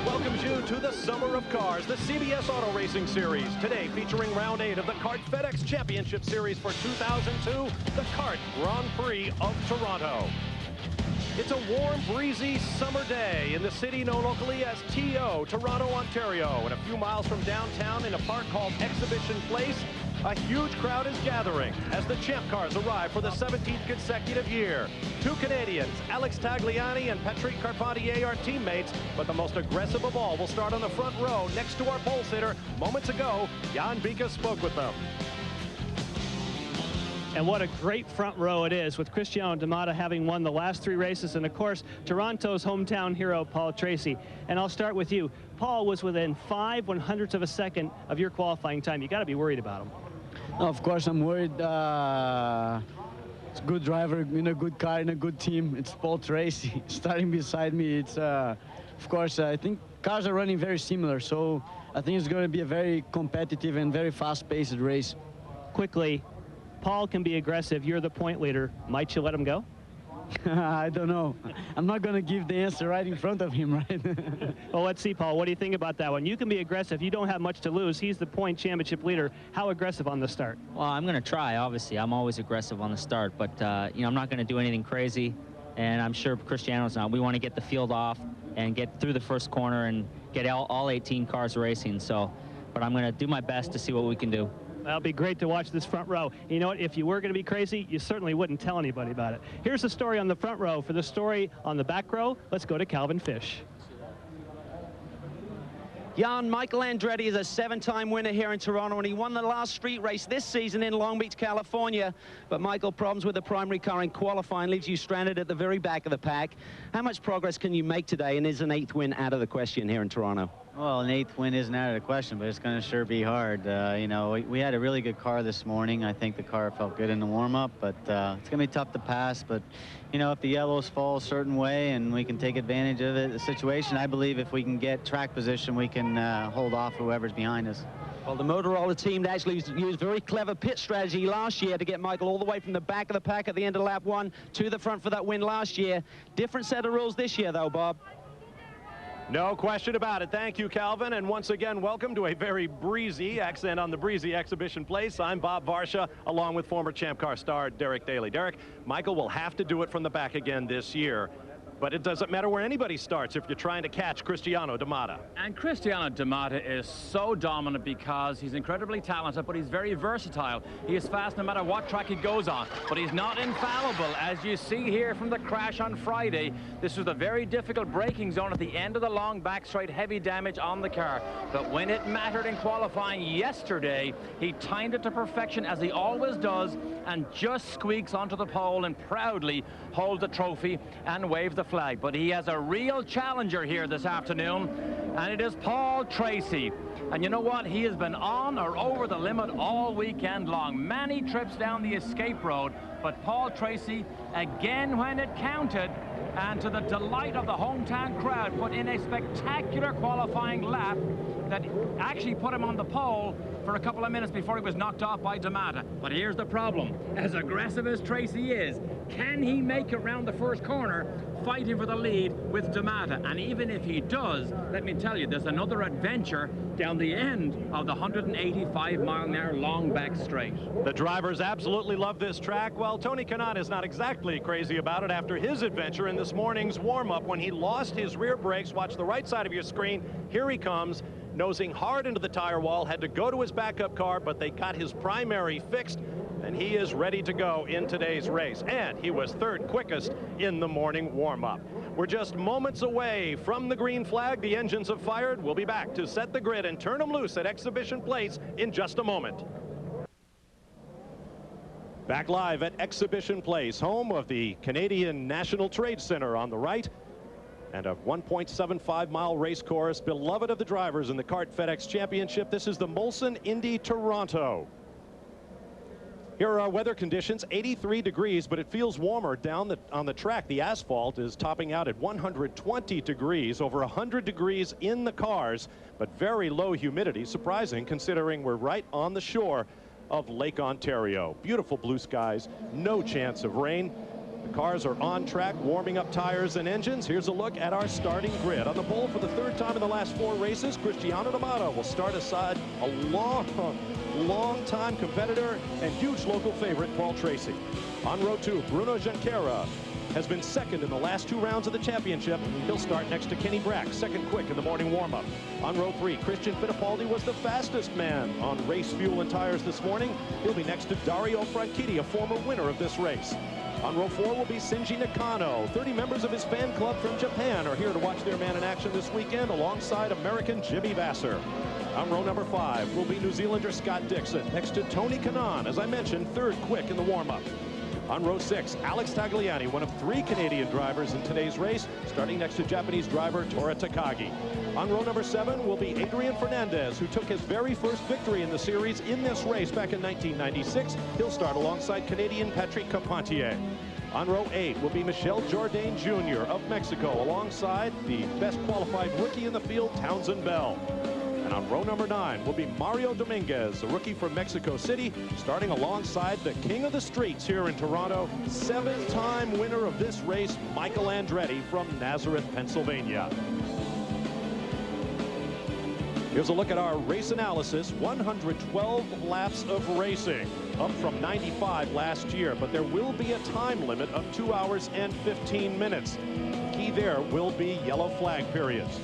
welcomes you to the Summer of Cars, the CBS Auto Racing Series. Today featuring round 8 of the CART FedEx Championship Series for 2002, the CART Grand Prix of Toronto. It's a warm, breezy summer day in the city known locally as TO, Toronto, Ontario. And a few miles from downtown in a park called Exhibition Place, a huge crowd is gathering as the Champ Cars arrive for the 17th consecutive year. Two Canadians, Alex Tagliani and Patrick Carpentier, are teammates, but the most aggressive of all will start on the front row next to our pole sitter. Moments ago, Jan Bika spoke with them. And what a great front row it is, with Cristiano D'Amato having won the last 3 races, and of course Toronto's hometown hero Paul Tracy. And I'll start with you. Paul was within 5/100ths of a second of your qualifying time. You got to be worried about him. No, of course I'm worried. It's a good driver in a good car, in a good team. It's Paul Tracy starting beside me. It's of course, I think cars are running very similar, so I think it's going to be a very competitive and very fast-paced race. Quickly, Paul can be aggressive. You're the point leader. Might you let him go? I don't know. I'm not going to give the answer right in front of him, right? Well, let's see, Paul. What do you think about that one? You can be aggressive. You don't have much to lose. He's the point championship leader. How aggressive on the start? Well, I'm going to try, obviously. I'm always aggressive on the start, but, you know, I'm not going to do anything crazy, and I'm sure Cristiano's not. We want to get the field off and get through the first corner and get all 18 cars racing, so, but I'm going to do my best to see what we can do. That'll be great to watch this front row. You know what? If you were going to be crazy, you certainly wouldn't tell anybody about it. Here's the story on the front row. For the story on the back row, let's go to Calvin Fish. Jan, Michael Andretti is a 7-time winner here in Toronto, and he won the last street race this season in Long Beach, California. But, Michael, problems with the primary car in qualifying leaves you stranded at the very back of the pack. How much progress can you make today, and is an 8th win out of the question here in Toronto? Well, an 8th win isn't out of the question, but it's going to sure be hard. You know, we had a really good car this morning. I think the car felt good in the warm-up, but it's going to be tough to pass. But, you know, if the yellows fall a certain way and we can take advantage of it, the situation, I believe if we can get track position, we can hold off whoever's behind us. Well, the Motorola team actually used very clever pit strategy last year to get Michael all the way from the back of the pack at the end of lap 1 to the front for that win last year. Different set of rules this year, though, Bob. No question about it. Thank you, Calvin. And once again, welcome to a very breezy accent on the breezy Exhibition Place. I'm Bob Varsha, along with former Champ Car star Derek Daly. Derek, Michael will have to do it from the back again this year. But it doesn't matter where anybody starts if you're trying to catch Cristiano D'Amato. And Cristiano D'Amato is so dominant because he's incredibly talented, but he's very versatile. He is fast no matter what track he goes on, but he's not infallible. As you see here from the crash on Friday, this was a very difficult braking zone at the end of the long back straight, heavy damage on the car. But when it mattered in qualifying yesterday, he timed it to perfection, as he always does, and just squeaks onto the pole and proudly holds the trophy and waves the flag. But he has a real challenger here this afternoon, and it is Paul Tracy. And you know what? He has been on or over the limit all weekend long. Many trips down the escape road, but Paul Tracy, again when it counted, and to the delight of the hometown crowd, put in a spectacular qualifying lap that actually put him on the pole for a couple of minutes before he was knocked off by D'Amato. But here's the problem. As aggressive as Tracy is, can he make it round the first corner fighting for the lead with D'Amato? And even if he does, let me tell you, there's another adventure down the end of the 185-mile-an-hour long back straight. The drivers absolutely love this track. Well, Tony Kanaan is not exactly crazy about it after his adventure in this morning's warm-up when he lost his rear brakes. Watch the right side of your screen. Here he comes, nosing hard into the tire wall, had to go to his backup car, but they got his primary fixed, and he is ready to go in today's race. And he was 3rd quickest in the morning warm-up. We're just moments away from the green flag. The engines have fired. We'll be back to set the grid and turn them loose at Exhibition Place in just a moment. Back live at Exhibition Place, home of the Canadian National Trade Center on the right, and a 1.75-mile race course, beloved of the drivers in the CART FedEx Championship. This is the Molson Indy Toronto. Here are our weather conditions, 83 degrees, but it feels warmer down on the track. The asphalt is topping out at 120 degrees, over 100 degrees in the cars, but very low humidity, surprising considering we're right on the shore of Lake Ontario. Beautiful blue skies, no chance of rain. The cars are on track, warming up tires and engines. Here's a look at our starting grid. On the pole for the third time in the last 4 races, Cristiano D'Amato will start aside a long-time competitor and huge local favorite, Paul Tracy. On row 2, Bruno Junqueira has been second in the last 2 rounds of the championship. He'll start next to Kenny Brack, second quick in the morning warm-up. On row 3, Christian Fittipaldi was the fastest man on race fuel and tires this morning. He'll be next to Dario Franchitti, a former winner of this race. On row 4 will be Shinji Nakano. 30 members of his fan club from Japan are here to watch their man in action this weekend alongside American Jimmy Vasser. On row number 5 will be New Zealander Scott Dixon next to Tony Kanaan, as I mentioned, third quick in the warm-up. On row 6, Alex Tagliani, one of 3 Canadian drivers in today's race, starting next to Japanese driver Tora Takagi. On row number 7 will be Adrian Fernandez, who took his very first victory in the series in this race back in 1996. He'll start alongside Canadian Patrick Carpentier. On row 8 will be Michel Jourdain Jr. of Mexico, alongside the best qualified rookie in the field, Townsend Bell. And on row number 9 will be Mario Dominguez, a rookie from Mexico City, starting alongside the king of the streets here in Toronto, 7-time winner of this race, Michael Andretti from Nazareth, Pennsylvania. Here's a look at our race analysis. 112 laps of racing, up from 95 last year, but there will be a time limit of 2 hours and 15 minutes. Key there will be yellow flag periods.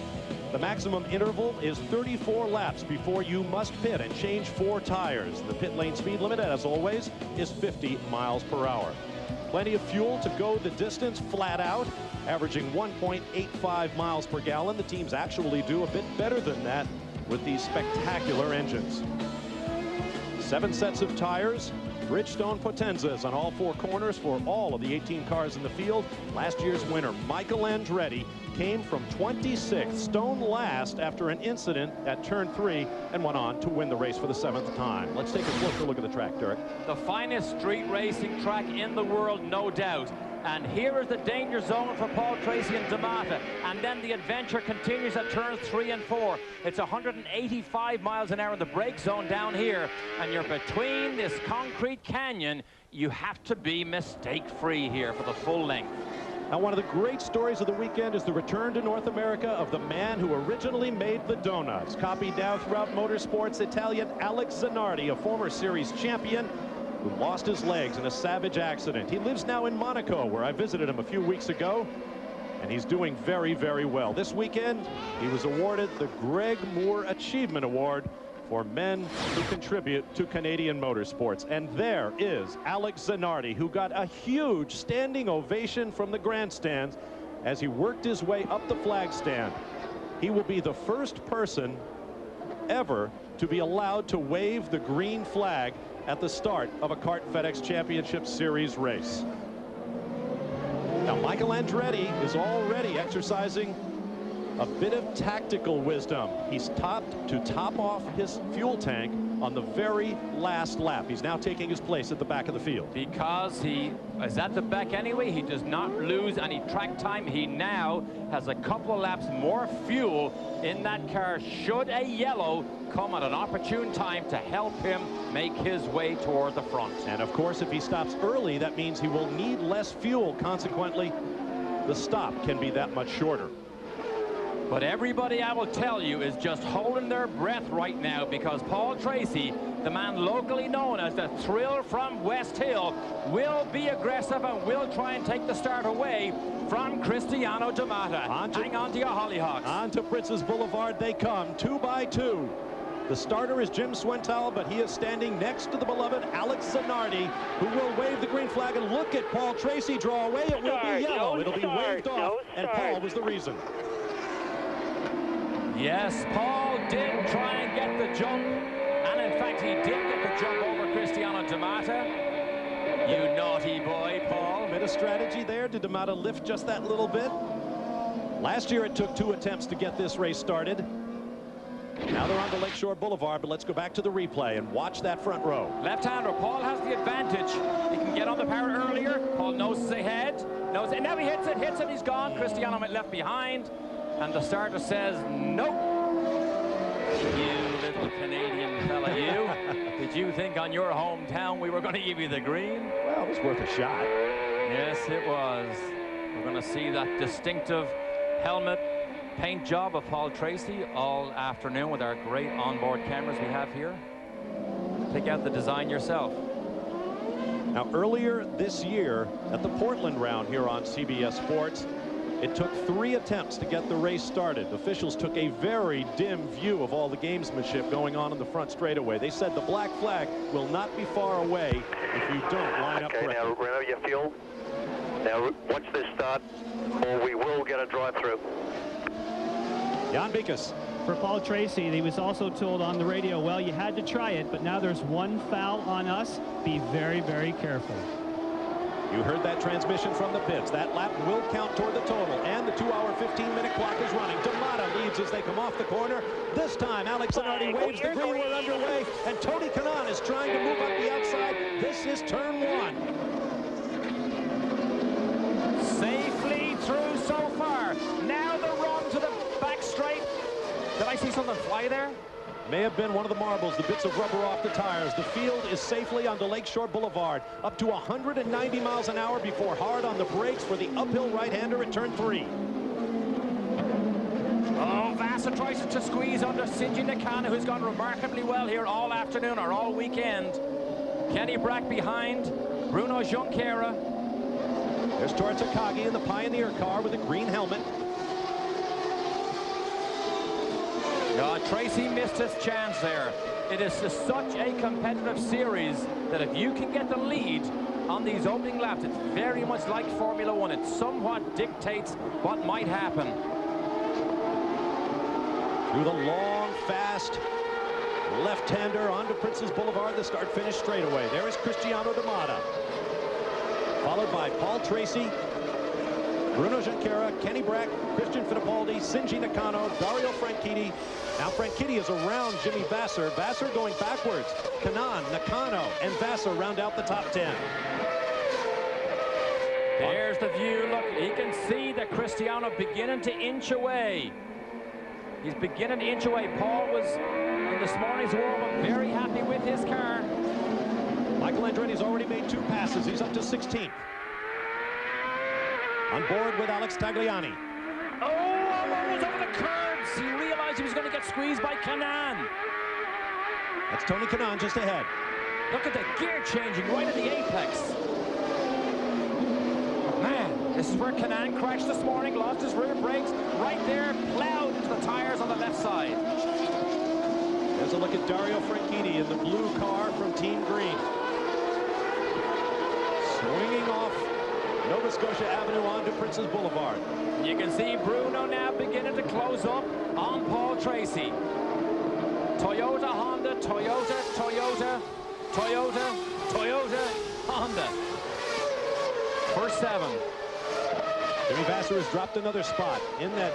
The maximum interval is 34 laps before you must pit and change 4 tires. The pit lane speed limit, as always, is 50 miles per hour. Plenty of fuel to go the distance flat out, averaging 1.85 miles per gallon. The teams actually do a bit better than that with these spectacular engines. 7 sets of tires, Bridgestone Potenzas on all 4 corners for all of the 18 cars in the field. Last year's winner, Michael Andretti, came from 26th, stone last after an incident at turn 3, and went on to win the race for the 7th time. Let's take a closer look at the track, Derek. The finest street racing track in the world, no doubt. And here is the danger zone for Paul Tracy and D'Amato. And then the adventure continues at turns 3 and 4. It's 185 miles an hour in the brake zone down here. And you're between this concrete canyon. You have to be mistake-free here for the full length. Now, one of the great stories of the weekend is the return to North America of the man who originally made the donuts. Copied now throughout motorsports, Italian Alex Zanardi, a former series champion who lost his legs in a savage accident. He lives now in Monaco, where I visited him a few weeks ago, and he's doing very, very well. This weekend, he was awarded the Greg Moore Achievement Award for men who contribute to Canadian motorsports. And there is Alex Zanardi, who got a huge standing ovation from the grandstands as he worked his way up the flag stand. He will be the first person ever to be allowed to wave the green flag at the start of a CART FedEx Championship Series race. Now, Michael Andretti is already exercising a bit of tactical wisdom. He's stopped to top off his fuel tank on the very last lap. He's now taking his place at the back of the field. Because he is at the back anyway, he does not lose any track time. He now has a couple of laps more fuel in that car should a yellow come at an opportune time to help him make his way toward the front. And of course, if he stops early, that means he will need less fuel. Consequently, the stop can be that much shorter. But everybody, I will tell you, is just holding their breath right now, because Paul Tracy, the man locally known as the Thrill from West Hill, will be aggressive and will try and take the start away from Cristiano D'Amato. Hang on to your hollyhocks. On to Pritz's Boulevard they come, 2 by 2. The starter is Jim Swental, but he is standing next to the beloved Alex Zanardi, who will wave the green flag. And look at Paul Tracy draw away. It will be yellow. It'll be waved off, and Paul was the reason. Yes, Paul did try and get the jump, and in fact he did get the jump over Cristiano D'Amato. You naughty boy, Paul. Bit of strategy there. Did D'Amato lift just that little bit? Last year it took 2 attempts to get this race started. Now they're on the Lakeshore Boulevard, but let's go back to the replay and watch that front row. Left-hander, Paul has the advantage. He can get on the power earlier. Paul noses ahead. And now he hits it, he's gone. Cristiano went left behind. And the starter says, nope. You little Canadian fella, you. Did you think on your hometown we were going to give you the green? Well, it was worth a shot. Yes, it was. We're going to see that distinctive helmet paint job of Paul Tracy all afternoon with our great onboard cameras we have here. Pick out the design yourself. Now, earlier this year at the Portland round here on CBS Sports, it took 3 attempts to get the race started. Officials took a very dim view of all the gamesmanship going on in the front straightaway. They said the black flag will not be far away if you don't line up correctly. Okay, now remember your fuel. Now watch this start, or we will get a drive-through. Jan Bikus. For Paul Tracy, he was also told on the radio, well, you had to try it, but now there's 1 foul on us. Be very, very careful. You heard that transmission from the pits. That lap will count toward the total, and the 2-hour 15-minute clock is running. D'Amata leads as they come off the corner. This time, Alex Zanardi waves the green. We're underway, and Tony Kanaan is trying to move up the outside. This is turn 1. Safely through so far. Now the run to the back straight. Did I see something fly there? May have been one of the marbles, the bits of rubber off the tires. The field is safely onto Lakeshore Boulevard, up to 190 miles an hour before hard on the brakes for the uphill right-hander at turn 3. Oh, Vassar tries to squeeze under Shinji Nakano, who's gone remarkably well here all afternoon or all weekend. Kenny Brack behind, Bruno Junqueira. There's Tora Takagi in the Pioneer car with a green helmet. Tracy missed his chance there. It is just such a competitive series that if you can get the lead on these opening laps, it's very much like Formula One. It somewhat dictates what might happen. Through the long, fast left-hander onto Princes Boulevard, the start-finish straightaway. There is Cristiano D'Amata, followed by Paul Tracy, Bruno Junqueira, Kenny Brack, Christian Fittipaldi, Shinji Nakano, Dario Franchitti. Now Franchitti is around Jimmy Vasser. Vasser going backwards. Kanaan, Nakano, and Vasser round out the top 10. There's the view. Look, he can see that Cristiano beginning to inch away. He's beginning to inch away. Paul was in this morning's warm-up very happy with his car. Michael Andretti's already made 2 passes. He's up to 16th. On board with Alex Tagliani. Oh, almost over the curbs. He realized he was going to get squeezed by Kanaan. That's Tony Kanaan just ahead. Look at the gear changing right at the apex. Man, this is where Kanaan crashed this morning, lost his rear brakes. Right there, plowed into the tires on the left side. There's a look at Dario Franchitti in the blue car from Team Green. Swinging off Nova Scotia Avenue onto Princes Boulevard. You can see Bruno now beginning to close up on Paul Tracy. Toyota, Honda, Toyota, Toyota, Toyota, Toyota, Honda. First 7. Jimmy Vasser has dropped another spot in that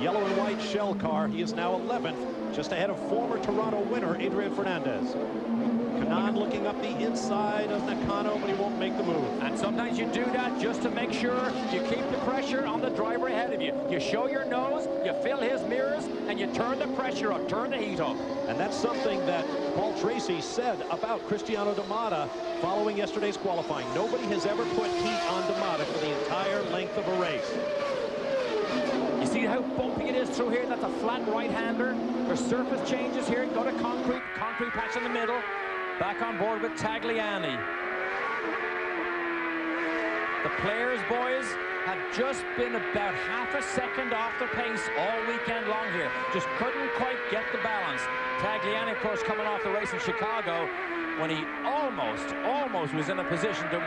yellow and white shell car. He is now 11th, just ahead of former Toronto winner Adrian Fernandez. Kanaan looking up the inside of Nakano, but he won't make the move. And sometimes you do that just to make sure you keep the pressure on the driver ahead of you. You show your nose, you fill his mirrors, and you turn the pressure up, turn the heat up. And that's something that Paul Tracy said about Cristiano D'Amata following yesterday's qualifying. Nobody has ever put heat on D'Amata for the entire length of a race. You see how bumpy it is through here? That's a flat right-hander. There's surface changes here. Go to concrete patch in the middle. Back on board with Tagliani. The players, boys, have just been about half a second off the pace all weekend long here. Just couldn't quite get the balance. Tagliani, of course, coming off the race in Chicago when he almost was in a position to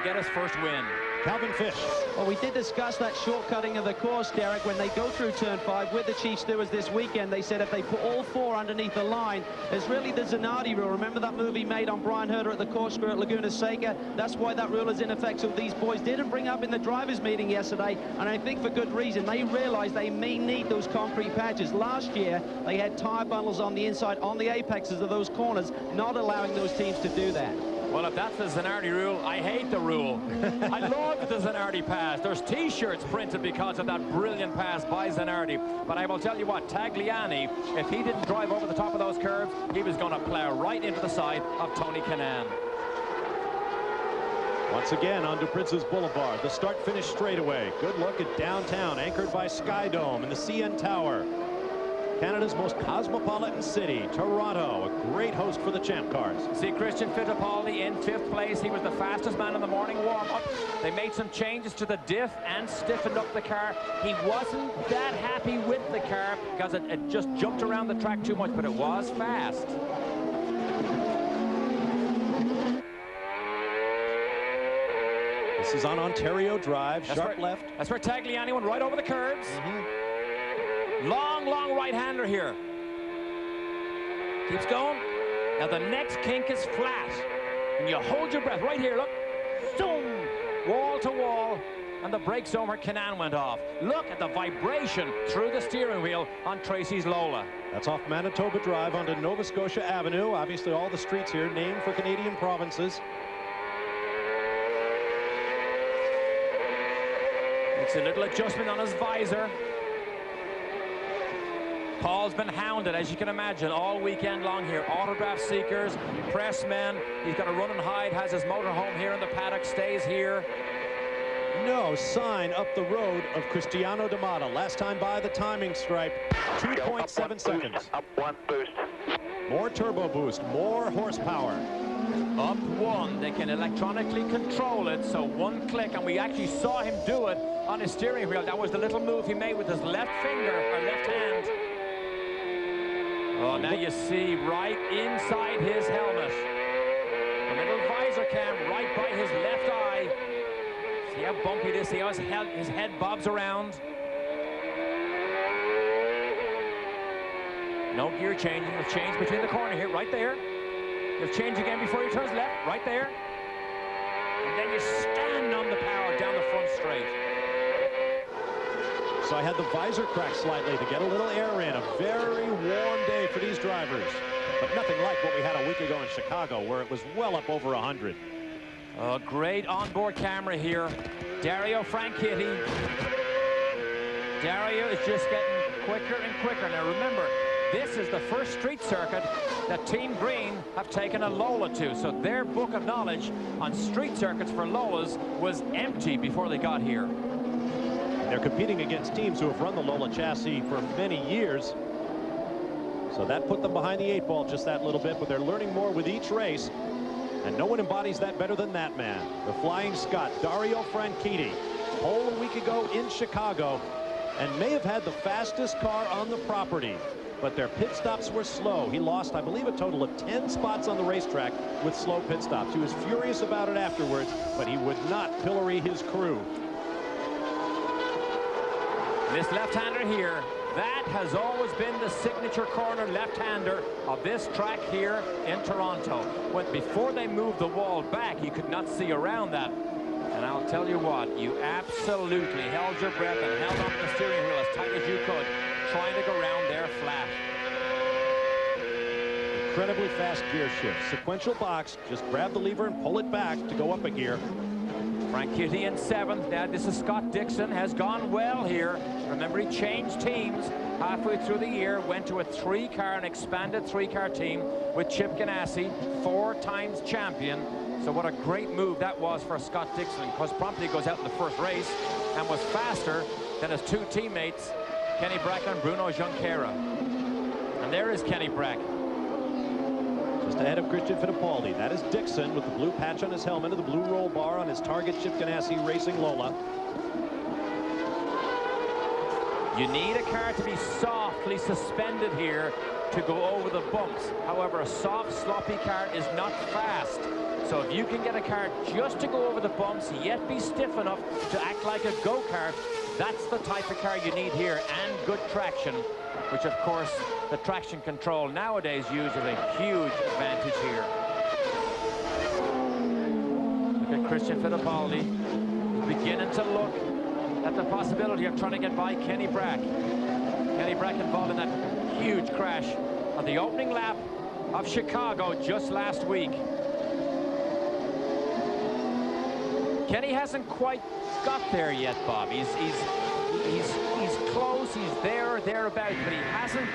get his first win. Calvin Fish. Well, we did discuss that shortcutting of the course, Derek. When they go through turn 5 with the chief stewards this weekend, they said if they put all 4 underneath the line, there's really the Zanardi rule. Remember that movie made on Brian Herder at the corkscrew at Laguna Seca? That's why that rule is in effect. So these boys didn't bring up in the drivers' meeting yesterday, and I think for good reason. They realized they may need those concrete patches. Last year, they had tire bundles on the inside, on the apexes of those corners, not allowing those teams to do that. Well, if that's the Zanardi rule, I hate the rule. I love the Zanardi pass. There's T-shirts printed because of that brilliant pass by Zanardi. But I will tell you what, Tagliani, if he didn't drive over the top of those curves, he was going to plow right into the side of Tony Kanaan. Once again onto Prince's Boulevard, the start-finish straightaway. Good look at downtown, anchored by Sky Dome and the CN Tower. Canada's most cosmopolitan city, Toronto, a great host for the Champ Cars. See Christian Fittipaldi in 5th place. He was the fastest man in the morning warm-up. They made some changes to the diff and stiffened up the car. He wasn't that happy with the car because it just jumped around the track too much, but it was fast. This is on Ontario Drive, sharp left. That's where Tagliani went right over the curbs. Long, long right-hander here. Keeps going. Now the next kink is flat. And you hold your breath right here, look. Zoom! Wall to wall. And the brake zone where Kanaan went off. Look at the vibration through the steering wheel on Tracy's Lola. That's off Manitoba Drive onto Nova Scotia Avenue. Obviously all the streets here named for Canadian provinces. Makes a little adjustment on his visor. Paul's been hounded, as you can imagine, all weekend long here. Autograph seekers, pressmen. He's got to run and hide, has his motorhome here in the paddock, stays here. No sign up the road of Cristiano D'Amato. Last time by the timing stripe, 2.7 seconds. Up one boost. More turbo boost, more horsepower. Up one, they can electronically control it, so one click, and we actually saw him do it on his steering wheel. That was the little move he made with his left finger, or left hand. Oh, now you see right inside his helmet. A little visor cam right by his left eye. See how bumpy this is? See how his head bobs around. No gear changing. He'll change between the corner here, right there. He'll change again before he turns left, right there. And then you stand on the power down the front straight. So I had the visor crack slightly to get a little air in. A very warm day for these drivers. But nothing like what we had a week ago in Chicago, where it was well up over 100. A great onboard camera here. Dario Franchitti. Dario is just getting quicker and quicker. Now remember, this is the first street circuit that Team Green have taken a Lola to. So their book of knowledge on street circuits for Lolas was empty before they got here. They're competing against teams who have run the Lola chassis for many years. So that put them behind the 8 ball just that little bit, but they're learning more with each race. And no one embodies that better than that man, the Flying Scot, Dario Franchitti. Pole a week ago in Chicago, and may have had the fastest car on the property. But their pit stops were slow. He lost, I believe, a total of 10 spots on the racetrack with slow pit stops. He was furious about it afterwards, but he would not pillory his crew. This left-hander here, that has always been the signature corner left-hander of this track here in Toronto. Before they moved the wall back, you could not see around that. And I'll tell you what, you absolutely held your breath and held up the steering wheel as tight as you could, trying to go around there flat. Incredibly fast gear shift. Sequential box, just grab the lever and pull it back to go up a gear. Franchitti in 7th. Now this is Scott Dixon, has gone well here. Remember, he changed teams halfway through the year, went to a 3-car, an expanded 3-car team with Chip Ganassi, 4 times champion. So what a great move that was for Scott Dixon, because promptly goes out in the first race and was faster than his 2 teammates, Kenny Brack and Bruno Junqueira. And there is Kenny Brack. Just ahead of Christian Fittipaldi. That is Dixon with the blue patch on his helmet and the blue roll bar on his target Chip Ganassi Racing Lola. You need a car to be softly suspended here to go over the bumps. However, a soft, sloppy car is not fast. So if you can get a car just to go over the bumps, yet be stiff enough to act like a go-kart, that's the type of car you need here, and good traction, which of course the traction control nowadays uses a huge advantage here. Look at Christian Fittipaldi beginning to look at the possibility of trying to get by Kenny Brack. Kenny Brack involved in that huge crash on the opening lap of Chicago just last week. Kenny hasn't quite got there yet, Bob. He's close, he's there or thereabouts, but he hasn't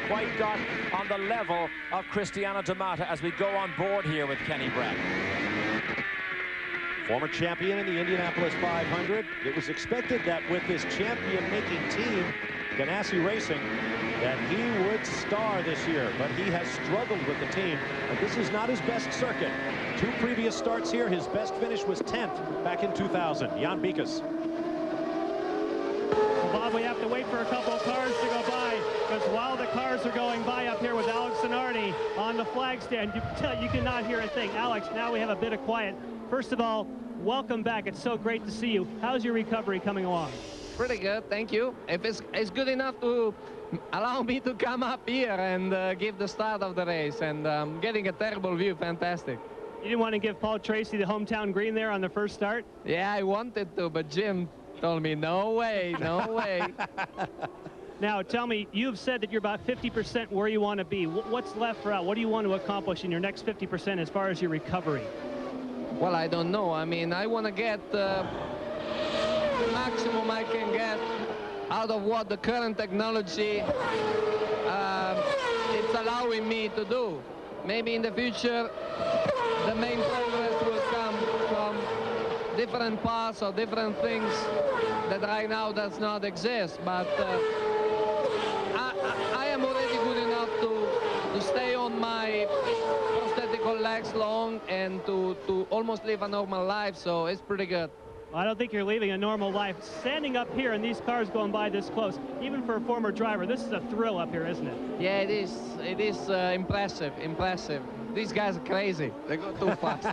quite got on the level of Cristiano D'Amato as we go on board here with Kenny Brack. Former champion in the Indianapolis 500. It was expected that with this champion-making team, Ganassi Racing, that he would star this year, but he has struggled with the team. And this is not his best circuit. 2 previous starts here, his best finish was 10th back in 2000. Jan Bikus. Well, Bob, we have to wait for a couple of cars to go by, because while the cars are going by up here with Alex Zanardi on the flag stand, you cannot hear a thing. Alex, now we have a bit of quiet. First of all, welcome back. It's so great to see you. How's your recovery coming along? Pretty good, thank you. If it's good enough to allow me to come up here and give the start of the race, and getting a terrible view, fantastic. You didn't want to give Paul Tracy the hometown green there on the first start? Yeah, I wanted to, but Jim told me, no way, no way. Now, tell me, you've said that you're about 50% where you want to be. What's left for out? What do you want to accomplish in your next 50% as far as your recovery? Well, I don't know. I mean, I want to get the maximum I can get out of what the current technology it's allowing me to do. Maybe in the future, the main progress will come from different parts or different things that right now does not exist. But I am already good enough to stay on my prosthetical legs long and to almost live a normal life, so it's pretty good. I don't think you're leaving a normal life. Standing up here and these cars going by this close, even for a former driver, this is a thrill up here, isn't it? Yeah, it is. It is impressive. These guys are crazy. They go too fast.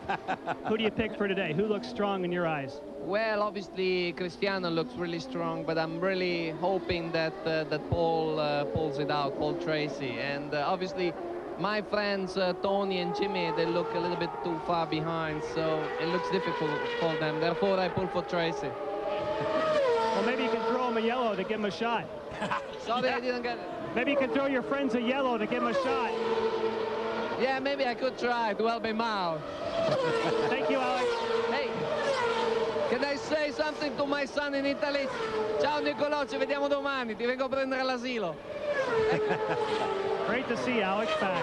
Who do you pick for today? Who looks strong in your eyes? Well, obviously Cristiano looks really strong, but I'm really hoping that that Paul pulls it out, Paul Tracy, and obviously my friends Tony and Jimmy, they look a little bit too far behind, so it looks difficult for them. Therefore, I pull for Tracy. Well, maybe you can throw him a yellow to give him a shot. Sorry, I didn't get it. Maybe you can throw your friends a yellow to give him a shot. Yeah, maybe I could try to help him out. Thank you, Alex. Hey, can I say something to my son in Italy? Ciao Nicolò, ci vediamo domani, ti vengo a prendere all'asilo. Great to see Alex back.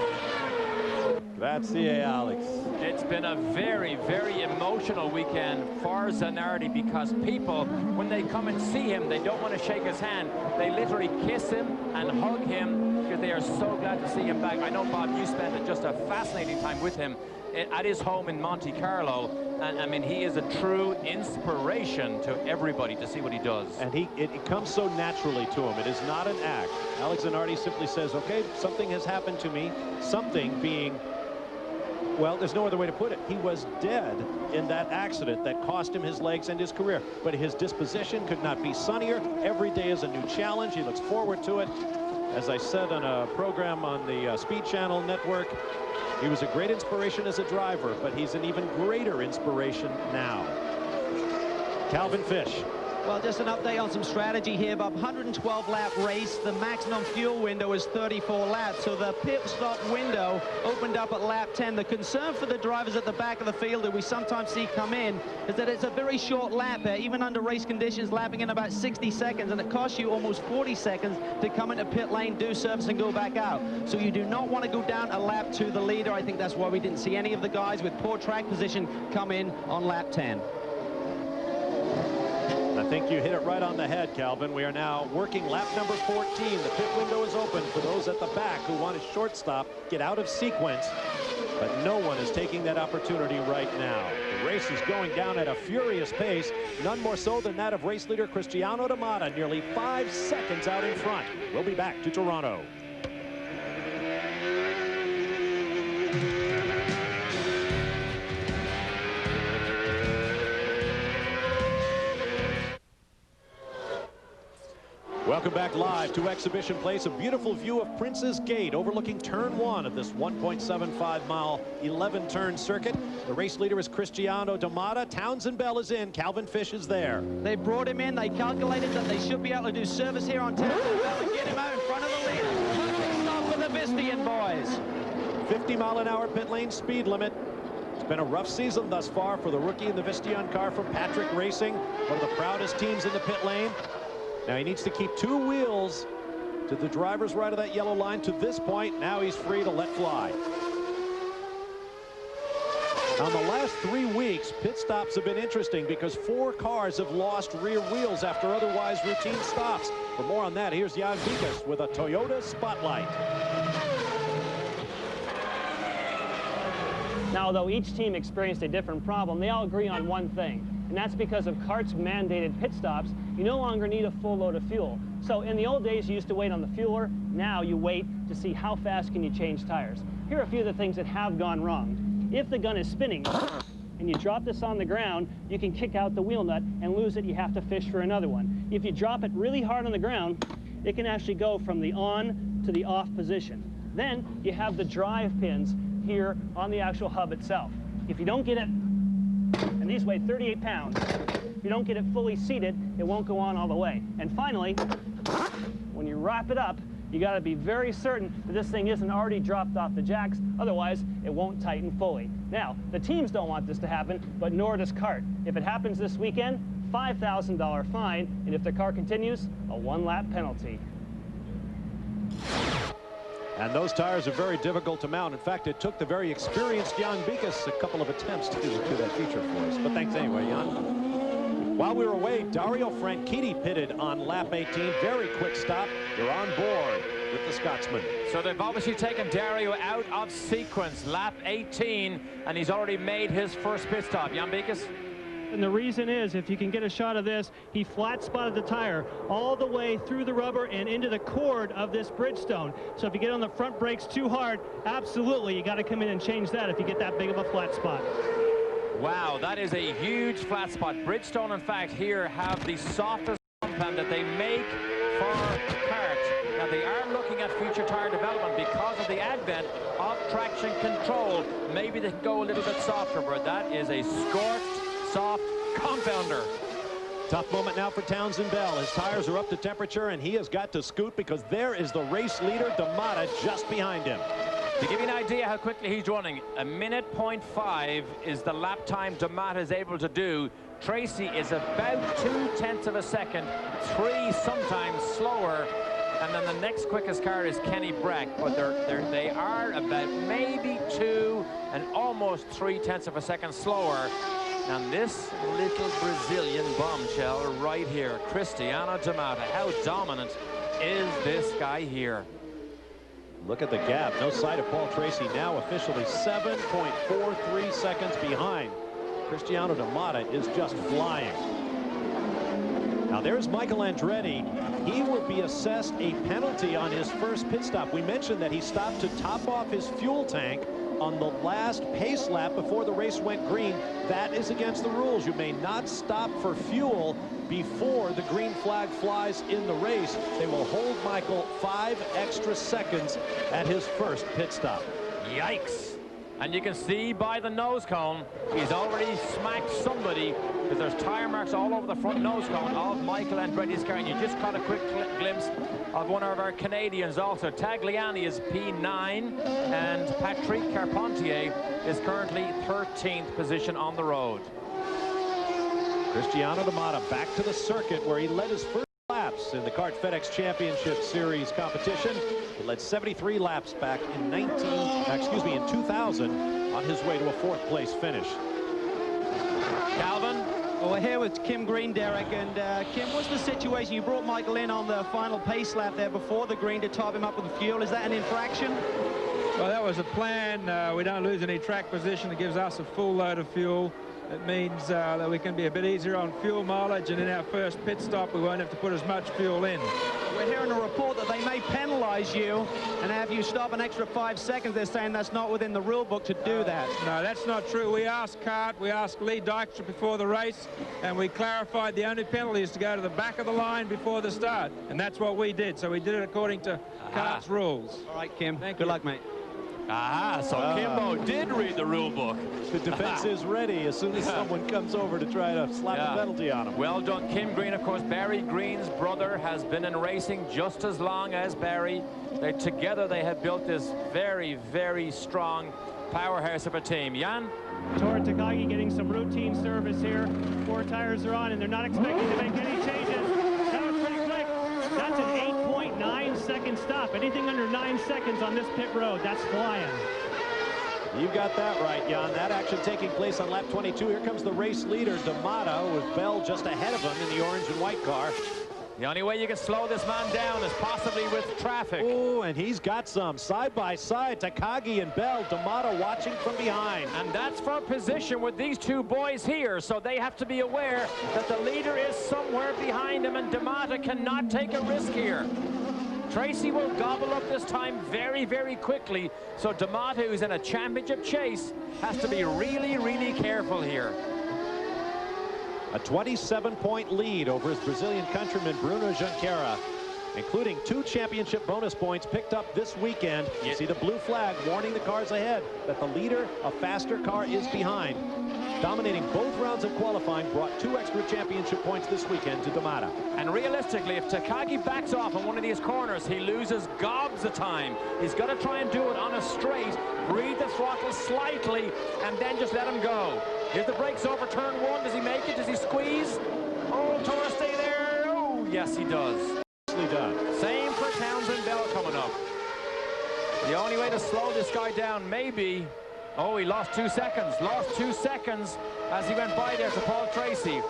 Grazie, Alex. It's been a very, very emotional weekend for Zanardi, because people, when they come and see him, they don't want to shake his hand. They literally kiss him and hug him because they are so glad to see him back. I know, Bob, you spent just a fascinating time with him at his home in Monte Carlo. And I mean, he is a true inspiration to everybody to see what he does. And it comes so naturally to him. It is not an act. Alex Zanardi simply says, okay, something has happened to me. Something being, well, there's no other way to put it. He was dead in that accident that cost him his legs and his career. But his disposition could not be sunnier. Every day is a new challenge. He looks forward to it. As I said on a program on the Speed Channel network, he was a great inspiration as a driver, but he's an even greater inspiration now. Calvin Fish. Well, just an update on some strategy here, Bob. 112-lap race. The maximum fuel window is 34 laps, so the pit stop window opened up at lap 10. The concern for the drivers at the back of the field that we sometimes see come in is that it's a very short lap there, even under race conditions, lapping in about 60 seconds, and it costs you almost 40 seconds to come into pit lane, do service, and go back out. So you do not want to go down a lap to the leader. I think that's why we didn't see any of the guys with poor track position come in on lap 10. I think you hit it right on the head, Calvin. We are now working lap number 14. The pit window is open for those at the back who want a short stop, get out of sequence, but no one is taking that opportunity right now. The race is going down at a furious pace, none more so than that of race leader Cristiano Damata, nearly 5 seconds out in front. We'll be back to Toronto. Welcome back live to Exhibition Place. A beautiful view of Prince's Gate overlooking turn 1 of this 1.75-mile 11-turn circuit. The race leader is Cristiano Damata. Townsend Bell is in. Calvin Fish is there. They brought him in. They calculated that they should be able to do service here on Townsend Bell and get him out in front of the leader. Perfect stop for the Vistian boys. 50-mile-an-hour pit lane speed limit. It's been a rough season thus far for the rookie in the Vistian car from Patrick Racing, one of the proudest teams in the pit lane. Now he needs to keep 2 wheels to the driver's right of that yellow line to this point. Now he's free to let fly. Now, in the last 3 weeks, pit stops have been interesting because 4 cars have lost rear wheels after otherwise routine stops. For more on that, here's Jan Vikas with a Toyota Spotlight. Now, though each team experienced a different problem, they all agree on one thing, and that's because of CART's mandated pit stops, you no longer need a full load of fuel. So in the old days, you used to wait on the fueler. Now you wait to see how fast can you change tires. Here are a few of the things that have gone wrong. If the gun is spinning and you drop this on the ground, you can kick out the wheel nut and lose it. You have to fish for another one. If you drop it really hard on the ground, it can actually go from the on to the off position. Then you have the drive pins here on the actual hub itself. If you don't get it, and these weigh 38 pounds, if you don't get it fully seated, it won't go on all the way. And finally, when you wrap it up, you got to be very certain that this thing isn't already dropped off the jacks, otherwise it won't tighten fully. Now, the teams don't want this to happen, but nor does CART. If it happens this weekend, $5,000 fine, and if the car continues, a 1-lap penalty. And those tires are very difficult to mount. In fact, it took the very experienced Jan Vikas a couple of attempts to do that feature for us. But thanks anyway, Jan. While we were away, Dario Franchitti pitted on lap 18. Very quick stop. You're on board with the Scotsman. So they've obviously taken Dario out of sequence. Lap 18, and he's already made his first pit stop. Jan Vikas? And the reason is, if you can get a shot of this, he flat spotted the tire all the way through the rubber and into the cord of this Bridgestone. So if you get on the front brakes too hard, absolutely, you got to come in and change that if you get that big of a flat spot. Wow, that is a huge flat spot. Bridgestone, in fact, here have the softest compound that they make for CART. Now, they are looking at future tire development because of the advent of traction control. Maybe they can go a little bit softer, but that is a scorched, soft compounder. Tough moment now for Townsend Bell. His tires are up to temperature, and he has got to scoot because there is the race leader, D'Amata, just behind him. To give you an idea how quickly he's running, 1:05 is the lap time D'Amata is able to do. Tracy is about 0.2 of a second, 3 sometimes slower, and then the next quickest car is Kenny Brack, but they are about maybe 2 and almost 0.3 of a second slower. And this little Brazilian bombshell right here, Cristiano D'Amata, how dominant is this guy here? Look at the gap. No sight of Paul Tracy, now officially 7.43 seconds behind. Cristiano D'Amata is just flying. Now there's Michael Andretti. He will be assessed a penalty on his first pit stop. We mentioned that he stopped to top off his fuel tank on the last pace lap before the race went green. That is against the rules. You may not stop for fuel before the green flag flies in the race. They will hold Michael 5 extra seconds at his first pit stop. Yikes. And you can see by the nose cone, he's already smacked somebody, because there's tire marks all over the front nose cone of Michael Andretti's car. And you just caught a quick glimpse of one of our Canadians also. Tagliani is P9, and Patrick Carpentier is currently 13th position on the road. Cristiano D'Amata back to the circuit where he led his first laps in the CART FedEx Championship Series competition. He led 73 laps back in 2000 on his way to a 4th place finish. Calvin? Well, we're here with Kim Green, Derek, and Kim, what's the situation? You brought Michael in on the final pace lap there before the green to top him up with the fuel. Is that an infraction? Well, that was a plan. We don't lose any track position. It gives us a full load of fuel. It means that we can be a bit easier on fuel mileage, and in our first pit stop we won't have to put as much fuel in. We're hearing a report that they may penalize you and have you stop an extra 5 seconds. They're saying that's not within the rule book to do that. No, that's not true. We asked CART, we asked Lee Dykstra before the race, and we clarified the only penalty is to go to the back of the line before the start, and that's what we did. So we did it according to CART's rules. All right, Kim. Good luck, mate. So Kimbo did read the rule book. The defense is ready as soon as someone comes over to try to slap a penalty on him. Well done, Kim Green. Of course, Barry Green's brother has been in racing just as long as Barry. Together they have built this very, very strong powerhouse of a team. Jan? Tora Takagi getting some routine service here. 4 tires are on, and they're not expecting to make any changes. That was pretty quick. That's an 8.9-second stop. Anything under 9 seconds on this pit road, that's flying. You got that right, Jan. That action taking place on lap 22. Here comes the race leader, D'Amato, with Bell just ahead of him in the orange and white car. The only way you can slow this man down is possibly with traffic. Oh, and he's got some side by side. Takagi and Bell, D'Amato watching from behind. And that's for position with these two boys here, so they have to be aware that the leader is somewhere behind him, and D'Amato cannot take a risk here. Tracy will gobble up this time very, very quickly, so D'Amato, who's in a championship chase, has to be really, really careful here. A 27-point lead over his Brazilian countryman Bruno Junqueira, including 2 championship bonus points picked up this weekend. You see the blue flag warning the cars ahead that the leader, a faster car, is behind. Dominating both rounds of qualifying, brought 2 extra championship points this weekend to D'Amato. And realistically, if Takagi backs off on one of these corners, he loses gobs of time. He's got to try and do it on a straight, breathe the throttle slightly, and then just let him go. Here's the brakes over turn 1. Does he make it? Does he squeeze? Oh, Torres, stay there. Oh, yes, he does. Done. Same for Townsend Bell coming up. The only way to slow this guy down may be... Oh, he lost 2 seconds. Lost 2 seconds as he went by there to Paul Tracy.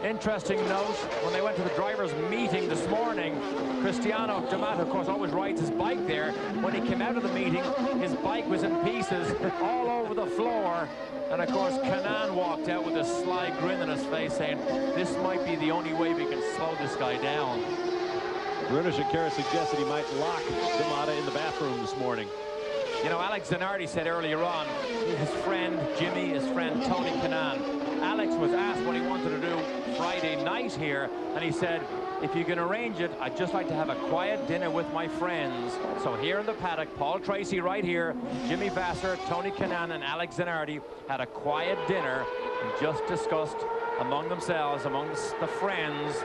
Interesting note, when they went to the drivers' meeting this morning, Cristiano D'Amato, of course, always rides his bike there. When he came out of the meeting, his bike was in pieces all over the floor. And, of course, Kanaan walked out with a sly grin on his face, saying, this might be the only way we can slow this guy down. Bruno Junqueira suggested he might lock D'Amato in the bathroom this morning. You know, Alex Zanardi said earlier on, his friend Jimmy, his friend Tony Kanaan. Alex was asked what he wanted to do Friday night here, and he said, if you can arrange it, I'd just like to have a quiet dinner with my friends. So here in the paddock, Paul Tracy right here, Jimmy Vasser, Tony Kanaan, and Alex Zanardi had a quiet dinner and just discussed among themselves, amongst the friends,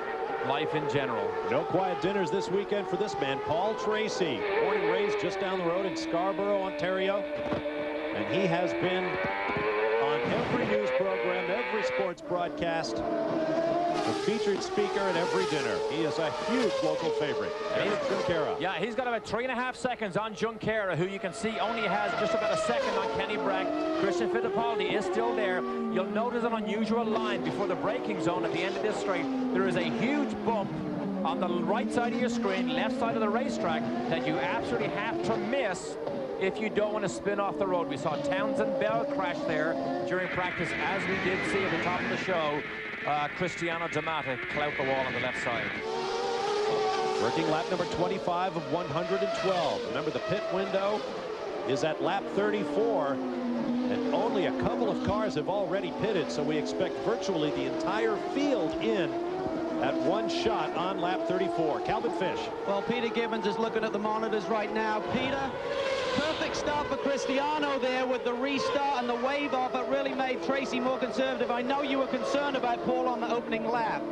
life in general. No quiet dinners this weekend for this man, Paul Tracy. Born and raised just down the road in Scarborough, Ontario. And he has been on every news program, every sports broadcast, the featured speaker at every dinner. He is a huge local favorite. Junqueira. Yeah, he's got about 3.5 seconds on Junqueira, who you can see only has just about a second on Kenny Brack. Christian Fittipaldi is still there. You'll notice an unusual line before the braking zone at the end of this straight. There is a huge bump on the right side of your screen, left side of the racetrack, that you absolutely have to miss if you don't want to spin off the road. We saw Townsend Bell crash there during practice, as we did see at the top of the show. Cristiano D'Amato clout the wall on the left side. Working lap number 25 of 112. Remember, the pit window is at lap 34, and only a couple of cars have already pitted, so we expect virtually the entire field in at one shot on lap 34. Calvin Fish. Well, Peter Gibbons is looking at the monitors right now. Peter, perfect start for Cristiano there with the restart and the wave off. It really made Tracy more conservative. I know you were concerned about Paul on the opening lap.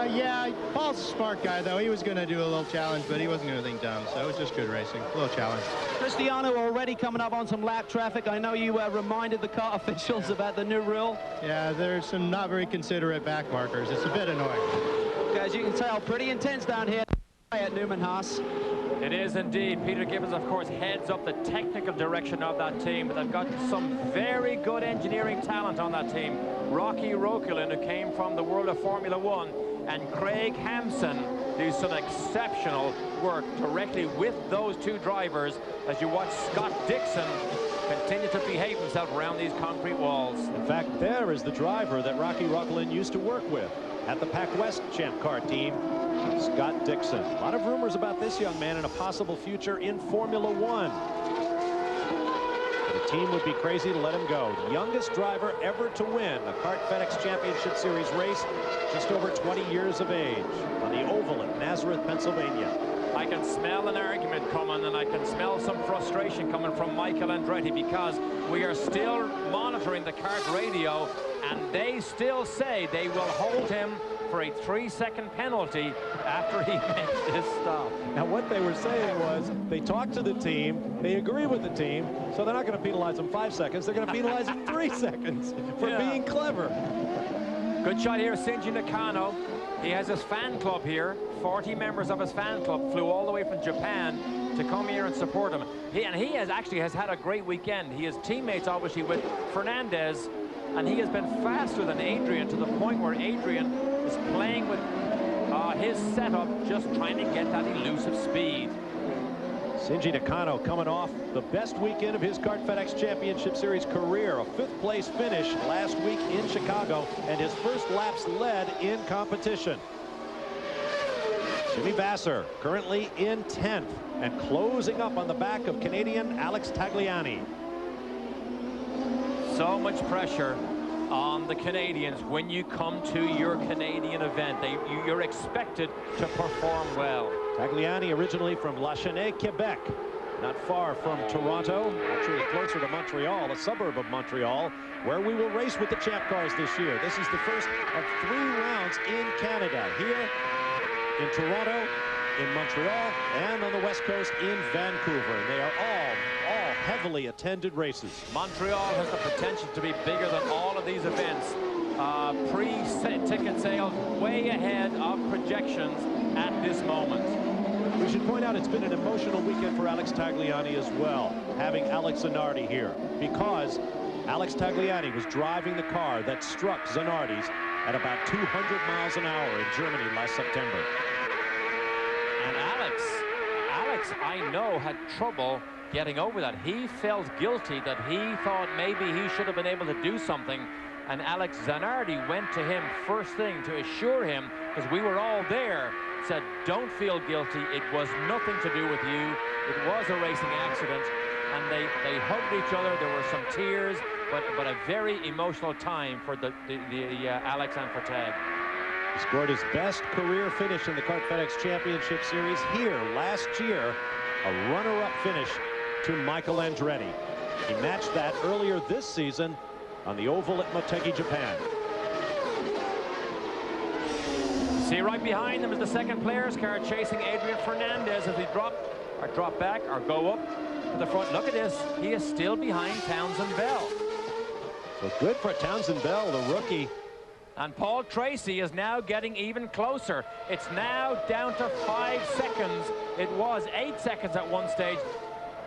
Yeah, Paul's a smart guy, though. He was going to do a little challenge, but he wasn't going to anything dumb, so it was just good racing. A little challenge. Cristiano already coming up on some lap traffic. I know you reminded the car officials about the new rule. Yeah, there's some not very considerate back markers. It's a bit annoying. As you can tell, pretty intense down here at Newman Haas. It is indeed. Peter Gibbons, of course, heads up the technical direction of that team, but they've got some very good engineering talent on that team. Rocky Rokulin, who came from the world of Formula One, and Craig Hampson do some exceptional work directly with those two drivers as you watch Scott Dixon continue to behave himself around these concrete walls. In fact, there is the driver that Rocky Rokulin used to work with at the Pac West Champ Car team, Scott Dixon. A lot of rumors about this young man and a possible future in Formula One. The team would be crazy to let him go. The youngest driver ever to win a CART FedEx Championship Series race, just over 20 years of age, on the oval at Nazareth, Pennsylvania. I can smell an argument coming, and I can smell some frustration coming from Michael Andretti, because we are still monitoring the CART radio, and they still say they will hold him for a 3-second penalty after he makes this stop. Now, what they were saying was they talked to the team, they agree with the team, so they're not going to penalize him 5 seconds, they're going to penalize him 3 seconds for being clever. Good shot here, Shinji Nakano. He has his fan club here. 40 members of his fan club flew all the way from Japan to come here and support him. He has had a great weekend. He has teammates, obviously, with Fernandez, and he has been faster than Adrian to the point where Adrian is playing with his setup, just trying to get that elusive speed. Shinji Nakano coming off the best weekend of his Kart FedEx Championship Series career. A 5th place finish last week in Chicago, and his first laps led in competition. Jimmy Vasser currently in 10th and closing up on the back of Canadian Alex Tagliani. So much pressure on the Canadians when you come to your Canadian event. You're expected to perform well. Tagliani originally from Lachine, Quebec, not far from Toronto, actually closer to Montreal, a suburb of Montreal, where we will race with the Champ Cars this year. This is the first of 3 rounds in Canada, here in Toronto, in Montreal, and on the West Coast in Vancouver. And they are all heavily attended races. Montreal has the potential to be bigger than all of these events. Pre-ticket sales way ahead of projections at this moment. We should point out it's been an emotional weekend for Alex Tagliani as well, having Alex Zanardi here, because Alex Tagliani was driving the car that struck Zanardi's at about 200 miles an hour in Germany last September. And Alex, I know, had trouble getting over that. He felt guilty that he thought maybe he should have been able to do something, and Alex Zanardi went to him first thing to assure him, because we were all there, said, don't feel guilty, it was nothing to do with you, it was a racing accident. And they hugged each other. There were some tears, but a very emotional time for the Alex and for Tag. He scored his best career finish in the Kart FedEx Championship Series here last year, a runner-up finish to Michael Andretti. He matched that earlier this season on the oval at Motegi, Japan. See right behind them is the second player's car chasing Adrian Fernandez as they drop back or go up to the front. Look at this. He is still behind Townsend Bell. So good for Townsend Bell, the rookie. And Paul Tracy is now getting even closer. It's now down to 5 seconds. It was 8 seconds at one stage.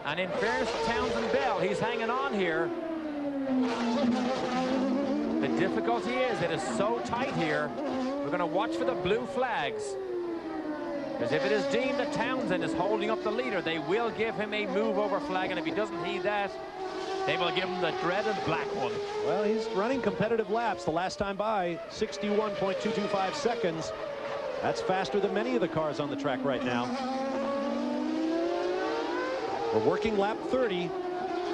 And in fairness to Townsend Bell, he's hanging on here. The difficulty is it is so tight here. We're going to watch for the blue flags. Because if it is deemed that Townsend is holding up the leader, they will give him a move over flag. And if he doesn't heed that, they will give him the dreaded black one. Well, he's running competitive laps the last time by, 61.225 seconds. That's faster than many of the cars on the track right now. We're working lap 30.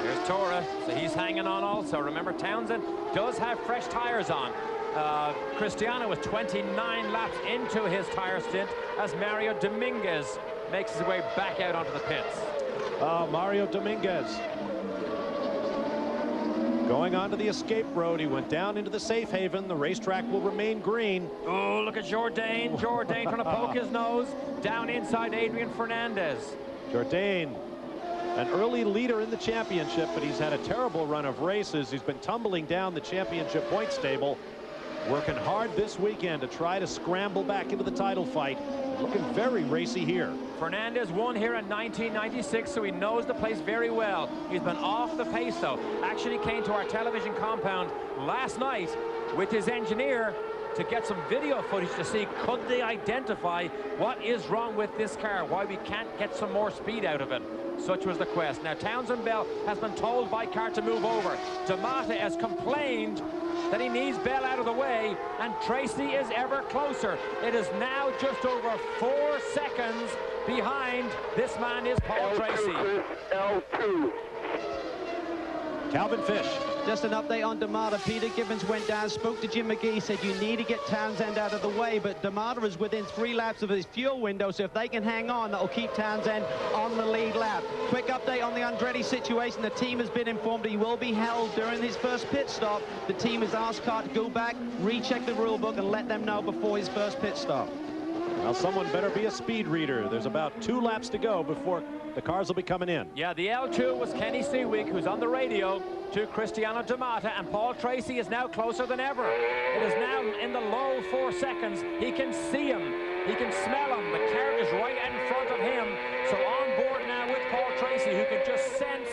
There's Tora, so he's hanging on also. Remember, Townsend does have fresh tires on. Cristiano was 29 laps into his tire stint as Mario Dominguez makes his way back out onto the pits. Mario Dominguez going onto the escape road. He went down into the safe haven. The racetrack will remain green. Oh, look at Jourdain. Jourdain trying to poke his nose down inside Adrian Fernandez. Jourdain, an early leader in the championship, but he's had a terrible run of races. He's been tumbling down the championship point stable, working hard this weekend to try to scramble back into the title fight. Looking very racy here. Fernandez won here in 1996, so he knows the place very well. He's been off the pace, though. Actually came to our television compound last night with his engineer to get some video footage to see could they identify what is wrong with this car, why we can't get some more speed out of it. Such was the quest. Now, Townsend Bell has been told by car to move over. D'Amata has complained that he needs Bell out of the way, and Tracy is ever closer. It is now just over 4 seconds behind. This man is Paul Tracy. L2. Calvin Fish. Just an update on D'Amata. Peter Gibbons went down, spoke to Jim McGee, said you need to get Townsend out of the way, but D'Amata is within 3 laps of his fuel window, so if they can hang on, that'll keep Townsend on the lead lap. Quick update on the Andretti situation. The team has been informed he will be held during his first pit stop. The team has asked Car to go back, recheck the rule book, and let them know before his first pit stop. Well, someone better be a speed reader. There's about 2 laps to go before the cars will be coming in. Yeah, the L2 was Kenny Seaweek, who's on the radio to Cristiano D'Amata, and Paul Tracy is now closer than ever. It is now in the low 4 seconds. He can see him. He can smell him. The car is right in front of him. So on board now with Paul Tracy, who can just sense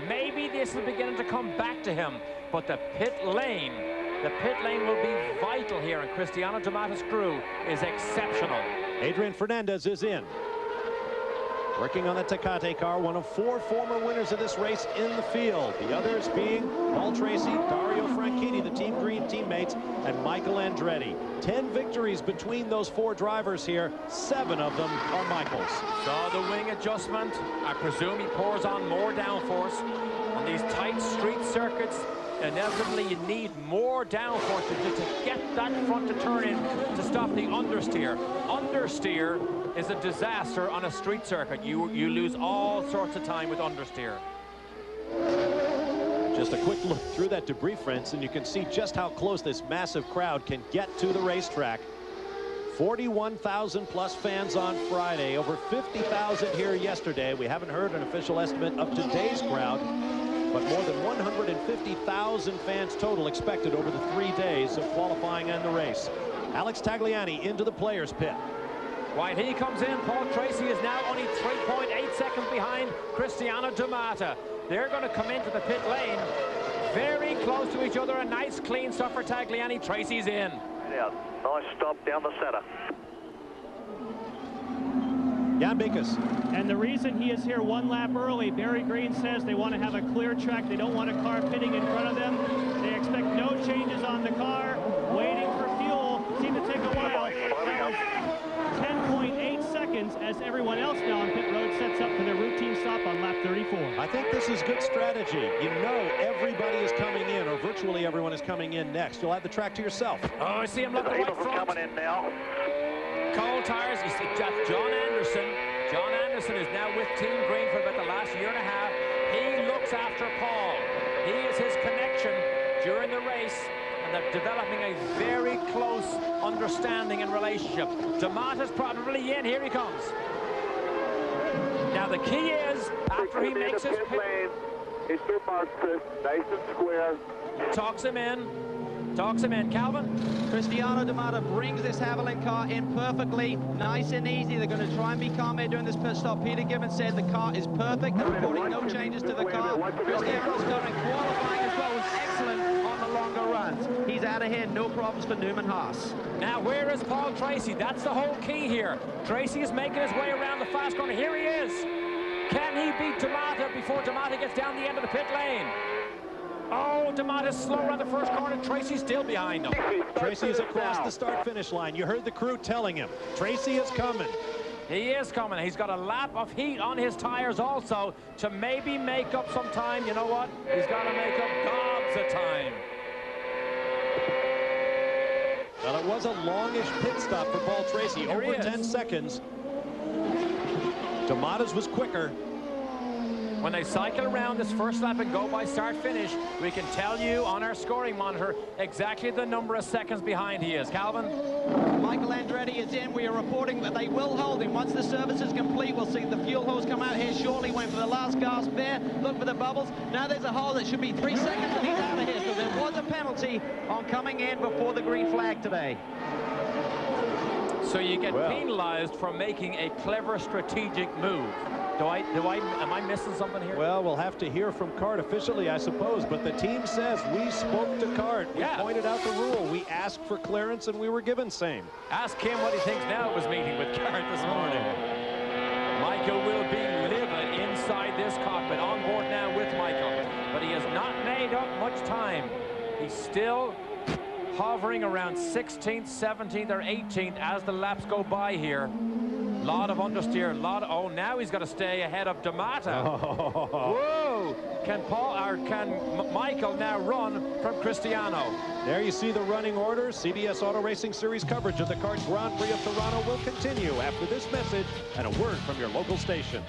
maybe this is beginning to come back to him. But the pit lane will be vital here, and Cristiano D'Amata's crew is exceptional. Adrian Fernandez is in. Working on the Tecate car, one of 4 former winners of this race in the field. The others being Paul Tracy, Dario Franchitti, the Team Green teammates, and Michael Andretti. 10 victories between those 4 drivers here. 7 of them are Michael's. Saw the wing adjustment. I presume he pours on more downforce. On these tight street circuits, inevitably you need more downforce to get that front to turn in to stop the understeer. Understeer is a disaster on a street circuit. You lose all sorts of time with understeer. Just a quick look through that debris fence, and you can see just how close this massive crowd can get to the racetrack. 41,000 plus fans on Friday, over 50,000 here yesterday. We haven't heard an official estimate of today's crowd, but more than 150,000 fans total expected over the 3 days of qualifying and the race. Alex Tagliani into the players' pit. While he comes in, Paul Tracy is now only 3.8 seconds behind Cristiano D'Amata. They're going to come into the pit lane very close to each other. A nice clean stop for Tagliani. Tracy's in. Yeah, nice stop down the center. Jan Bikus. And the reason he is here 1 lap early, Barry Green says they want to have a clear track. They don't want a car pitting in front of them. They expect no changes on the car. Waiting for fuel seemed to take a while. 10.8 seconds as everyone else now on pit road sets up for their routine stop on lap 34. I think this is good strategy. You know everybody is coming in, or virtually everyone is coming in next. You'll have the track to yourself. Oh, I see him looking right front. Coming in now. Cold tires. You see John Anderson. John Anderson is now with Team Green for about the last year and a half. He looks after Paul. He is his connection during the race, and they're developing a very close understanding and relationship. D'Amata's probably in. Here he comes. Now the key is, after he makes his pit lane, it's been marked nice and square. Talks him in. Calvin. Cristiano D'Amata brings this Havoline car in perfectly, nice and easy. They're going to try and be calm here during this pit stop. Peter Gibbons said the car is perfect. They're reporting no changes to the car. Cristiano's going qualifying as well, was excellent on the longer runs. He's out of here, no problems for Newman Haas. Now where is Paul Tracy? That's the whole key here. Tracy is making his way around the fast corner. Here he is. Can he beat D'Amata before D'Amata gets down the end of the pit lane? Oh, D'Amata's slow around the first corner. Tracy's still behind him. Tracy is across the start-finish line. You heard the crew telling him, Tracy is coming. He is coming. He's got a lap of heat on his tires also to maybe make up some time. You know what? He's got to make up gobs of time. Well, it was a longish pit stop for Paul Tracy, Here over 10 seconds. D'Amata's was quicker. When they cycle around this first lap and go by start-finish, we can tell you on our scoring monitor exactly the number of seconds behind he is. Calvin? Michael Andretti is in. We are reporting that they will hold him. Once the service is complete, we'll see the fuel hose come out here shortly. Went for the last gasp there. Look for the bubbles. Now there's a hole that should be 3 seconds, and he's out of here. So there was a penalty on coming in before the green flag today. So you get penalized for making a clever strategic move. Am I missing something here? Well, we'll have to hear from CART officially, I suppose, but the team says we spoke to CART. We pointed out the rule. We asked for clearance, and we were given same. Ask him what he thinks now of his meeting with CART this morning. Michael will be livid inside this cockpit, on board now with Michael, but he has not made up much time. He's still hovering around 16th, 17th, or 18th as the laps go by here. Lot of understeer, oh, now he's got to stay ahead of D'Amata. Whoa! Can Michael now run from Cristiano? There you see the running order. CBS Auto Racing Series coverage of the CART Grand Prix of Toronto will continue after this message and a word from your local station.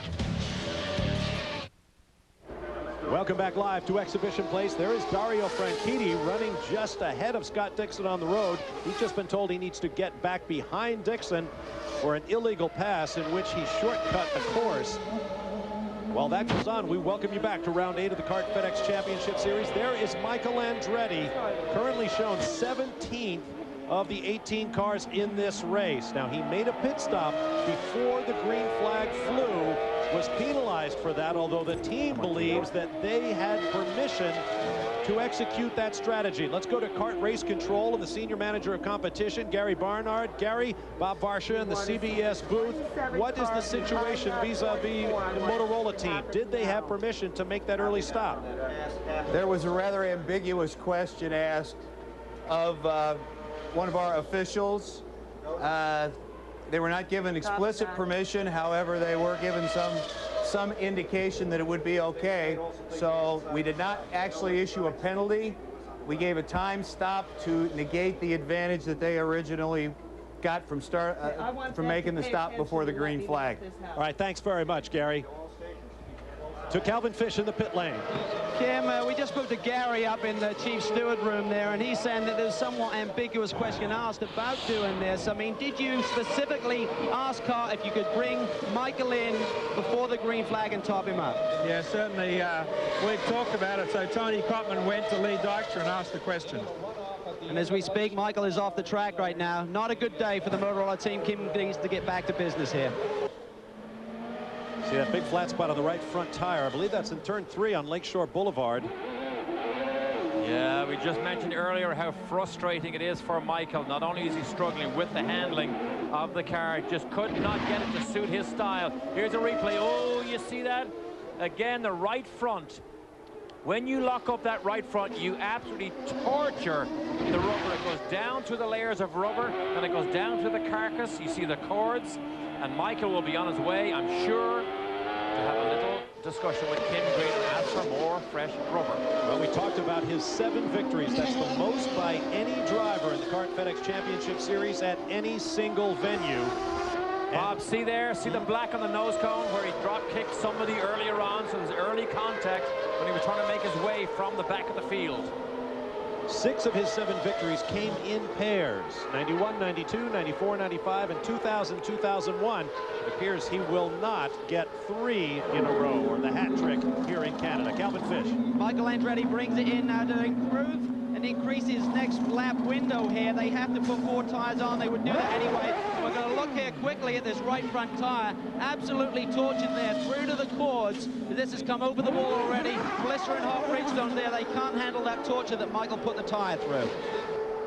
Welcome back live to Exhibition Place. There is Dario Franchitti running just ahead of Scott Dixon on the road. He's just been told he needs to get back behind Dixon. for an illegal pass in which he shortcut the course. While that goes on, we welcome you back to round 8 of the CART FedEx Championship Series. There is Michael Andretti, currently shown 17th of the 18 cars in this race. Now, he made a pit stop before the green flag flew, was penalized for that, although the team believes that they had permission to execute that strategy. Let's go to CART Race Control and the Senior Manager of Competition, Gary Barnard. Gary, Bob Varsha in the CBS booth. What is the situation vis-a-vis the Motorola team? Did they have permission to make that early stop? There was a rather ambiguous question asked of one of our officials. They were not given explicit permission. However, they were given some indication that it would be okay. So we did not actually issue a penalty. We gave a time stop to negate the advantage that they originally got from making the stop before the green flag. All right, thanks very much, Gary. To Calvin Fish in the pit lane. Kim, we just spoke to Gary up in the chief steward room there, and he's saying that there's a somewhat ambiguous question asked about doing this. I mean, did you specifically ask CART if you could bring Michael in before the green flag and top him up? Yeah, certainly. We've talked about it. So Tony Cotman went to Lee Dykstra and asked the question. And as we speak, Michael is off the track right now. Not a good day for the Motorola team. Kim needs to get back to business here. See that big flat spot on the right front tire. I believe that's in turn 3 on Lakeshore Boulevard. Yeah, we just mentioned earlier how frustrating it is for Michael. Not only is he struggling with the handling of the car, just could not get it to suit his style. Here's a replay. Oh, you see that? Again, the right front. When you lock up that right front, you absolutely torture the rubber. It goes down to the layers of rubber, then it goes down to the carcass. You see the cords, and Michael will be on his way, I'm sure, to have a little discussion with Kim Green and ask for more fresh rubber. Well, we talked about his 7 victories. That's the most by any driver in the CART FedEx Championship Series at any single venue. Bob, see there, see the black on the nose cone where he drop kicked somebody earlier on, so there's early contact when he was trying to make his way from the back of the field. 6 of his 7 victories came in pairs. 91, 92, 94, 95, and 2000, 2001. It appears he will not get 3 in a row, or the hat trick here in Canada. Calvin Fish. Michael Andretti brings it in now to improve and increase his next lap window here. They have to put 4 tires on. They would do that anyway. We're going to look here quickly at this right front tire. Absolutely tortured there, through to the cords. This has come over the wall already. Blistering hot Bridgestone there. They can't handle that torture that Michael put the tire through.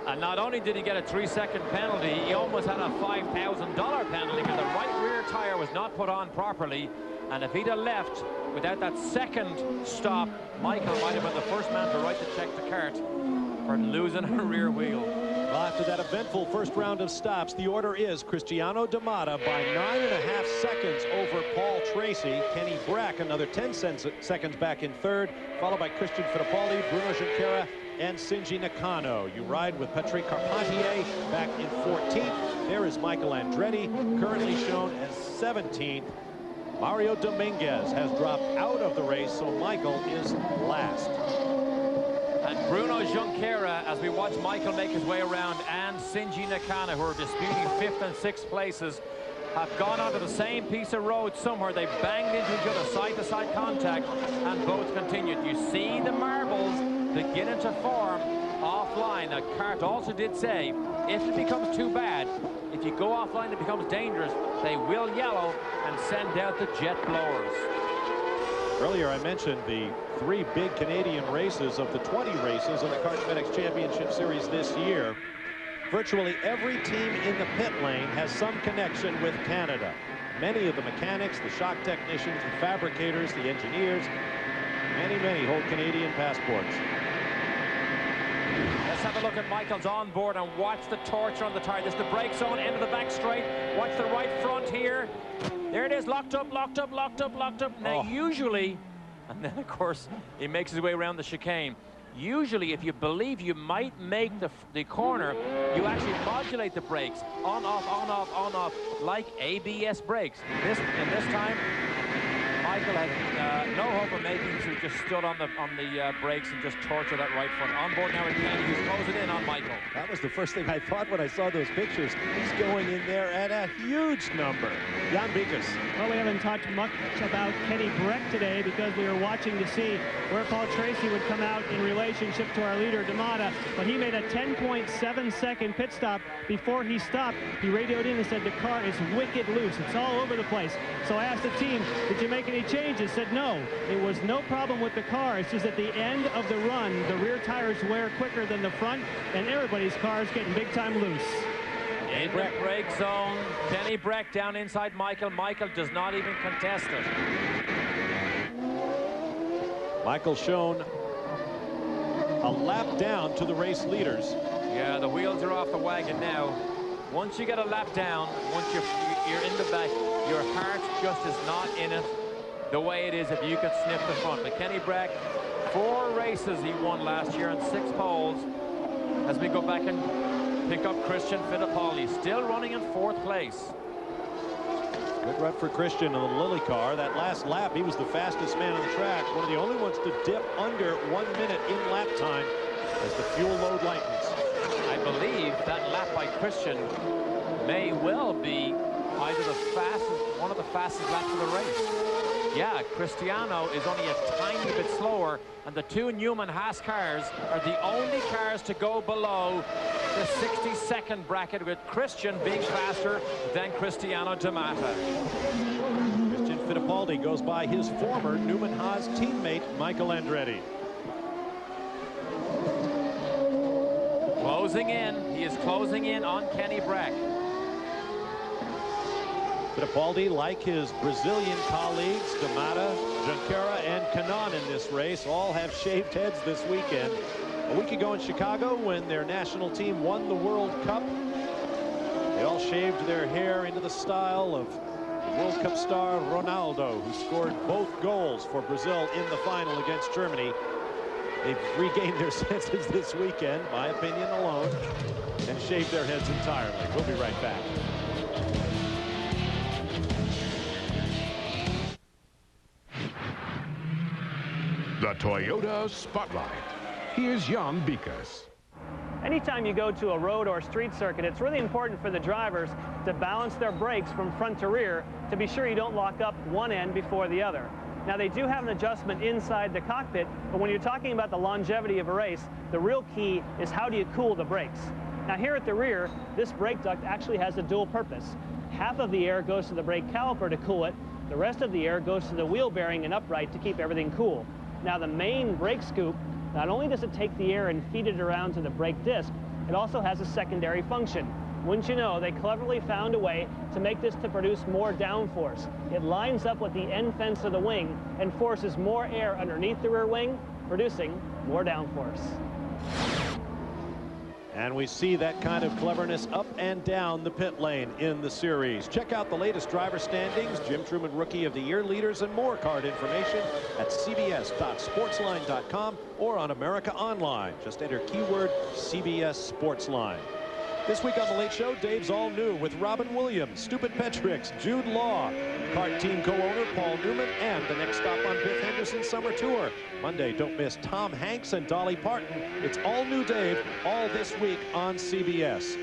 And not only did he get a 3-second penalty, he almost had a $5,000 penalty because the right rear tire was not put on properly. And if he'd have left without that second stop, Michael might have been the first man to write the check to CART for losing a rear wheel. Well, after that eventful first round of stops, the order is Cristiano D'Amata by 9.5 seconds over Paul Tracy. Kenny Brack another 10 seconds back in 3rd, followed by Christian Fittipaldi, Bruno Junqueira, and Shinji Nakano. You ride with Patrick Carpentier back in 14th. There is Michael Andretti, currently shown as 17th. Mario Dominguez has dropped out of the race, so Michael is last. And Bruno Junqueira, as we watch Michael make his way around, and Shinji Nakano, who are disputing 5th and 6th places, have gone onto the same piece of road somewhere. They banged into each other, side-to-side contact, and both continued. You see the marbles beginning to form offline. Now, CART also did say, if it becomes too bad, if you go offline, it becomes dangerous, they will yellow and send out the jet blowers. Earlier, I mentioned the 3 big Canadian races of the 20 races in the CART FedEx Championship Series this year. Virtually every team in the pit lane has some connection with Canada. Many of the mechanics, the shock technicians, the fabricators, the engineers, many hold Canadian passports. Let's have a look at Michael's onboard and watch the torture on the tire. This is the brake zone, end of the back straight. Watch the right front here. There it is, locked up, locked up, locked up, locked up. Now, usually, and then, of course, he makes his way around the chicane. Usually, if you believe you might make the corner, you actually modulate the brakes. On, off, on, off, on, off, like ABS brakes. And this time, Michael Michael had no hope of making, so just stood on the brakes and just tortured that right front. On board now with Kenny, who's closing in on Michael. That was the first thing I thought when I saw those pictures. He's going in there at a huge number. Jan Bikus. Well, we haven't talked much about Kenny Brack today because we were watching to see where Paul Tracy would come out in relationship to our leader, D'Amata. But he made a 10.7-second pit stop. Before he stopped, he radioed in and said the car is wicked loose. It's all over the place. So I asked the team, did you make any changes? Said no. It was no problem with the car. It's just at the end of the run, the rear tires wear quicker than the front, and everybody's car is getting big time loose. In the brake zone, Kenny Brack down inside Michael. Michael does not even contest it. Michael shown a lap down to the race leaders. Yeah, the wheels are off the wagon now. Once you get a lap down, once you're in the back, your heart just is not in it the way it is if you could sniff the front. But Kenny Brack, 4 races he won last year and 6 poles, as we go back and pick up Christian Fittipaldi, still running in 4th place. Good run for Christian in the Lilly car. That last lap, he was the fastest man on the track. One of the only ones to dip under 1 minute in lap time as the fuel load lightens. I believe that lap by Christian may well be either one of the fastest laps of the race. Yeah, Cristiano is only a tiny bit slower, and the 2 Newman Haas cars are the only cars to go below the 60-second bracket, with Christian being faster than Cristiano D'Amata. Christian Fittipaldi goes by his former Newman Haas teammate, Michael Andretti. Closing in. He is closing in on Kenny Brack. Fittipaldi, like his Brazilian colleagues, D'Amata, Junqueira, and Kanaan in this race, all have shaved heads this weekend. A week ago in Chicago, when their national team won the World Cup, they all shaved their hair into the style of World Cup star Ronaldo, who scored both goals for Brazil in the final against Germany. They've regained their senses this weekend, my opinion alone, and shaved their heads entirely. We'll be right back. The Toyota Spotlight. Here's Jan Bikus. Anytime you go to a road or street circuit, it's really important for the drivers to balance their brakes from front to rear to be sure you don't lock up one end before the other. Now, they do have an adjustment inside the cockpit, but when you're talking about the longevity of a race, the real key is how do you cool the brakes. Now, here at the rear, this brake duct actually has a dual purpose. Half of the air goes to the brake caliper to cool it. The rest of the air goes to the wheel bearing and upright to keep everything cool. Now, the main brake scoop, not only does it take the air and feed it around to the brake disc, it also has a secondary function. Wouldn't you know, they cleverly found a way to make this to produce more downforce. It lines up with the end fence of the wing and forces more air underneath the rear wing, producing more downforce. And we see that kind of cleverness up and down the pit lane in the series. Check out the latest driver standings, Jim Trueman Rookie of the Year leaders, and more card information at cbs.sportsline.com or on America Online. Just enter keyword CBS Sportsline. This week on The Late Show, Dave's All New with Robin Williams, Stupid Petrix, Jude Law, kart team co-owner Paul Newman, and the next stop on Biff Henderson's summer tour. Monday, don't miss Tom Hanks and Dolly Parton. It's All New Dave, all this week on CBS.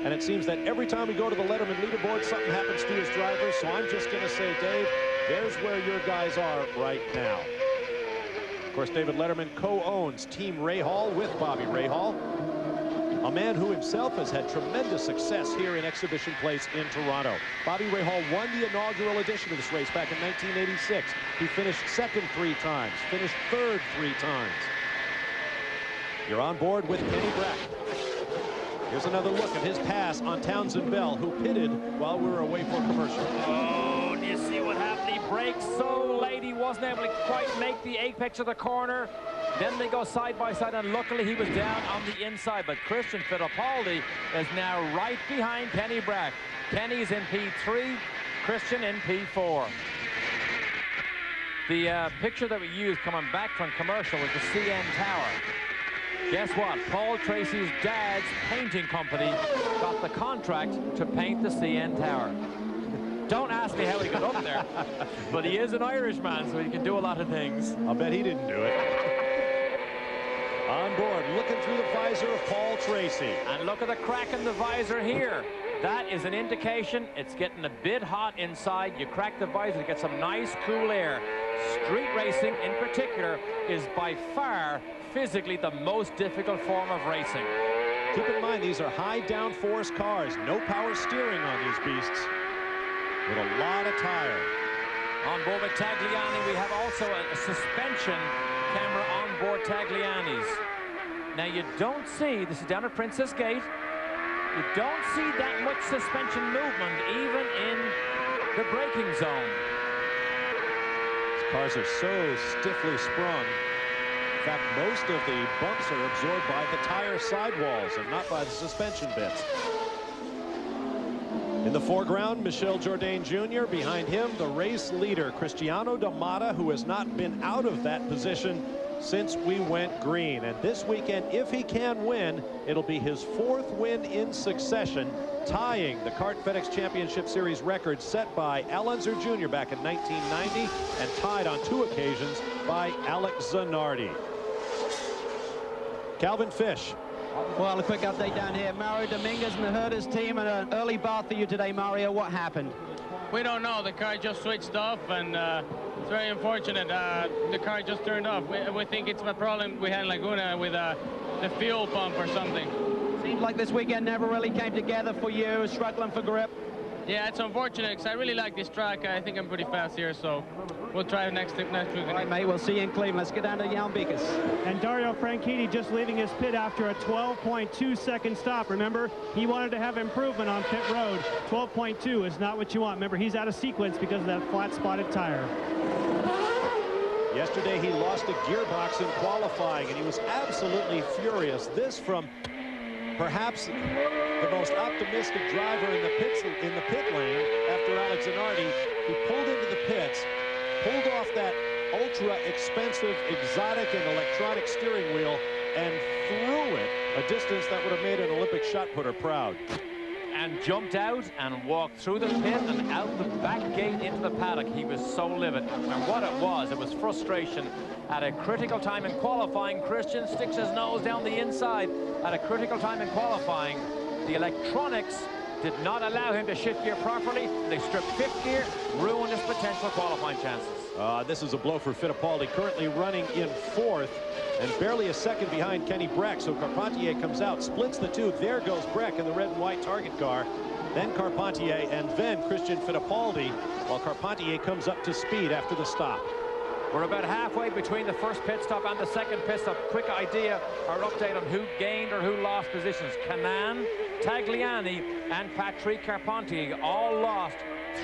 And it seems that every time we go to the Letterman leaderboard, something happens to his drivers. So I'm just going to say, Dave, there's where your guys are right now. Of course, David Letterman co-owns Team Rahal with Bobby Rahal, a man who himself has had tremendous success here in Exhibition Place in Toronto. Bobby Rahal won the inaugural edition of this race back in 1986. He finished second 3 times, finished third 3 times. You're on board with Kenny Brack. Here's another look at his pass on Townsend Bell, who pitted while we were away for commercial. Oh, do you see what happened? He braked so late he wasn't able to quite make the apex of the corner. Then they go side by side, and luckily he was down on the inside. But Christian Fittipaldi is now right behind Kenny Brack. Kenny's in P3, Christian in P4. The picture that we used coming back from commercial was the CN Tower. Guess what? Paul Tracy's dad's painting company got the contract to paint the CN Tower. Don't ask me how he got up there. But he is an Irishman, so he can do a lot of things. I'll bet he didn't do it. On board, looking through the visor of Paul Tracy. And look at the crack in the visor here. That is an indication it's getting a bit hot inside. You crack the visor to get some nice cool air. Street racing in particular is by far physically the most difficult form of racing. Keep in mind, these are high downforce cars. No power steering on these beasts. With a lot of tire. On board with Tagliani, we have also a suspension camera on board Tagliani's. Now you don't see, this is down at Princess Gate, you don't see that much suspension movement even in the braking zone. These cars are so stiffly sprung. In fact, most of the bumps are absorbed by the tire sidewalls and not by the suspension bits. In the foreground, Michel Jourdain Jr. Behind him, the race leader, Cristiano D'Amata, who has not been out of that position since we went green. And this weekend, if he can win, it'll be his 4th win in succession, tying the Kart FedEx Championship Series record set by Al Unser Jr. back in 1990 and tied on 2 occasions by Alex Zanardi. Calvin Fish. Well, a quick update down here. Mario Dominguez and the Herders team, and an early bath for you today, Mario. What happened? We don't know. The car just switched off, and it's very unfortunate. The car just turned off. We think it's a problem we had in Laguna with the fuel pump or something. Seems like this weekend never really came together for you, struggling for grip. Yeah, it's unfortunate because I really like this track. I think I'm pretty fast here, so we'll try next week. All right, mate, we'll see you in Cleveland. Let's get down to Jan Bikas. And Dario Franchitti just leaving his pit after a 12.2-second stop. Remember, he wanted to have improvement on pit road. 12.2 is not what you want. Remember, he's out of sequence because of that flat-spotted tire. Yesterday, he lost a gearbox in qualifying, and he was absolutely furious. This from perhaps the most optimistic driver in the pit lane after Alex Zanardi. He pulled into the pits, pulled off that ultra expensive exotic and electronic steering wheel and threw it a distance that would have made an Olympic shot putter proud. And jumped out and walked through the pit and out the back gate into the paddock. He was so livid. And what it was frustration. At a critical time in qualifying, Christian sticks his nose down the inside. At a critical time in qualifying, the electronics did not allow him to shift gear properly. They stripped 5th gear, ruined his potential qualifying chances. This is a blow for Fittipaldi, currently running in 4th and barely a second behind Kenny Brack. So Carpentier comes out, splits the 2. There goes Brack in the red and white target car. Then Carpentier and then Christian Fittipaldi, while Carpentier comes up to speed after the stop. We're about halfway between the first pit stop and the second pit stop. Quick idea or update on who gained or who lost positions. Kanaan, Tagliani, and Patrick Carpentier all lost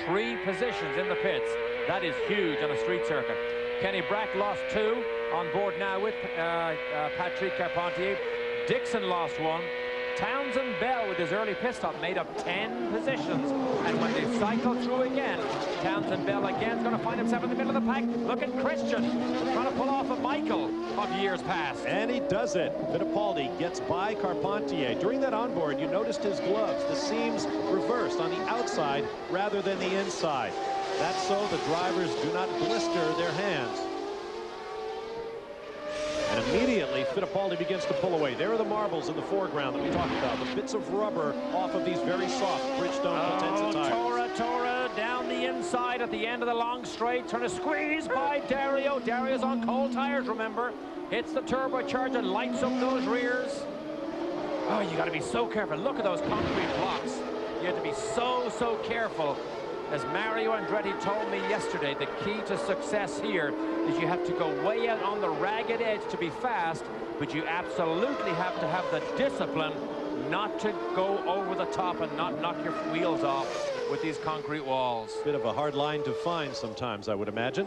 3 positions in the pits. That is huge on a street circuit. Kenny Brack lost 2 on board now with Patrick Carpentier. Dixon lost 1. Townsend Bell with his early pit stop made up 10 positions. And when they cycle through again, Townsend Bell again is going to find himself in the middle of the pack. Look at Christian trying to pull off a Michael of years past. And he does it. Fittipaldi gets by Carpentier. During that onboard, you noticed his gloves, the seams reversed on the outside rather than the inside. That's so the drivers do not blister their hands. And immediately, Fittipaldi begins to pull away. There are the marbles in the foreground that we talked about. The bits of rubber off of these very soft Bridgestone Potenza tires. Tora down the inside at the end of the long straight. Trying to squeeze by Dario. Dario's on cold tires, remember. Hits the turbocharger, lights up those rears. Oh, you got to be so careful. Look at those concrete blocks. You have to be so careful. As Mario Andretti told me yesterday, the key to success here is you have to go way out on the ragged edge to be fast, but you absolutely have to have the discipline not to go over the top and not knock your wheels off with these concrete walls. Bit of a hard line to find sometimes, I would imagine.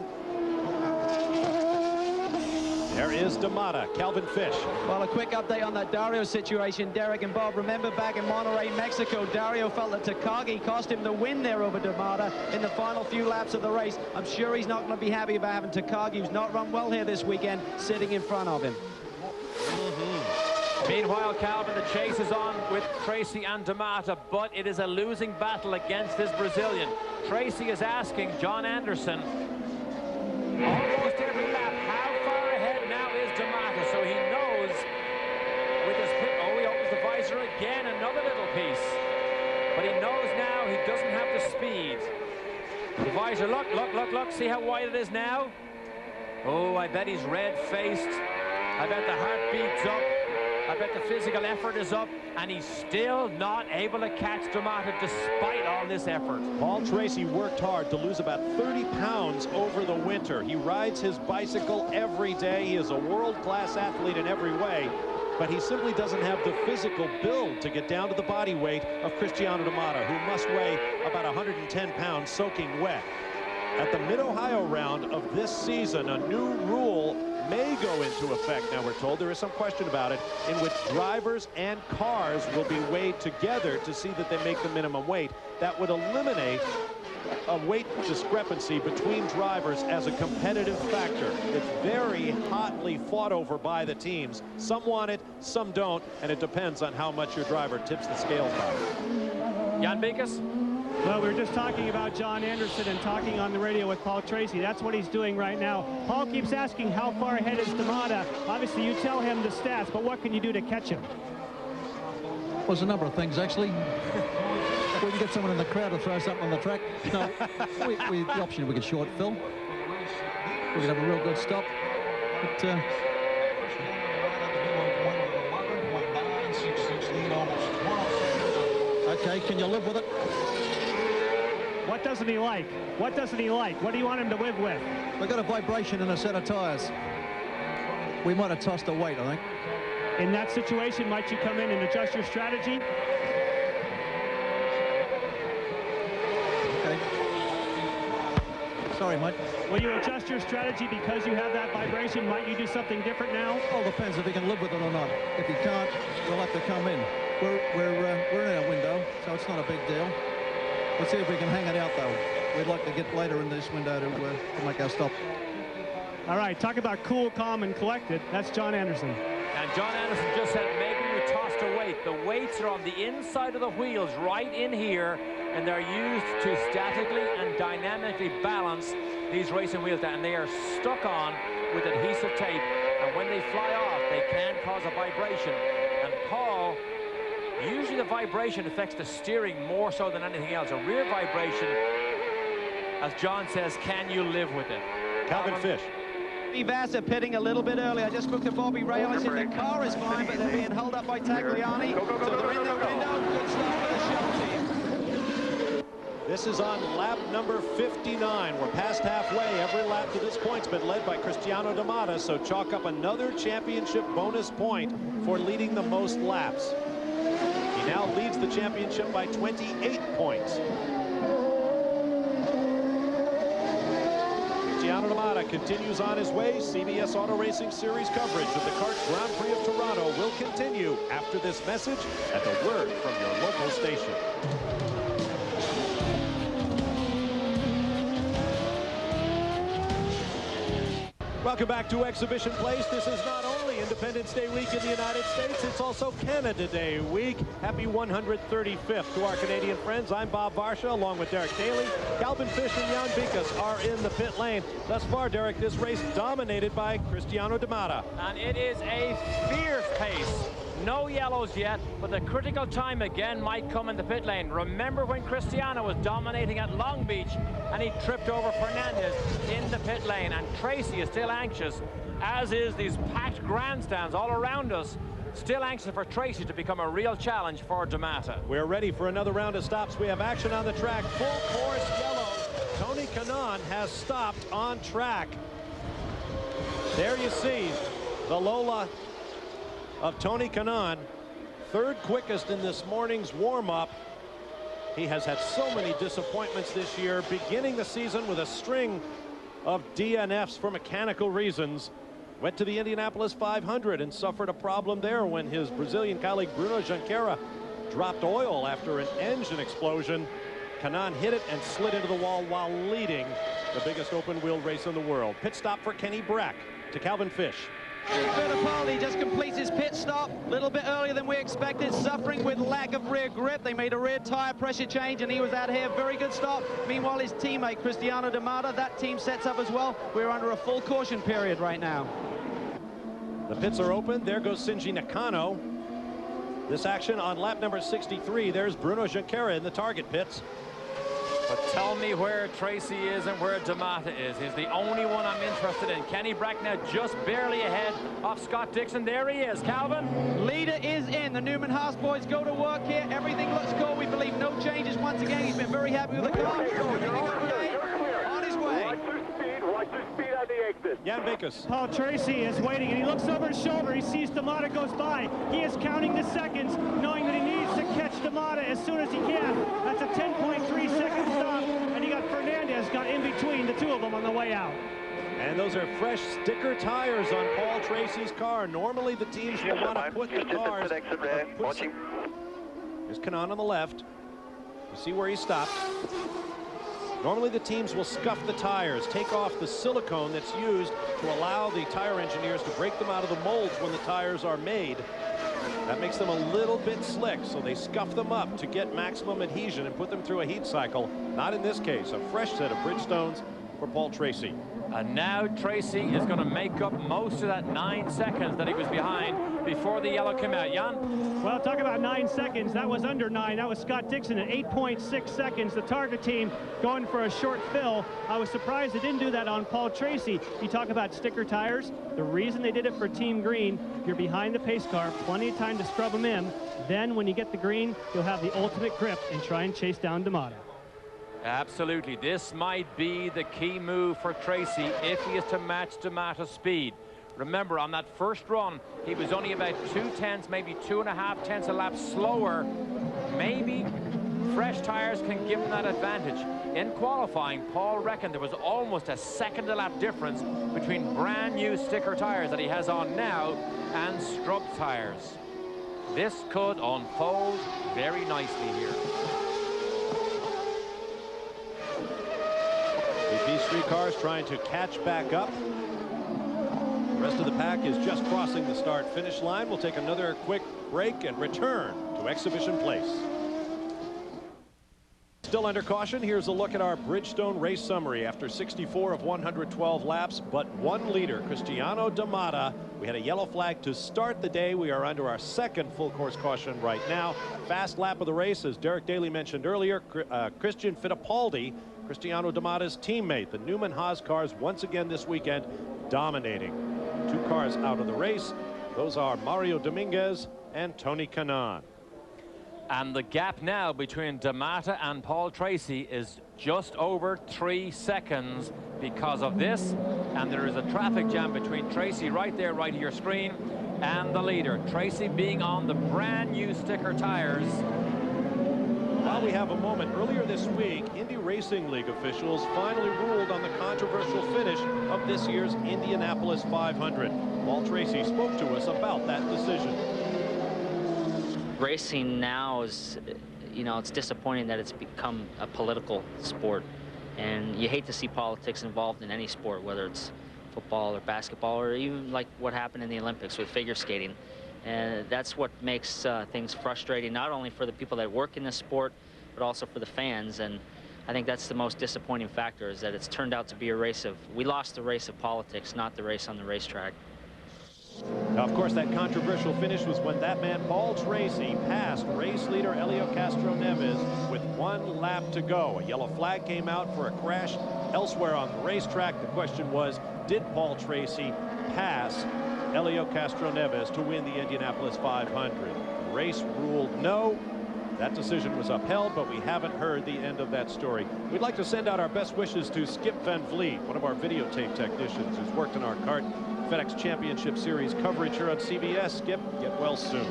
There is D'Amata, Calvin Fish. Well, a quick update on that Dario situation. Derek and Bob, remember back in Monterrey, Mexico, Dario felt that Takagi cost him the win there over D'Amata in the final few laps of the race. I'm sure he's not going to be happy about having Takagi, who's not run well here this weekend, sitting in front of him. Meanwhile, Calvin, the chase is on with Tracy and D'Amata, but it is a losing battle against this Brazilian. Tracy is asking John Anderson almost every lap, how far ahead now is D'Amata? So he knows with his pit. Oh, he opens the visor again, another little piece. But he knows now he doesn't have the speed. The visor, look, look, look, look. See how wide it is now? Oh, I bet he's red-faced. I bet the heart beats up. I bet the physical effort is up, and he's still not able to catch D'Amata despite all this effort. Paul Tracy worked hard to lose about 30 pounds over the winter. He rides his bicycle every day. He is a world-class athlete in every way, but he simply doesn't have the physical build to get down to the body weight of Cristiano D'Amata, who must weigh about 110 pounds soaking wet. At the Mid-Ohio round of this season, a new rule may go into effect. Now, we're told there is some question about it, in which drivers and cars will be weighed together to see that they make the minimum weight. That would eliminate a weight discrepancy between drivers as a competitive factor. It's very hotly fought over by the teams. Some want it, some don't, and it depends on how much your driver tips the scales by. Jan Bikus? Well, we were just talking about John Anderson and talking on the radio with Paul Tracy. That's what he's doing right now. Paul keeps asking how far ahead is D'Amata. Obviously, you tell him the stats, but what can you do to catch him? Well, there's a number of things, actually. If we can get someone in the crowd to throw something on the track. No, the option we could short fill. We could have a real good stop. But, okay, can you live with it? What doesn't he like? What doesn't he like? What do you want him to live with? We've got a vibration in a set of tires. We might have tossed a weight, I think. In that situation, might you come in and adjust your strategy? Okay. Sorry, mate. Will you adjust your strategy because you have that vibration? Might you do something different now? All depends if he can live with it or not. If he can't, we'll have to come in. We're in our window, so it's not a big deal. Let's see if we can hang it out, though. We'd like to get later in this window to make our stop. All right, talk about cool, calm, and collected. That's John Anderson. And John Anderson just said maybe you tossed a weight. The weights are on the inside of the wheels right in here, and they're used to statically and dynamically balance these racing wheels down. And they are stuck on with adhesive tape, and when they fly off, they can cause a vibration. And Paul, usually the vibration affects the steering more so than anything else. A rear vibration, as John says, can you live with it? Calvin Fish. Vassar pitting a little bit early. I just spoke to Bobby Ray. I said the car is fine, but they're being held up by Tagliani. So they're in the window. Good stuff for the Shell team. This is on lap number 59. We're past halfway. Every lap to this point's been led by Cristiano D'Amata, so chalk up another championship bonus point for leading the most laps. He now leads the championship by 28 points. Cristiano D'Amata continues on his way. CBS Auto Racing Series coverage of the CART Grand Prix of Toronto will continue after this message and a word from your local station. Welcome back to Exhibition Place. This is not only Independence Day week in the United States, it's also Canada Day week. Happy 135th to our Canadian friends. I'm Bob Varsha, along with Derek Daly. Calvin Fish and Jan Bikas are in the pit lane. Thus far, Derek, this race dominated by Cristiano D'Amata. And it is a fierce pace. No yellows yet, but the critical time again might come in the pit lane. Remember when Cristiano was dominating at Long Beach and he tripped over Fernandez in the pit lane, and Tracy is still anxious, as is these packed grandstands all around us, still anxious for Tracy to become a real challenge for D'Amata. We're ready for another round of stops. We have action on the track. Full course yellow. Tony Kanaan has stopped on track. There you see the Lola of Tony Kanaan, third quickest in this morning's warm-up. He has had so many disappointments this year, beginning the season with a string of DNFs for mechanical reasons. Went to the Indianapolis 500 and suffered a problem there when his Brazilian colleague Bruno Junqueira dropped oil after an engine explosion. Kanaan hit it and slid into the wall while leading the biggest open-wheel race in the world. Pit stop for Kenny Brack to Calvin Fish. Fittipaldi just completes his pit stop a little bit earlier than we expected, suffering with lack of rear grip. They made a rear tire pressure change, and he was out here. Very good stop. Meanwhile, his teammate, Cristiano D'Amata, that team sets up as well. We're under a full caution period right now. The pits are open. There goes Shinji Nakano. This action on lap number 63. There's Bruno Junqueira in the target pits. But tell me where Tracy is and where D'Amata is. He's the only one I'm interested in. Kenny Bracknell just barely ahead of Scott Dixon. There he is, Calvin. Leader is in. The Newman Haas boys go to work here. Everything looks cool. We believe no changes once again. He's been very happy with the car. On his way. Watch your speed on the exit. Jan Bekus. Paul Tracy is waiting, and he looks over his shoulder. He sees D'Amata goes by. He is counting the seconds, knowing that he needs to catch D'Amata as soon as he can. That's a 10.3 second stop, and he got Fernandez got in between the two of them on the way out. And those are fresh sticker tires on Paul Tracy's car. Normally the teams will want to put the cars. There's Kanaan on the left. You see where he stopped. Normally the teams will scuff the tires, take off the silicone that's used to allow the tire engineers to break them out of the molds when the tires are made. That makes them a little bit slick, so they scuff them up to get maximum adhesion and put them through a heat cycle. Not in this case. A fresh set of Bridgestones for Paul Tracy. And now Tracy is going to make up most of that 9 seconds that he was behind before the yellow came out. Jan? Well, talk about 9 seconds. That was under 9. That was Scott Dixon at 8.6 seconds. The Targa team going for a short fill. I was surprised they didn't do that on Paul Tracy. You talk about sticker tires. The reason they did it for Team Green, you're behind the pace car, plenty of time to scrub them in. Then when you get the green, you'll have the ultimate grip and try and chase down D'Amata. Absolutely. This might be the key move for Tracy if he is to match D'Amata's speed. Remember, on that first run, he was only about 0.2, maybe 2.5 tenths a lap slower. Maybe fresh tires can give him that advantage. In qualifying, Paul reckoned there was almost a second a lap difference between brand new sticker tires that he has on now and scrub tires. This could unfold very nicely here. These three cars trying to catch back up. The rest of the pack is just crossing the start-finish line. We'll take another quick break and return to Exhibition Place. Still under caution, here's a look at our Bridgestone race summary. After 64 of 112 laps, but one leader, Cristiano D'Amata. We had a yellow flag to start the day. We are under our second full course caution right now. Fast lap of the race, as Derek Daly mentioned earlier, Christian Fittipaldi, Cristiano D'Amata's teammate. The Newman Haas cars once again this weekend dominating. Two cars out of the race. Those are Mario Dominguez and Tony Kanaan. And the gap now between D'Amata and Paul Tracy is just over 3 seconds because of this. And there is a traffic jam between Tracy right there, right at your screen, and the leader. Tracy being on the brand new sticker tires. While we have a moment, earlier this week, Indy Racing League officials finally ruled on the controversial finish of this year's Indianapolis 500. Paul Tracy spoke to us about that decision. Racing now is, you know, it's disappointing that it's become a political sport. And you hate to see politics involved in any sport, whether it's football or basketball or even like what happened in the Olympics with figure skating. And that's what makes things frustrating, not only for the people that work in this sport, but also for the fans. And I think that's the most disappointing factor, is that it's turned out to be a race of, we lost the race of politics, not the race on the racetrack. Now, of course, that controversial finish was when that man, Paul Tracy, passed race leader Helio Castroneves with 1 lap to go. A yellow flag came out for a crash elsewhere on the racetrack. The question was, did Paul Tracy pass Helio Castroneves to win the Indianapolis 500? The race ruled no. That decision was upheld, but we haven't heard the end of that story. We'd like to send out our best wishes to Skip Van Vliet, one of our videotape technicians who's worked in our CART FedEx Championship Series coverage here on CBS. Skip, get well soon.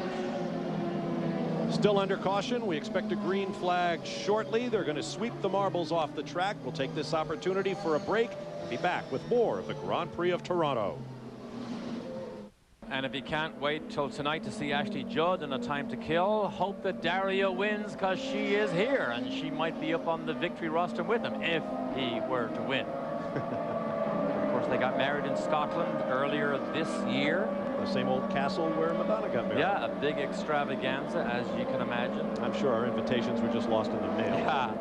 Still under caution. We expect a green flag shortly. They're going to sweep the marbles off the track. We'll take this opportunity for a break and be back with more of the Grand Prix of Toronto. And if you can't wait till tonight to see Ashley Judd in A Time to Kill, hope that Daria wins, because she is here and she might be up on the victory roster with him if he were to win. Of course, They got married in Scotland earlier this year. The same old castle where Madonna got married. Yeah, a big extravaganza, as you can imagine. I'm sure our invitations were just lost in the mail. Yeah.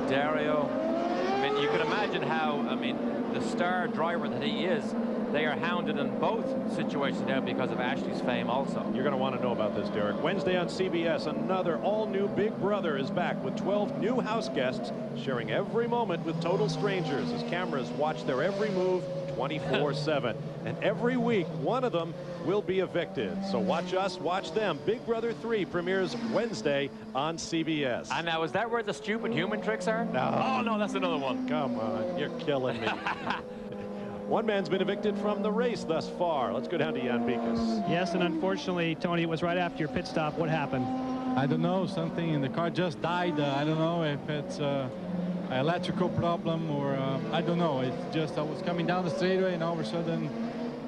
Dario, I mean, you can imagine how, I mean, the star driver that he is, they are hounded in both situations now because of Ashley's fame also. You're going to want to know about this, Derek. Wednesday on CBS, another all-new Big Brother is back with 12 new house guests sharing every moment with total strangers as cameras watch their every move 24/7. And every week, one of them will be evicted. So watch us, watch them. Big Brother 3 premieres Wednesday on CBS. And now, is that where the stupid human tricks are? No. Oh, no, that's another one. Come on, you're killing me. One man's been evicted from the race thus far. Let's go down to Jan Bikas. Yes, and unfortunately, Tony, it was right after your pit stop. What happened? I don't know. Something in the car just died. I don't know if it's an electrical problem or I don't know. It's just I was coming down the straightaway and all of a sudden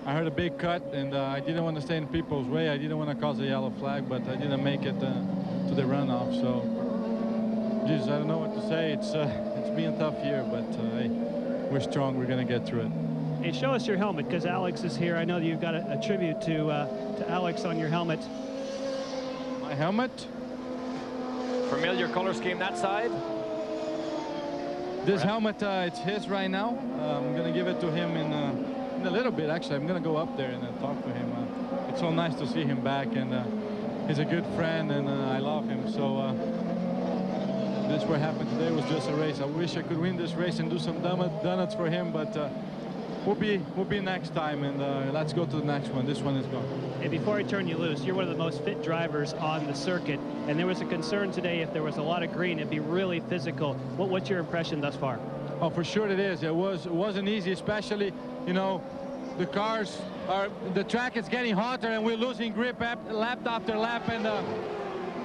I heard a big cut and I didn't want to stay in people's way. I didn't want to cause a yellow flag, but I didn't make it to the runoff. So, geez, I don't know what to say. It's been a tough year, but hey, we're strong. We're going to get through it. Hey, show us your helmet, because Alex is here. I know that you've got a tribute to Alex on your helmet. My helmet? Familiar color scheme that side? This helmet, it's his right now. I'm going to give it to him in a little bit, actually. I'm going to go up there and talk to him. It's so nice to see him back, and he's a good friend, and I love him. So this what happened today was just a race. I wish I could win this race and do some donuts for him, but we'll be next time, and let's go to the next one. This one is gone. And before I turn you loose, you're one of the most fit drivers on the circuit, and there was a concern today if there was a lot of green, it'd be really physical. What's your impression thus far? Oh, for sure it is. It wasn't easy, especially, you know, the track is getting hotter and we're losing grip lap after lap, and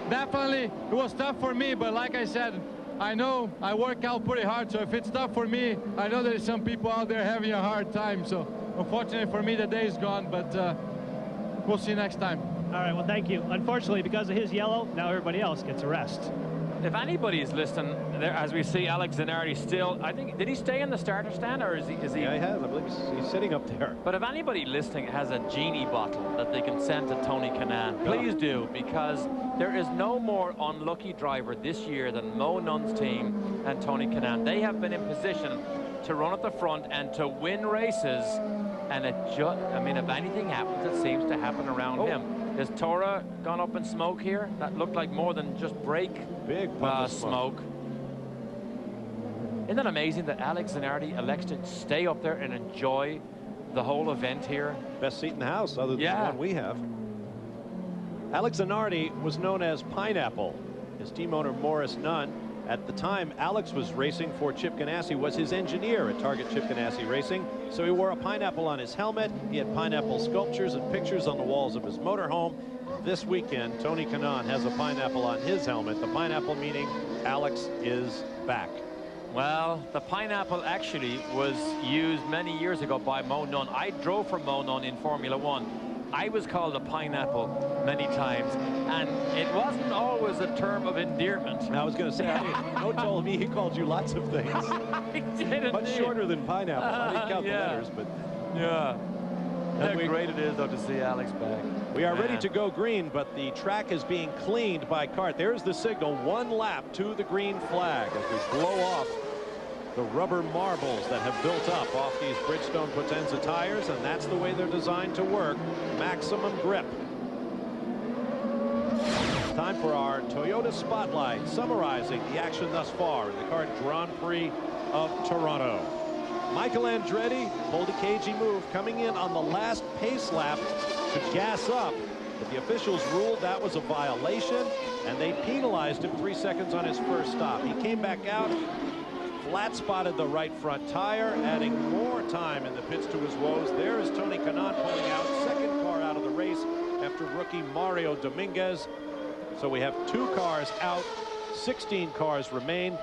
definitely it was tough for me, but like I said, I know I work out pretty hard, so if it's tough for me, I know there's some people out there having a hard time. So unfortunately for me, the day is gone, but we'll see next time. All right, well, thank you. Unfortunately, because of his yellow, now everybody else gets a rest. If anybody's listening, there, as we see Alex Zanardi still, I think, did he stay in the starter stand, or is he? Yeah, he has. I believe he's sitting up there. But if anybody listening has a genie bottle that they can send to Tony Kanaan, please do, because there is no more unlucky driver this year than Mo Nunn's team and Tony Kanaan. They have been in position to run at the front and to win races, and it just, I mean, if anything happens, it seems to happen around him. Is Tora gone up in smoke here? That looked like more than just brake smoke. Isn't that amazing that Alex Zanardi elects to stay up there and enjoy the whole event here? Best seat in the house, other than the one we have. Alex Zanardi was known as Pineapple. His team owner, Morris Nunn, at the time Alex was racing for Chip Ganassi, was his engineer at Target Chip Ganassi Racing. So he wore a pineapple on his helmet. He had pineapple sculptures and pictures on the walls of his motorhome. This weekend, Tony Kanaan has a pineapple on his helmet. The pineapple meaning Alex is back. Well, the pineapple actually was used many years ago by Mo Nunn. I drove for Mo Nunn in Formula One. I was called a pineapple many times, and it wasn't always a term of endearment. I was going to say, Mo told me he called you lots of things. He did. Much shorter than pineapple. I didn't count the letters, but yeah. How great it is, though, to see Alex back. We are ready to go green, but the track is being cleaned by CART. There's the signal, 1 lap to the green flag as we blow off the rubber marbles that have built up off these Bridgestone Potenza tires, and that's the way they're designed to work. Maximum grip. Time for our Toyota Spotlight, summarizing the action thus far in the CART Grand Prix of Toronto. Michael Andretti pulled a cagey move, coming in on the last pace lap to gas up, but the officials ruled that was a violation, and they penalized him 3 seconds on his first stop. He came back out, flat spotted the right front tire, adding more time in the pits to his woes. There is Tony Kanaan pulling out, second car out of the race after rookie Mario Dominguez. So we have 2 cars out, 16 cars remain.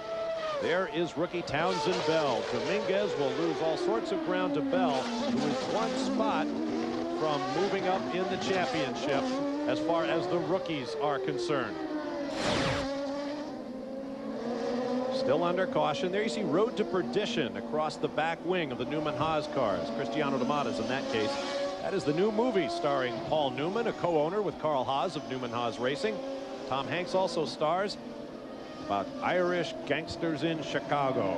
There is rookie Townsend Bell. Dominguez will lose all sorts of ground to Bell, who is 1 spot from moving up in the championship as far as the rookies are concerned. Still under caution. There you see Road to Perdition across the back wing of the Newman Haas cars. Cristiano Damata's in that case. That is the new movie starring Paul Newman, a co-owner with Carl Haas of Newman Haas Racing. Tom Hanks also stars about Irish gangsters in Chicago.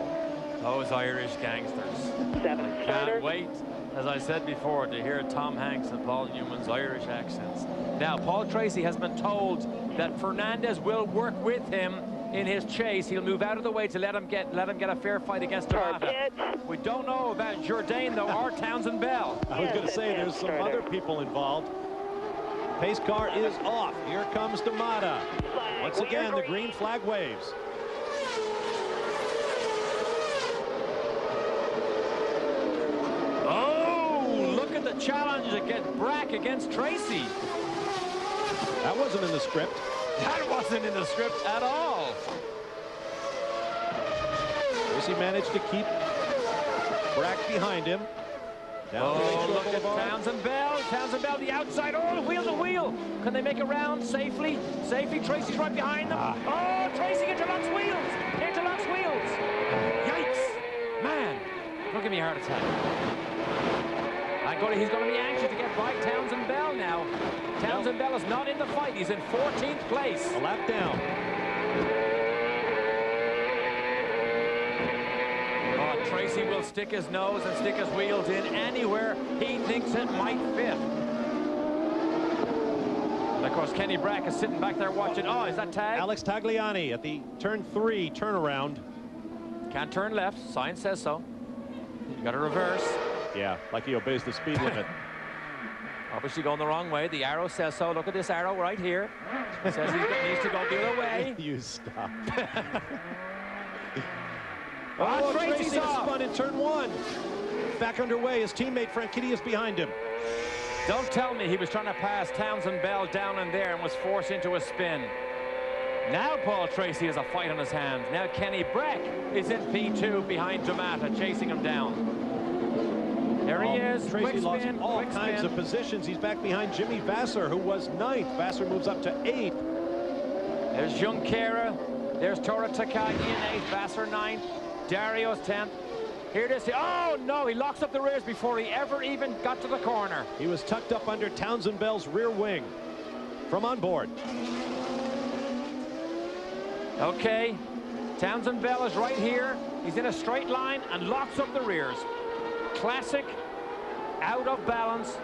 Those Irish gangsters. Can't wait, as I said before, to hear Tom Hanks and Paul Newman's Irish accents. Now, Paul Tracy has been told that Fernandez will work with him in his chase. He'll move out of the way to let him get a fair fight against Damata. We don't know about Jourdain, though, or Townsend Bell. I was going to say there's some other people involved. Pace car is off. Here comes Damata. Once again, the green flag waves. Oh, look at the challenge against Brack against Tracy. That wasn't in the script. That wasn't in the script at all. Tracy managed to keep Brack behind him. Down look at Townsend Bell. Townsend Bell, the outside. Oh, wheel to wheel. Can they make a round safely? Safely. Tracy's right behind them. Oh, Tracy interlocks wheels. Interlocks wheels. Yikes. Man, don't give me a heart attack. He's going to be anxious to get by Townsend Bell now. Townsend Bell is not in the fight. He's in 14th place. A lap down. Oh, Tracy will stick his nose and stick his wheels in anywhere he thinks it might fit. And of course, Kenny Brack is sitting back there watching. Oh, is that tag? Alex Tagliani at the turn 3 turnaround. Can't turn left. Sign says so. You got to reverse. Yeah, like he obeys the speed limit. Obviously going the wrong way. The arrow says so. Look at this arrow right here. It says he needs to go the other way. You stop. Tracy spun in turn 1. Back underway. His teammate Franchitti is behind him. Don't tell me he was trying to pass Townsend Bell down in there and was forced into a spin. Now Paul Tracy has a fight on his hands. Now Kenny Brack is in P2 behind Damata, chasing him down. There he is. Tracy lost spin, all kinds of positions. He's back behind Jimmy Vasser, who was 9th. Vasser moves up to 8th. There's Junqueira. There's Tora Takagi in 8th. Vasser 9th. Dario's 10th. Here it is. Oh, no. He locks up the rears before he ever even got to the corner. He was tucked up under Townsend Bell's rear wing from on board. Okay. Townsend Bell is right here. He's in a straight line and locks up the rears. Classic out of balance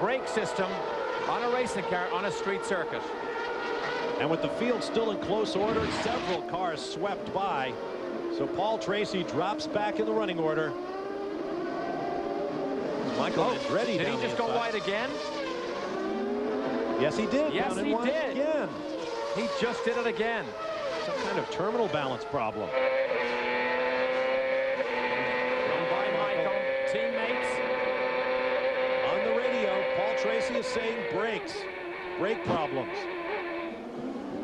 brake system on a racing car on a street circuit. And with the field still in close order, several cars swept by. So Paul Tracy drops back in the running order. Michael Andretti did he just go wide again? Yes, he did. Yes, he did. Again. He just did it again. Some kind of terminal balance problem. Tracy is saying brakes, brake problems.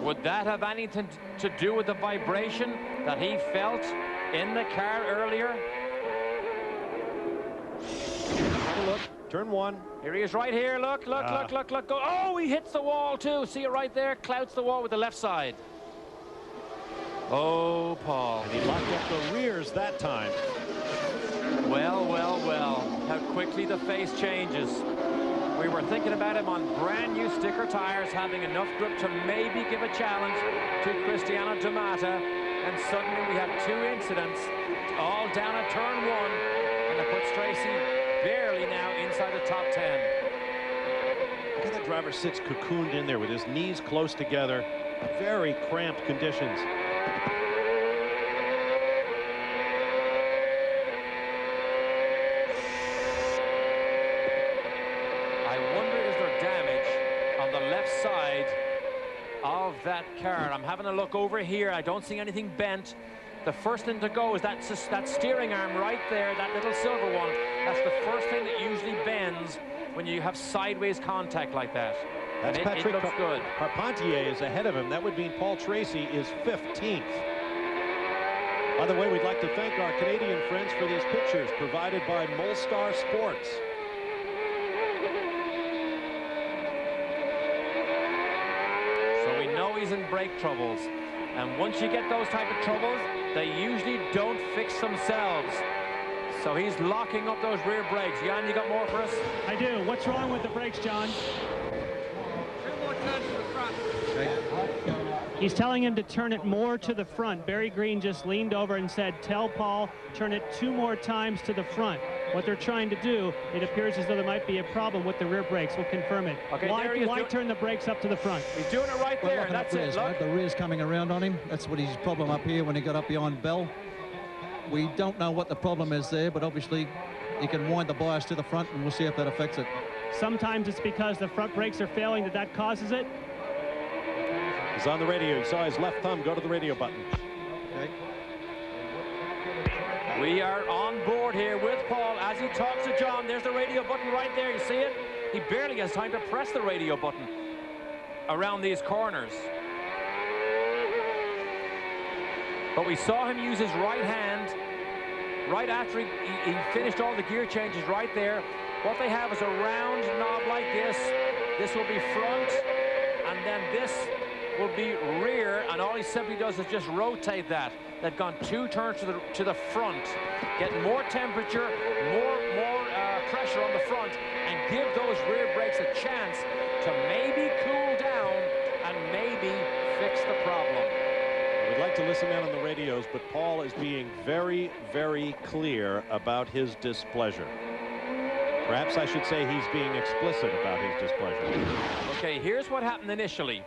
Would that have anything to do with the vibration that he felt in the car earlier? Have a look. Turn 1. Here he is right here. Look. Go. Oh, he hits the wall too. See it right there? Clouts the wall with the left side. Oh, Paul. And he locked up the rears that time. Well. How quickly the face changes. We were thinking about him on brand new sticker tires, having enough grip to maybe give a challenge to Cristiano Damata, and suddenly we have 2 incidents, all down at turn 1, and it puts Tracy barely now inside the top 10. Look at that driver sits cocooned in there with his knees close together, very cramped conditions. Side of that car. I'm having a look over here. I don't see anything bent. The first thing to go is that steering arm right there, that little silver one. That's the first thing that usually bends when you have sideways contact like that. That's Patrick. It looks good. Carpentier is ahead of him. That would mean Paul Tracy is 15th. By the way, we'd like to thank our Canadian friends for these pictures provided by Molstar Sports. He's in brake troubles, and once you get those type of troubles, they usually don't fix themselves. So he's locking up those rear brakes. Jan, you got more for us? I do. What's wrong with the brakes, John? 2 more turns to the front. He's telling him to turn it more to the front. Barry Green just leaned over and said, tell Paul, turn it 2 more times to the front. What they're trying to do, it appears as though there might be a problem with the rear brakes. We'll confirm it. Okay, why turn the brakes up to the front? He's doing it right there. That's it. Look. The rear's coming around on him. That's what his problem up here when he got up behind Bell. We don't know what the problem is there, but obviously he can wind the bias to the front, and we'll see if that affects it. Sometimes it's because the front brakes are failing that causes it. He's on the radio. He saw his left thumb go to the radio button. Okay. We are on board here with Paul as he talks to John. There's the radio button right there. You see it? He barely has time to press the radio button around these corners. But we saw him use his right hand right after he finished all the gear changes right there. What they have is a round knob like this. This will be front, and then this will be rear, and all he simply does is just rotate that. They've gone 2 turns to the front, getting more temperature, more pressure on the front, and give those rear brakes a chance to maybe cool down and maybe fix the problem. We'd like to listen in on the radios, but Paul is being very, very clear about his displeasure. Perhaps I should say he's being explicit about his displeasure. Okay, here's what happened initially.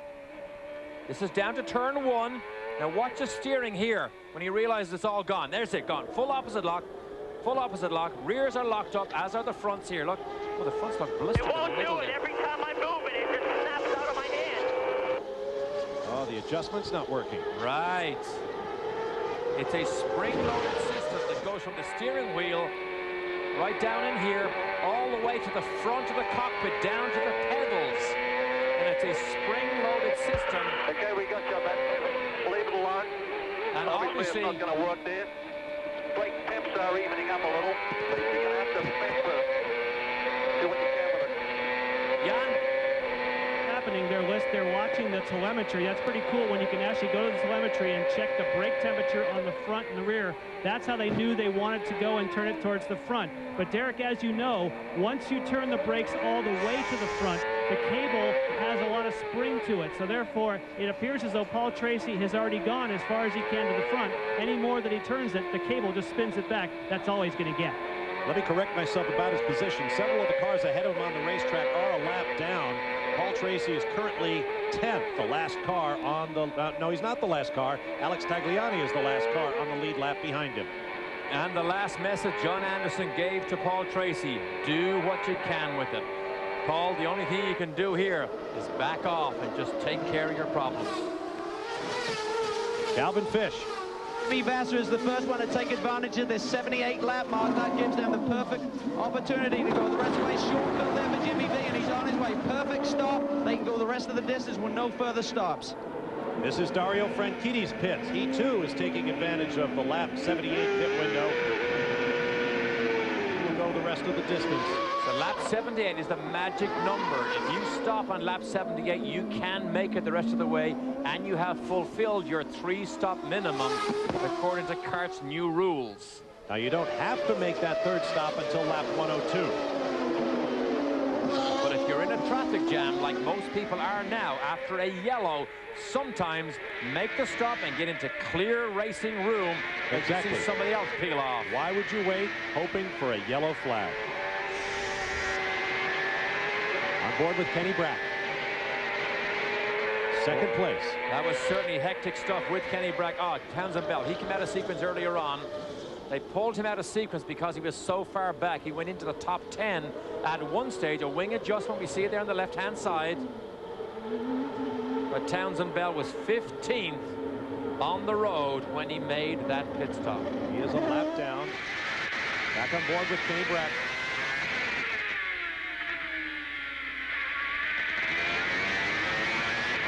This is down to turn 1. Now watch the steering here when he realizes it's all gone. There's it, gone. Full opposite lock. Full opposite lock. Rears are locked up, as are the fronts here. Look. Oh, the fronts look blistered. It won't do it. Every time I move it, it just snaps out of my hand. Oh, the adjustment's not working. Right. It's a spring-loaded system that goes from the steering wheel right down in here, all the way to the front of the cockpit, down to the pedals. And it's a spring-loaded system. Okay, we got you, man. Leave it alone. And obviously it's not going to work there. Brake temps are evening up a little. So you're going to have to mess with it. Do what you can with it. Jan? Happening, they're watching the telemetry. That's pretty cool when you can actually go to the telemetry and check the brake temperature on the front and the rear. That's how they knew they wanted to go and turn it towards the front. But Derek, as you know, once you turn the brakes all the way to the front, the cable has a lot of spring to it. So therefore, it appears as though Paul Tracy has already gone as far as he can to the front. Any more that he turns it, the cable just spins it back. That's all he's going to get. Let me correct myself about his position. Several of the cars ahead of him on the racetrack are a lap down. Paul Tracy is currently 10th, the last car on the... no, he's not the last car. Alex Tagliani is the last car on the lead lap behind him. And the last message John Anderson gave to Paul Tracy, do what you can with it. Paul, the only thing you can do here is back off and just take care of your problems. Calvin Fish. Jimmy Vasser is the first one to take advantage of this 78 lap mark. That gives them the perfect opportunity to go the rest of the way. Shortcut there for Jimmy V, and he's on his way. Perfect stop. They can go the rest of the distance with no further stops. This is Dario Franchitti's pits. He too is taking advantage of the lap 78 pit window. He will go the rest of the distance. So lap 78 is the magic number. If you stop on lap 78, you can make it the rest of the way, and you have fulfilled your 3-stop minimum according to CART's new rules. Now you don't have to make that 3rd stop until lap 102. But if you're in a traffic jam like most people are now after a yellow, sometimes make the stop and get into clear racing room. Exactly. You see somebody else peel off. Why would you wait hoping for a yellow flag? On board with Kenny Brack. 2nd place. That was certainly hectic stuff with Kenny Brack. Oh, Townsend Bell, he came out of sequence earlier on. They pulled him out of sequence because he was so far back. He went into the top 10 at one stage, a wing adjustment. We see it there on the left-hand side. But Townsend Bell was 15th on the road when he made that pit stop. He is a lap down. Back on board with Kenny Brack.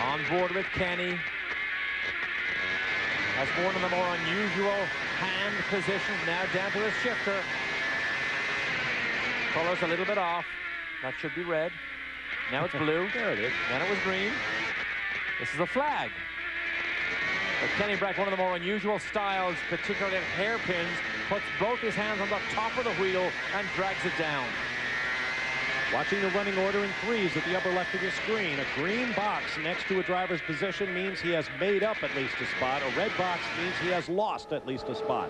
On board with Kenny. That's one of the more unusual hand positions, now down to the shifter. Color's a little bit off. That should be red. Now it's blue. There it is. Then it was green. This is a flag. But Kenny Brack, one of the more unusual styles, particularly at hairpins, puts both his hands on the top of the wheel and drags it down. Watching the running order in threes at the upper left of your screen. A green box next to a driver's position means he has made up at least a spot. A red box means he has lost at least a spot.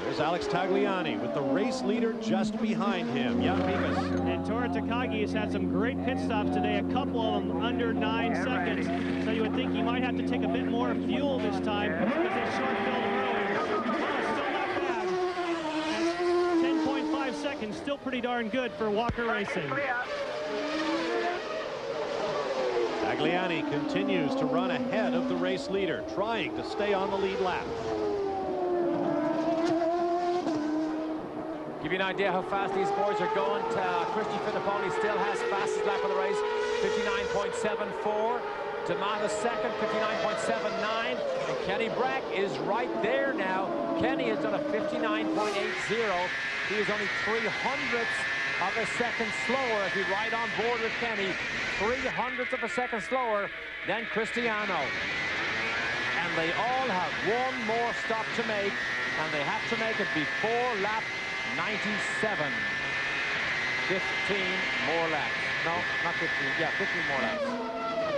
There's Alex Tagliani with the race leader just behind him, Jan Bigas. And Tora Takagi has had some great pit stops today, a couple of them under 9 seconds. So you would think he might have to take a bit more fuel this time because it's short-filled earlier. Oh, still not bad. That's 10.5 seconds, still pretty darn good for Walker Racing. Tagliani continues to run ahead of the race leader, trying to stay on the lead lap. Give you an idea how fast these boys are going. Christian Fittipaldi still has fastest lap of the race, 59.74. D'Amato second, 59.79. And Kenny Brack is right there now. Kenny has done a 59.80. He is only 3/100ths of a second slower as we ride on board with Kenny. 3/100ths of a second slower than Cristiano. And they all have one more stop to make, and they have to make it before lap 97. 15 more laps. No, not 15. Yeah, 15 more laps.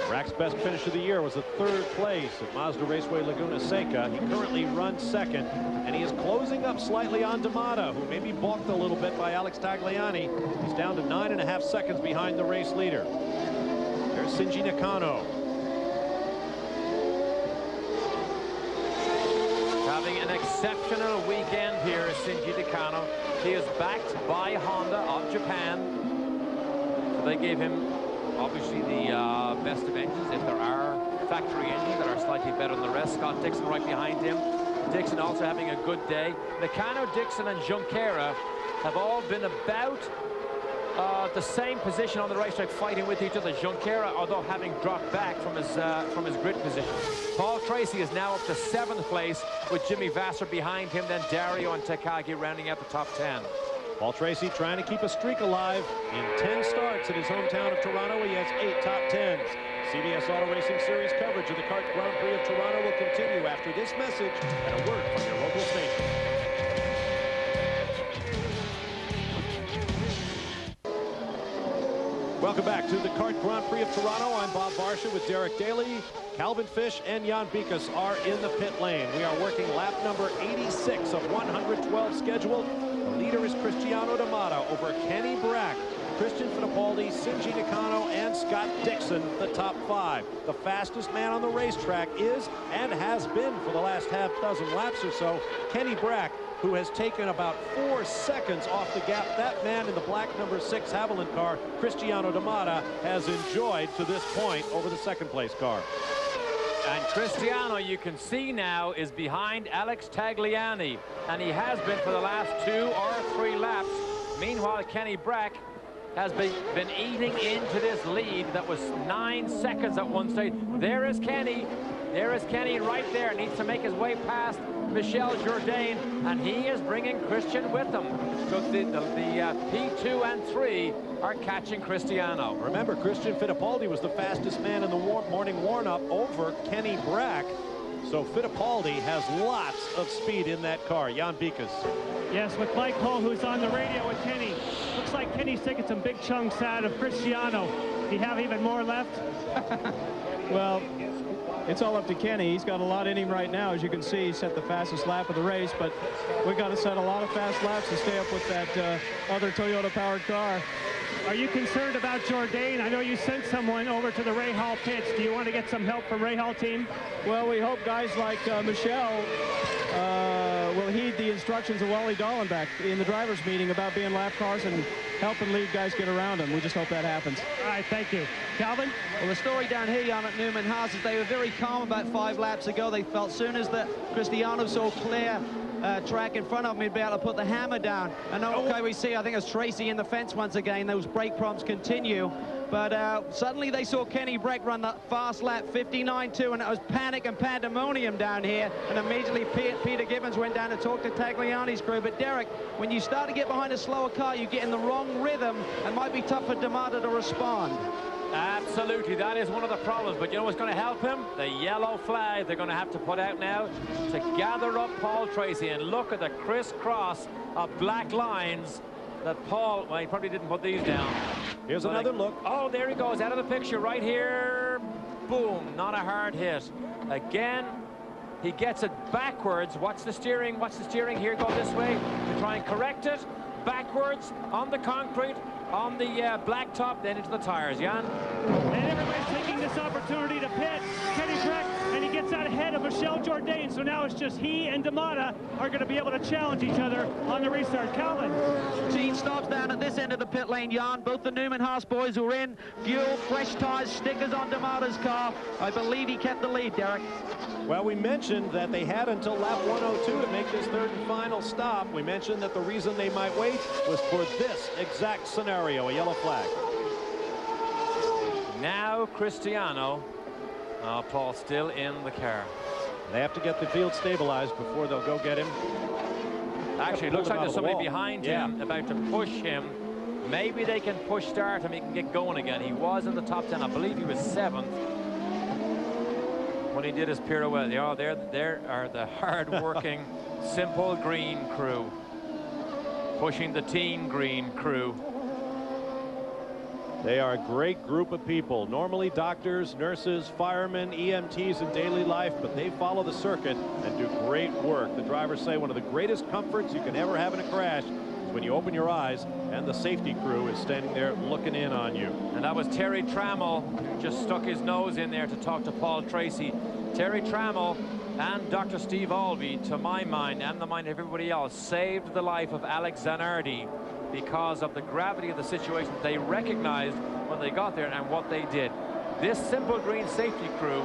Brack's best finish of the year was a 3rd place at Mazda Raceway Laguna Seca. He currently runs 2nd, and he is closing up slightly on D'Amato, who may be balked a little bit by Alex Tagliani. He's down to 9.5 seconds behind the race leader. There's Shinji Nakano. Having an exceptional weekend here is Shinji Nakano. He is backed by Honda of Japan. So they gave him obviously the best of engines, if there are factory engines that are slightly better than the rest. Scott Dixon right behind him. Dixon also having a good day. Nakano, Dixon and Junqueira have all been about the same position on the racetrack, fighting with each other. Junqueira, although having dropped back from his grid position. Paul Tracy is now up to 7th place with Jimmy Vasser behind him, then Dario and Takagi rounding out the top 10. Paul Tracy trying to keep a streak alive. In 10 starts in his hometown of Toronto, he has 8 top 10s. CBS Auto Racing Series coverage of the CART Grand Prix of Toronto will continue after this message and a word from your local station. Welcome back to the CART Grand Prix of Toronto. I'm Bob Varsha with Derek Daly. Calvin Fish and Jan Bikas are in the pit lane. We are working lap number 86 of 112 scheduled. The leader is Cristiano D'Amato over Kenny Brack, Christian Fittipaldi, Shinji Nakano, and Scott Dixon, the top 5. The fastest man on the racetrack is and has been for the last half dozen laps or so, Kenny Brack, who has taken about 4 seconds off the gap. That man in the black number 6 Haviland car, Cristiano D'Amato, has enjoyed to this point over the 2nd place car. And Cristiano, you can see now, is behind Alex Tagliani, and he has been for the last 2 or 3 laps. Meanwhile, Kenny Brack has been eating into this lead that was 9 seconds at one stage. There is Kenny. There is Kenny right there. Needs to make his way past Michel Jourdain, and he is bringing Christian with him. So the P2 and 3 are catching Cristiano. Remember, Christian Fittipaldi was the fastest man in the morning warm-up over Kenny Brack. So Fittipaldi has lots of speed in that car. Jan Bikas. Yes, with Mike Hull, who's on the radio with Kenny. Looks like Kenny's taking some big chunks out of Cristiano. Do you have even more left? Well, it's all up to Kenny. He's got a lot in him right now. As you can see, he set the fastest lap of the race, but we've got to set a lot of fast laps to stay up with that other Toyota-powered car. Are you concerned about Jourdain? I know you sent someone over to the Rahal pits. Do you want to get some help from Rahal team? Well, we hope guys like Michel will heed the instructions of Wally Dallenbach in the driver's meeting about being lap cars and helping lead guys get around them. We just hope that happens. All right, thank you. Calvin? Well, the story down here, Jan, at Newman Haas is they were very calm about 5 laps ago. They felt soon as the Cristiano saw clear track in front of him, he'd be able to put the hammer down. And okay, we see, I think it's Tracy in the fence once again. Those brake prompts continue. But suddenly they saw Kenny Brack run that fast lap, 59.2, and it was panic and pandemonium down here. And immediately Peter Gibbons went down to talk to Tagliani's crew. But Derek, when you start to get behind a slower car, you get in the wrong rhythm, and might be tough for D'Amato to respond. Absolutely, that is one of the problems. But you know what's going to help him? The yellow flag they're going to have to put out now to gather up Paul Tracy. And look at the crisscross of black lines that Paul, well, he probably didn't put these down. Here's another look. Oh, there he goes, out of the picture right here. Boom, not a hard hit. Again, he gets it backwards. Watch the steering here, go this way to try and correct it. Backwards on the concrete, on the blacktop, then into the tires. Jan? And everybody's taking this opportunity to pit Kenny Brack, and he gets out ahead of Michel Jourdain. So now it's just he and D'Amato are going to be able to challenge each other on the restart. Calvin. Gene stops down at this end of the pit lane, Jan. Both the Newman Haas boys were in. Fuel, fresh tires, stickers on D'Amato's car. I believe he kept the lead, Derek. Well, we mentioned that they had until lap 102 to make this third and final stop. We mentioned that the reason they might wait was for this exact scenario, a yellow flag. Now Cristiano. Paul still in the car. They have to get the field stabilized before they'll go get him. Actually, it looks like there's somebody behind him about to push him. Maybe they can push start him. He can get going again. He was in the top 10. I believe he was 7th when he did his pirouette. Oh, there are the hard-working, Simple Green crew pushing the Team Green crew. They are a great group of people. Normally doctors, nurses, firemen, EMTs in daily life, but they follow the circuit and do great work. The drivers say one of the greatest comforts you can ever have in a crash is when you open your eyes and the safety crew is standing there looking in on you. And that was Terry Trammell, just stuck his nose in there to talk to Paul Tracy. Terry Trammell and Dr. Steve Albee, to my mind and the mind of everybody else, saved the life of Alex Zanardi because of the gravity of the situation they recognized when they got there and what they did. This Simple Green safety crew,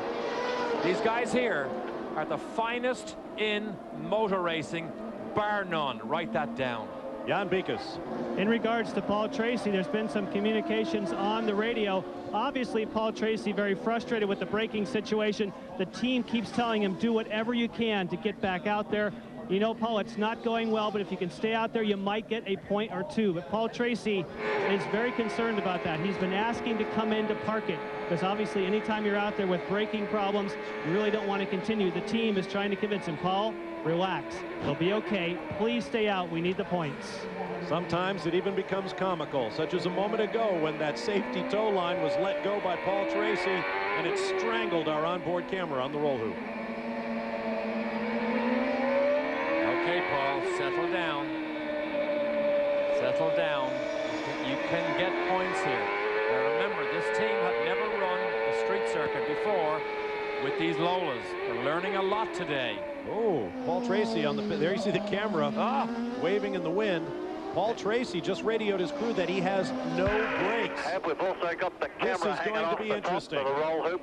these guys here, are the finest in motor racing, bar none. Write that down. Jan Beekes. In regards to Paul Tracy, there's been some communications on the radio. Obviously, Paul Tracy very frustrated with the braking situation. The team keeps telling him, do whatever you can to get back out there. You know, Paul, it's not going well, but if you can stay out there, you might get a point or two. But Paul Tracy is very concerned about that. He's been asking to come in to park it, because obviously anytime you're out there with braking problems, you really don't want to continue. The team is trying to convince him, Paul, relax. It'll be okay. Please stay out. We need the points. Sometimes it even becomes comical, such as a moment ago when that safety tow line was let go by Paul Tracy and it strangled our onboard camera on the roll hoop. Okay, Paul, settle down. Settle down. You can get points here. Now remember, this team had never run the street circuit before with these Lolas. They're learning a lot today. Oh, Paul Tracy on the, there you see the camera waving in the wind. Paul Tracy just radioed his crew that he has no brakes. And we've also got the camera this is going to be interesting. The roll hoop.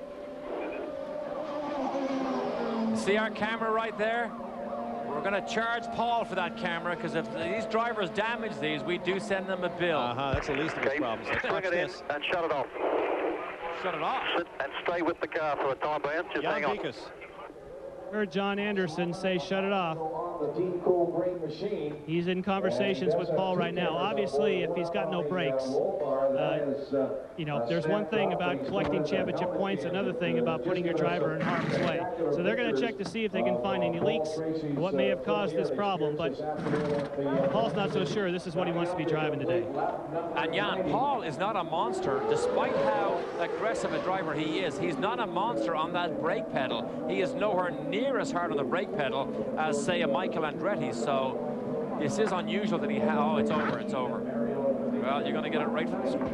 See our camera right there? We're going to charge Paul for that camera, because if these drivers damage these, we do send them a bill. That's the least of his problems. Bring it in and shut it off. Shut it off? Sit and stay with the car for a time being. Just hang on. Heard John Anderson say shut it off. He's in conversations with Paul right now. Obviously, if he's got no brakes, you know, there's one thing about collecting championship points, another thing about putting your driver in harm's way. So they're going to check to see if they can find any leaks, what may have caused this problem. But Paul's not so sure this is what he wants to be driving today. And Jan, Paul is not a monster, despite how aggressive a driver he is. He's not a monster on that brake pedal. He is nowhere near as hard on the brake pedal as, say, a Michael Andretti. So this is unusual that he it's over, it's over. Well, you're going to get it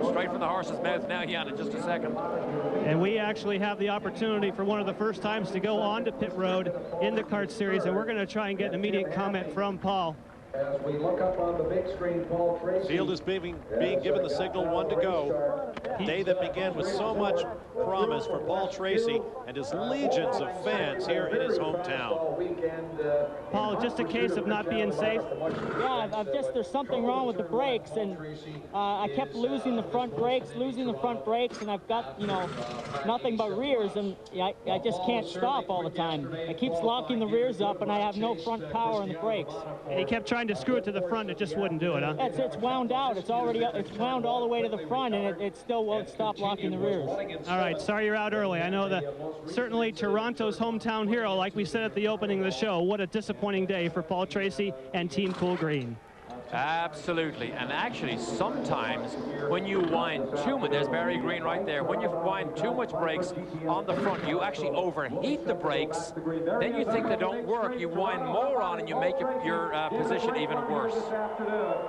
straight from the horse's mouth now, Jan, in just a second. And we actually have the opportunity for one of the first times to go on to pit road in the kart series, and we're going to try and get an immediate comment from Paul. As we look up on the Field is being given the signal, 1 to go. Day that began with so much promise for Paul Tracy and his legions of fans here in his hometown. Paul, just a case of not being safe? Yeah, there's something wrong with the brakes, and I kept losing the front brakes, and I've got, you know, nothing but rears, and I just can't stop all the time. It keeps locking the rears up, and I have no front power in the brakes. And he kept trying to screw it to the front, it just wouldn't do it, huh? It's wound out. It's wound all the way to the front, and it still won't stop locking the rears. All right, sorry you're out early. I know that certainly Toronto's hometown hero, like we said at the opening of the show, what a disappointing day for Paul Tracy and Team Cool Green. Absolutely, and actually sometimes when you wind too much, there's Barry Green right there, when you wind too much brakes on the front, you actually overheat the brakes, then you think they don't work, you wind more on and you make your position even worse.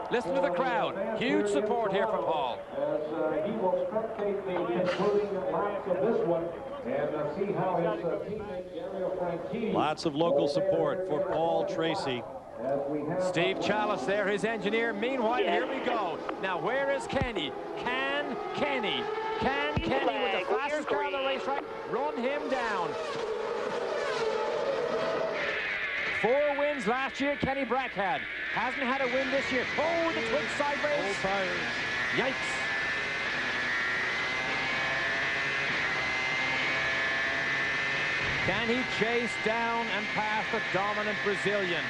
Listen to the crowd, huge support here for Paul. He will spectate the concluding laps of this one and see how his teammate Dario Franchitti. Lots of local support for Paul Tracy. Steve Chalice there, his engineer. Meanwhile, here we go. Now, where is Kenny? Can Kenny with the fastest car on the racetrack run him down? 4 wins last year, Kenny Brack had. Hasn't had a win this year. Oh, the twin sideways. Old tires. Yikes. Can he chase down and pass the dominant Brazilian?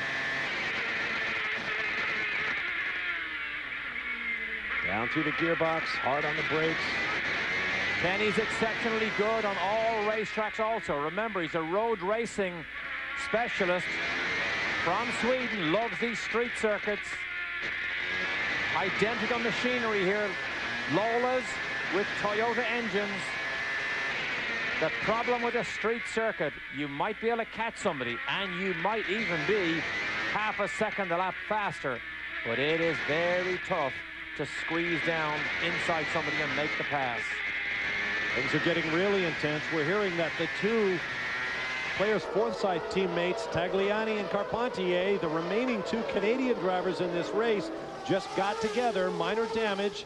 Down through the gearbox, hard on the brakes. Kenny's exceptionally good on all racetracks also. Remember, he's a road racing specialist from Sweden, loves these street circuits. Identical machinery here. Lola's with Toyota engines. The problem with a street circuit, you might be able to catch somebody, and you might even be half a second a lap faster, but it is very tough to squeeze down inside somebody and make the pass. Things are getting really intense. We're hearing that the 2 players' Forsyth teammates, Tagliani and Carpentier, the remaining 2 Canadian drivers in this race, just got together, minor damage.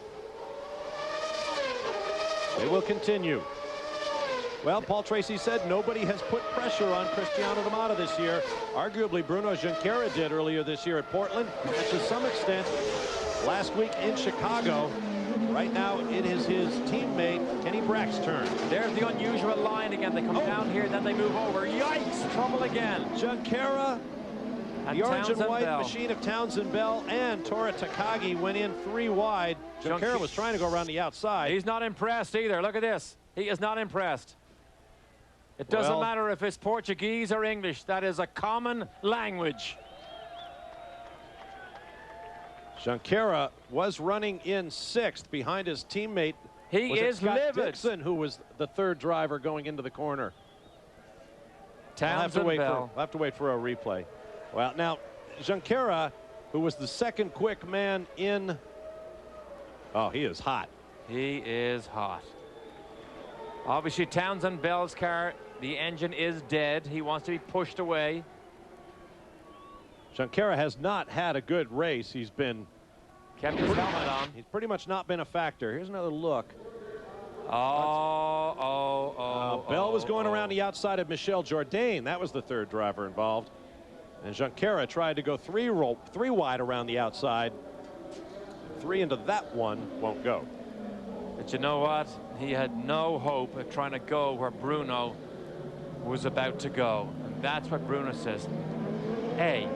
They will continue. Well, Paul Tracy said nobody has put pressure on Cristiano Damata this year. Arguably, Bruno Junqueira did earlier this year at Portland, and to some extent, last week in Chicago. Right now, it is his teammate, Kenny Brack's turn. There's the unusual line again. They come down here, then they move over. Yikes! Trouble again. Junqueira, the orange and white Bell. machine of Townsend Bell, and Tora Takagi went in 3 wide. Junqueira was trying to go around the outside. He's not impressed either. Look at this. He is not impressed. It doesn't matter if it's Portuguese or English. That is a common language. Junqueira was running in 6th behind his teammate. He is Scott livid. Dixon, who was the 3rd driver going into the corner. Townsend Bell. I'll have to wait for a replay. Well, now, Junqueira, who was the 2nd quick man in... Oh, he is hot. He is hot. Obviously, Townsend Bell's car, the engine is dead. He wants to be pushed away. Junqueira has not had a good race. He's been... Kept his helmet on. He's pretty much not been a factor. Here's another look. Bell was going around the outside of Michel Jourdain. That was the 3rd driver involved. And Junqueira tried to go 3 wide around the outside. 3 into that one won't go. But you know what? He had no hope of trying to go where Bruno was about to go. And that's what Bruno says. Hey,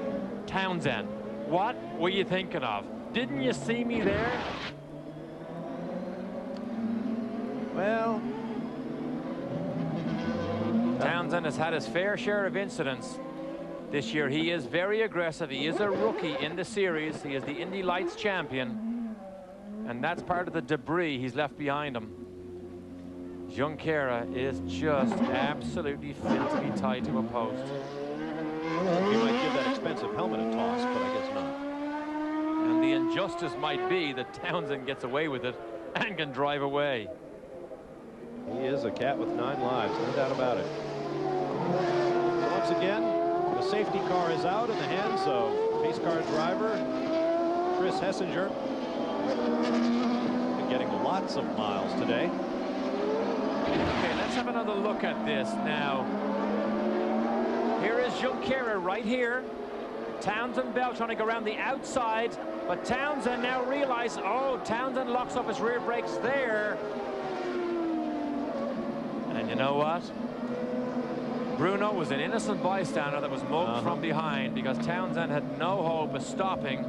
Townsend, what were you thinking of? Didn't you see me there? Well, Townsend has had his fair share of incidents this year. He is very aggressive. He is a rookie in the series. He is the Indy Lights champion. And that's part of the debris he's left behind him. Junqueira is just absolutely fit to be tied to a post. He might give that expensive helmet a toss, but I guess not. And the injustice might be that Townsend gets away with it and can drive away. He is a cat with 9 lives, no doubt about it. Once again, the safety car is out in the hands of pace car driver Chris Hessinger. Been getting lots of miles today. Okay, let's have another look at this now. Here is Junqueira right here. Townsend Bell trying to go around the outside, but Townsend now realizes, oh, Townsend locks up his rear brakes there. And you know what? Bruno was an innocent bystander that was mugged from behind, because Townsend had no hope of stopping,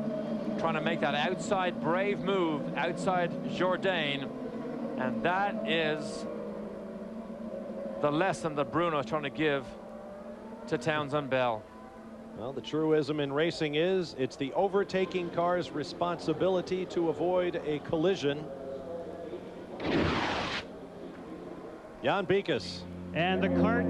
trying to make that outside brave move outside Jourdain. And that is the lesson that Bruno is trying to give to Townsend Bell. Well, the truism in racing is it's the overtaking car's responsibility to avoid a collision. Jan Beekes. And the kart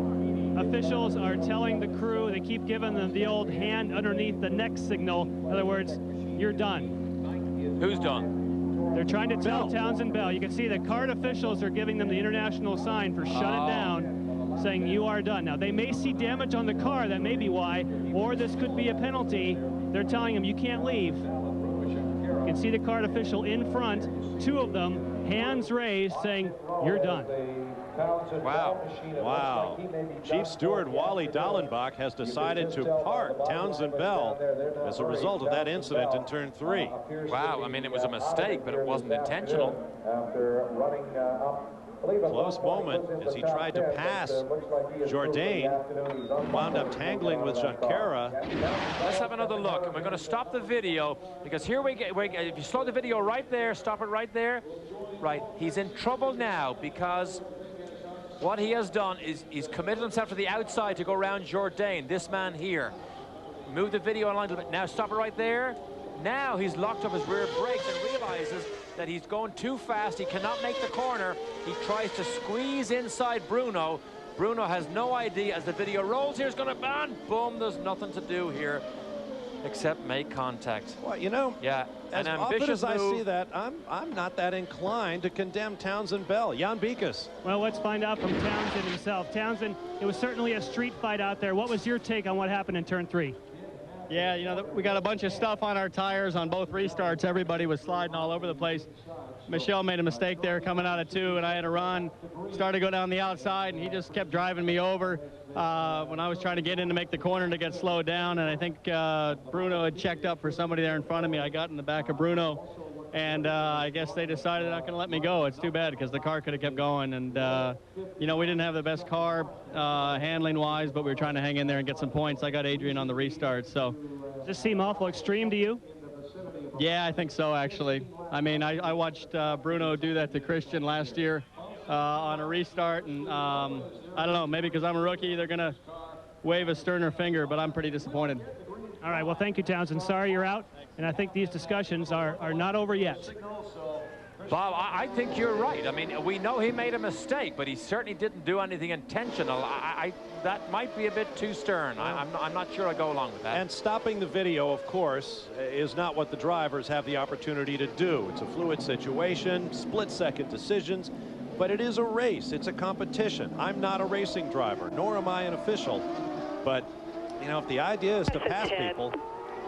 officials are telling the crew, they keep giving them the old hand underneath the neck signal. In other words, you're done. Who's done? They're trying to tell Townsend Bell. You can see the kart officials are giving them the international sign for shut it down, saying you are done. Now, they may see damage on the car, that may be why, or this could be a penalty. They're telling him you can't leave. You can see the kart official in front, two of them, hands raised, saying you're done. Wow. Wow. Chief Steward Wally Dallenbach has decided to park Townsend Bell as a result of that incident in turn 3. Wow, I mean, it was a mistake, but it wasn't intentional. Close moment as he tried to pass Jourdain, wound up tangling with Junqueira. Let's have another look, and we're going to stop the video, because here we get, if you slow the video right there, stop it right there. Right, he's in trouble now, because what he has done is he's committed himself to the outside to go around Jourdain, this man here. Move the video online a little bit. Now stop it right there. Now he's locked up his rear brakes and realizes that he's going too fast. He cannot make the corner. He tries to squeeze inside Bruno. Bruno has no idea. As the video rolls, here's going to ban. Boom, there's nothing to do here except make contact. Well, you know, yeah, as often as I see that, I'm not that inclined to condemn Townsend Bell. Jan Beekes. Well, let's find out from Townsend himself. Townsend, it was certainly a street fight out there. What was your take on what happened in turn 3? Yeah, you know, we got a bunch of stuff on our tires on both restarts. Everybody was sliding all over the place. Michelle made a mistake there coming out of 2, and I had to run, started to go down the outside, and he just kept driving me over when I was trying to get in to make the corner to get slowed down. And I think Bruno had checked up for somebody there in front of me. I got in the back of Bruno, and I guess they decided they're not going to let me go. It's too bad, because the car could have kept going. And, you know, we didn't have the best car handling-wise, but we were trying to hang in there and get some points. I got Adrian on the restart, so. Does this seem awful extreme to you? Yeah, I think so, actually. I mean, I watched Bruno do that to Christian last year on a restart, and I don't know, maybe because I'm a rookie, they're going to wave a sterner finger, but I'm pretty disappointed. All right, well, thank you, Townsend. Sorry you're out, and I think these discussions are not over yet. Bob, I think you're right. I mean, we know he made a mistake, but he certainly didn't do anything intentional. That might be a bit too stern. I'm not sure I go along with that. And stopping the video, of course, is not what the drivers have the opportunity to do. It's a fluid situation, split-second decisions, but it is a race. It's a competition. I'm not a racing driver, nor am I an official. But, you know, if the idea is to pass people.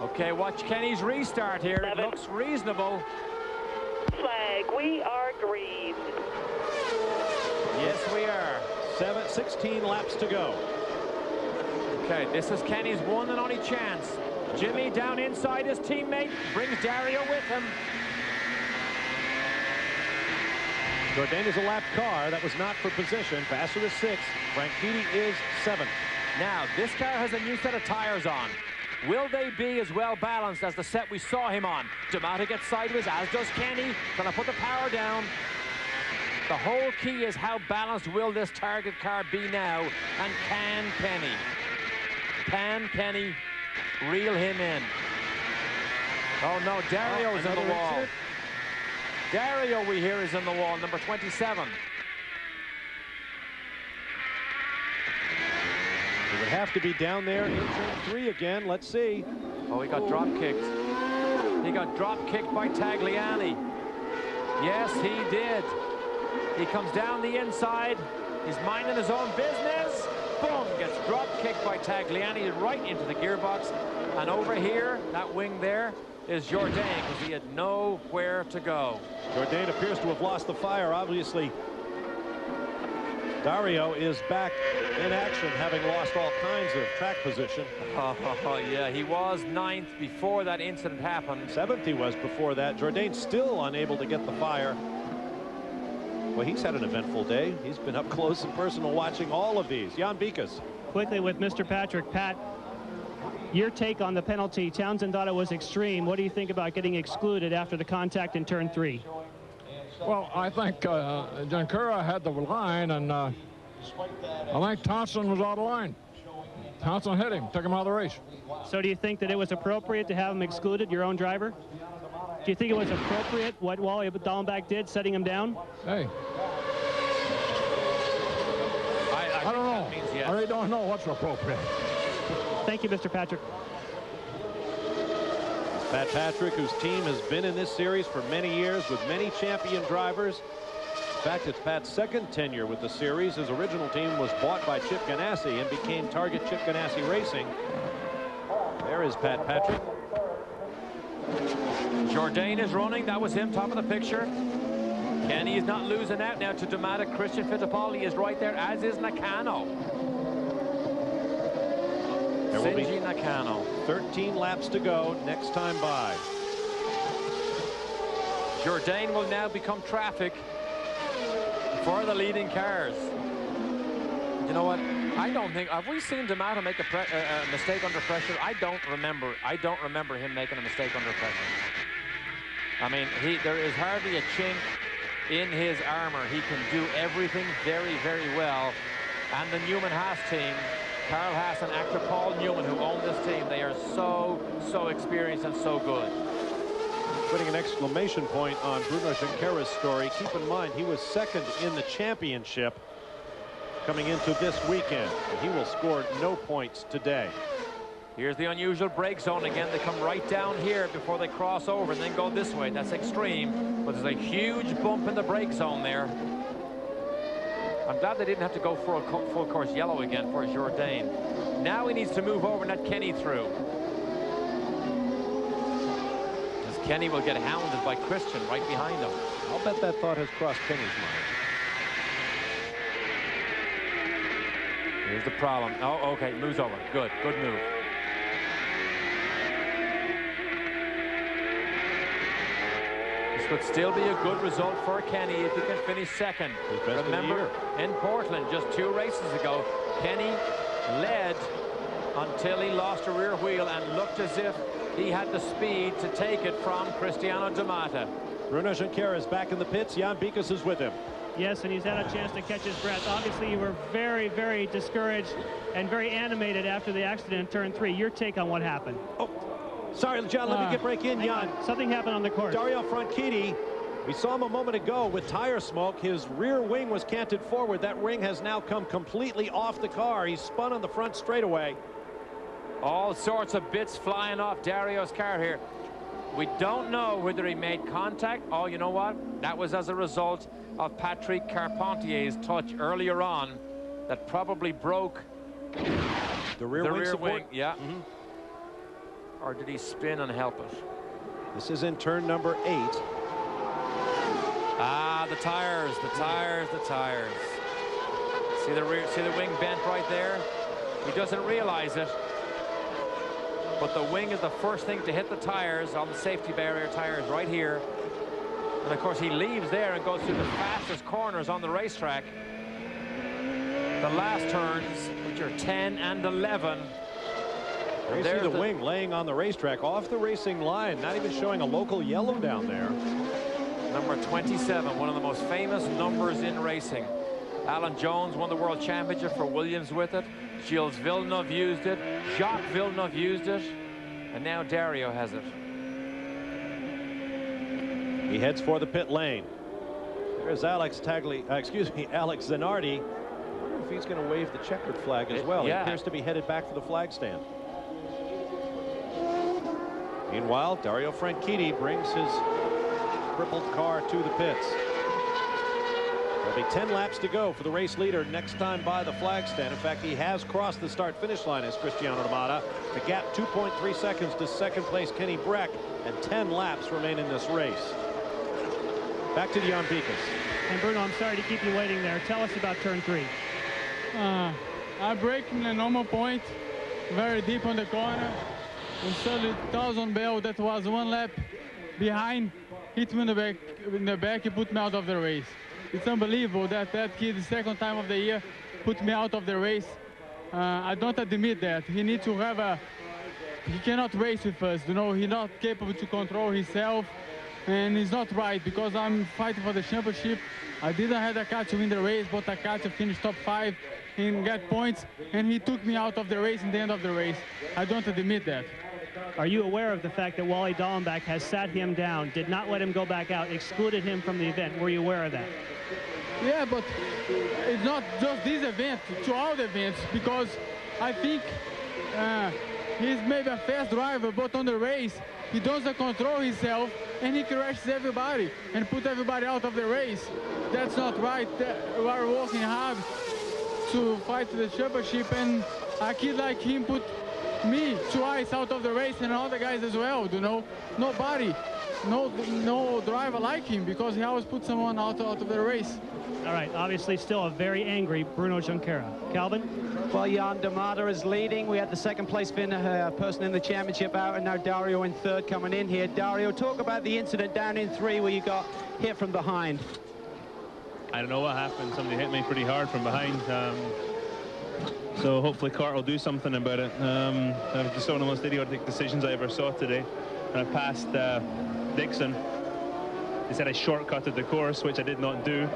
Okay, watch Kenny's restart here. It looks reasonable. Flag, we are green. Yes, we are. 16 laps to go. Okay, this is Kenny's one and only chance. Jimmy down inside his teammate, brings Dario with him. Jourdain is a lap car. That was not for position. Vassar is 6th. Franchitti is 7th. Now, this car has a new set of tires on. Will they be as well balanced as the set we saw him on? D'Amato gets sideways, as does Kenny. Gonna put the power down. The whole key is how balanced will this target car be now, and can Kenny reel him in? Oh no, Dario's in the wall. Dario, we hear, is in the wall, number 27. He would have to be down there in turn 3 again. Let's see. Oh, he got drop kicked. He got drop kicked by Tagliani. Yes, he did. He comes down the inside. He's minding his own business. Boom, gets drop kicked by Tagliani right into the gearbox. And over here, that wing there, is Jourdain, because he had nowhere to go. Jourdain appears to have lost the fire. Obviously, Dario is back in action, having lost all kinds of track position. Yeah, he was 9th before that incident happened. 7th he was before that. Jourdain still unable to get the fire. Well, he's had an eventful day. He's been up close and personal watching all of these. Jan Bikas. Quickly with Mr. Patrick. Pat, your take on the penalty. Townsend thought it was extreme. What do you think about getting excluded after the contact in turn 3? Well, I think Jankura had the line, and I think Townsend was out of line. Townsend hit him, took him out of the race. So do you think that it was appropriate to have him excluded, your own driver? Do you think it was appropriate what Wally Dallenbach did, setting him down? Hey. I don't know. I really don't know what's appropriate. Thank you, Mr. Patrick. Pat Patrick, whose team has been in this series for many years with many champion drivers. In fact, it's Pat's second tenure with the series. His original team was bought by Chip Ganassi and became Target Chip Ganassi Racing. There is Pat Patrick. Jourdain is running. That was him, top of the picture. Kenny is not losing out now to D'Amata. Christian Fittipaldi is right there, as is Nakano. There will be Shinji Nakano. 13 laps to go next time by. Jourdain will now become traffic for the leading cars. You know what? I don't think, have we seen D'Amata make a mistake under pressure? I don't remember him making a mistake under pressure. I mean, there is hardly a chink in his armor. He can do everything very, very well. And the Newman-Haas team, Carl Haas and actor Paul Newman, who own this team, they are so experienced and so good. Putting an exclamation point on Bruno Junqueira's story. Keep in mind, he was second in the championship coming into this weekend. And he will score no points today. Here's the unusual brake zone again. They come right down here before they cross over and then go this way. That's extreme, but there's a huge bump in the brake zone there. I'm glad they didn't have to go for a full course yellow again for Jourdain. Now he needs to move over and let Kenny through. Because Kenny will get hounded by Christian right behind him. I'll bet that thought has crossed Kenny's mind. Here's the problem. Oh, okay, moves over. Good move. This would still be a good result for Kenny if he can finish second. Remember, in Portland just 2 races ago, Kenny led until he lost a rear wheel and looked as if he had the speed to take it from Cristiano D'Amata. Bruno Junqueira is back in the pits. Jan Bikas is with him. Yes, and he's had a chance to catch his breath. Obviously, you were very, very discouraged and very animated after the accident in turn 3. Your take on what happened? Oh, sorry, John, let me get break in, Jan. Something happened on the course. Dario Franchitti, we saw him a moment ago with tire smoke. His rear wing was canted forward. That ring has now come completely off the car. He spun on the front straightaway. All sorts of bits flying off Dario's car here. We don't know whether he made contact. Oh, you know what? That was as a result of Patrick Carpentier's touch earlier on that probably broke the rear wing. Yeah. Or did he spin and help it? This is in turn number 8. Ah, the tires. See the wing bent right there? He doesn't realize it. But the wing is the first thing to hit the tires on the safety barrier tires right here. And of course he leaves there and goes through the fastest corners on the racetrack. The last turns, which are 10 and 11. There you see the wing laying on the racetrack off the racing line, not even showing a local yellow down there. Number 27, one of the most famous numbers in racing. Alan Jones won the World Championship for Williams with it. Gilles Villeneuve used it. Jacques Villeneuve used it. And now Dario has it. He heads for the pit lane. There's Alex Zanardi. I wonder if he's going to wave the checkered flag as well. Yeah. He appears to be headed back to the flag stand. Meanwhile, Dario Franchitti brings his crippled car to the pits. There'll be 10 laps to go for the race leader next time by the flag stand. In fact, he has crossed the start-finish line as Cristiano D'Amata. The gap 2.3 seconds to second place Kenny Brack and 10 laps remain in this race. Back to Jan Bikus. And Bruno, I'm sorry to keep you waiting there. Tell us about turn 3. I brake in the normal point, very deep on the corner. And suddenly Thomson Bell, that was 1 lap behind, hit me in the back, he put me out of the race. It's unbelievable that kid, the second time of the year, put me out of the race. I don't admit that. He needs to have he cannot race with us, you know, he's not capable to control himself, and it's not right, because I'm fighting for the championship. I didn't have a car to win the race, but a car to finish top 5 and get points, and he took me out of the race in the end of the race. I don't admit that. Are you aware of the fact that Wally Dallenbach has sat him down, did not let him go back out, excluded him from the event? Were you aware of that? Yeah, but it's not just this event, to all the events, because I think he's maybe a fast driver, but on the race, he doesn't control himself, and he crashes everybody and put everybody out of the race. That's not right. We are working hard to fight the championship, and a kid like him put me twice out of the race, and all the guys as well, you know. Nobody, no driver like him, because he always puts someone out of the race. All right, obviously still a very angry Bruno Junqueira. Calvin? Well, Jan D'Amata is leading. We had the second place person in the championship out, and now Dario in third coming in here. Dario, talk about the incident down in 3 where you got hit from behind. I don't know what happened. Somebody hit me pretty hard from behind. So hopefully Cart will do something about it. I've just one of the most idiotic decisions I ever saw today. And I passed Dixon. He said I shortcutted the course, which I did not do.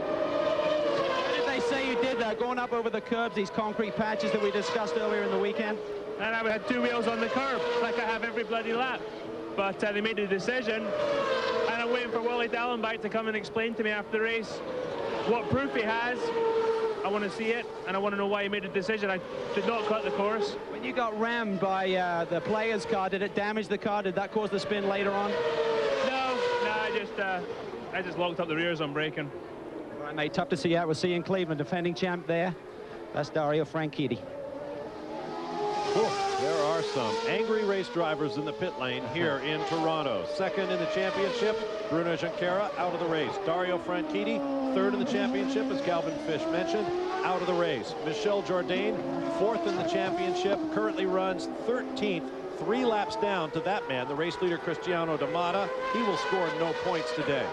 They say you did that, going up over the curbs, these concrete patches that we discussed earlier in the weekend. And I had 2 wheels on the curb, like I have every bloody lap. But they made a decision, and I'm waiting for Wally Dallenbach to come and explain to me after the race what proof he has. I want to see it, and I want to know why he made a decision. I did not cut the course. When you got rammed by the player's car, did it damage the car? Did that cause the spin later on? No, I just locked up the rears on braking. All right, mate, tough to see you out. We'll see you in Cleveland, defending champ there. That's Dario Franchitti. There are some angry race drivers in the pit lane here in Toronto. Second in the championship, Bruno Junqueira out of the race. Dario Franchitti, third in the championship, as Calvin Fish mentioned, out of the race. Michel Jourdain, fourth in the championship, currently runs 13th, 3 laps down to that man, the race leader Cristiano D'Amata. He will score no points today.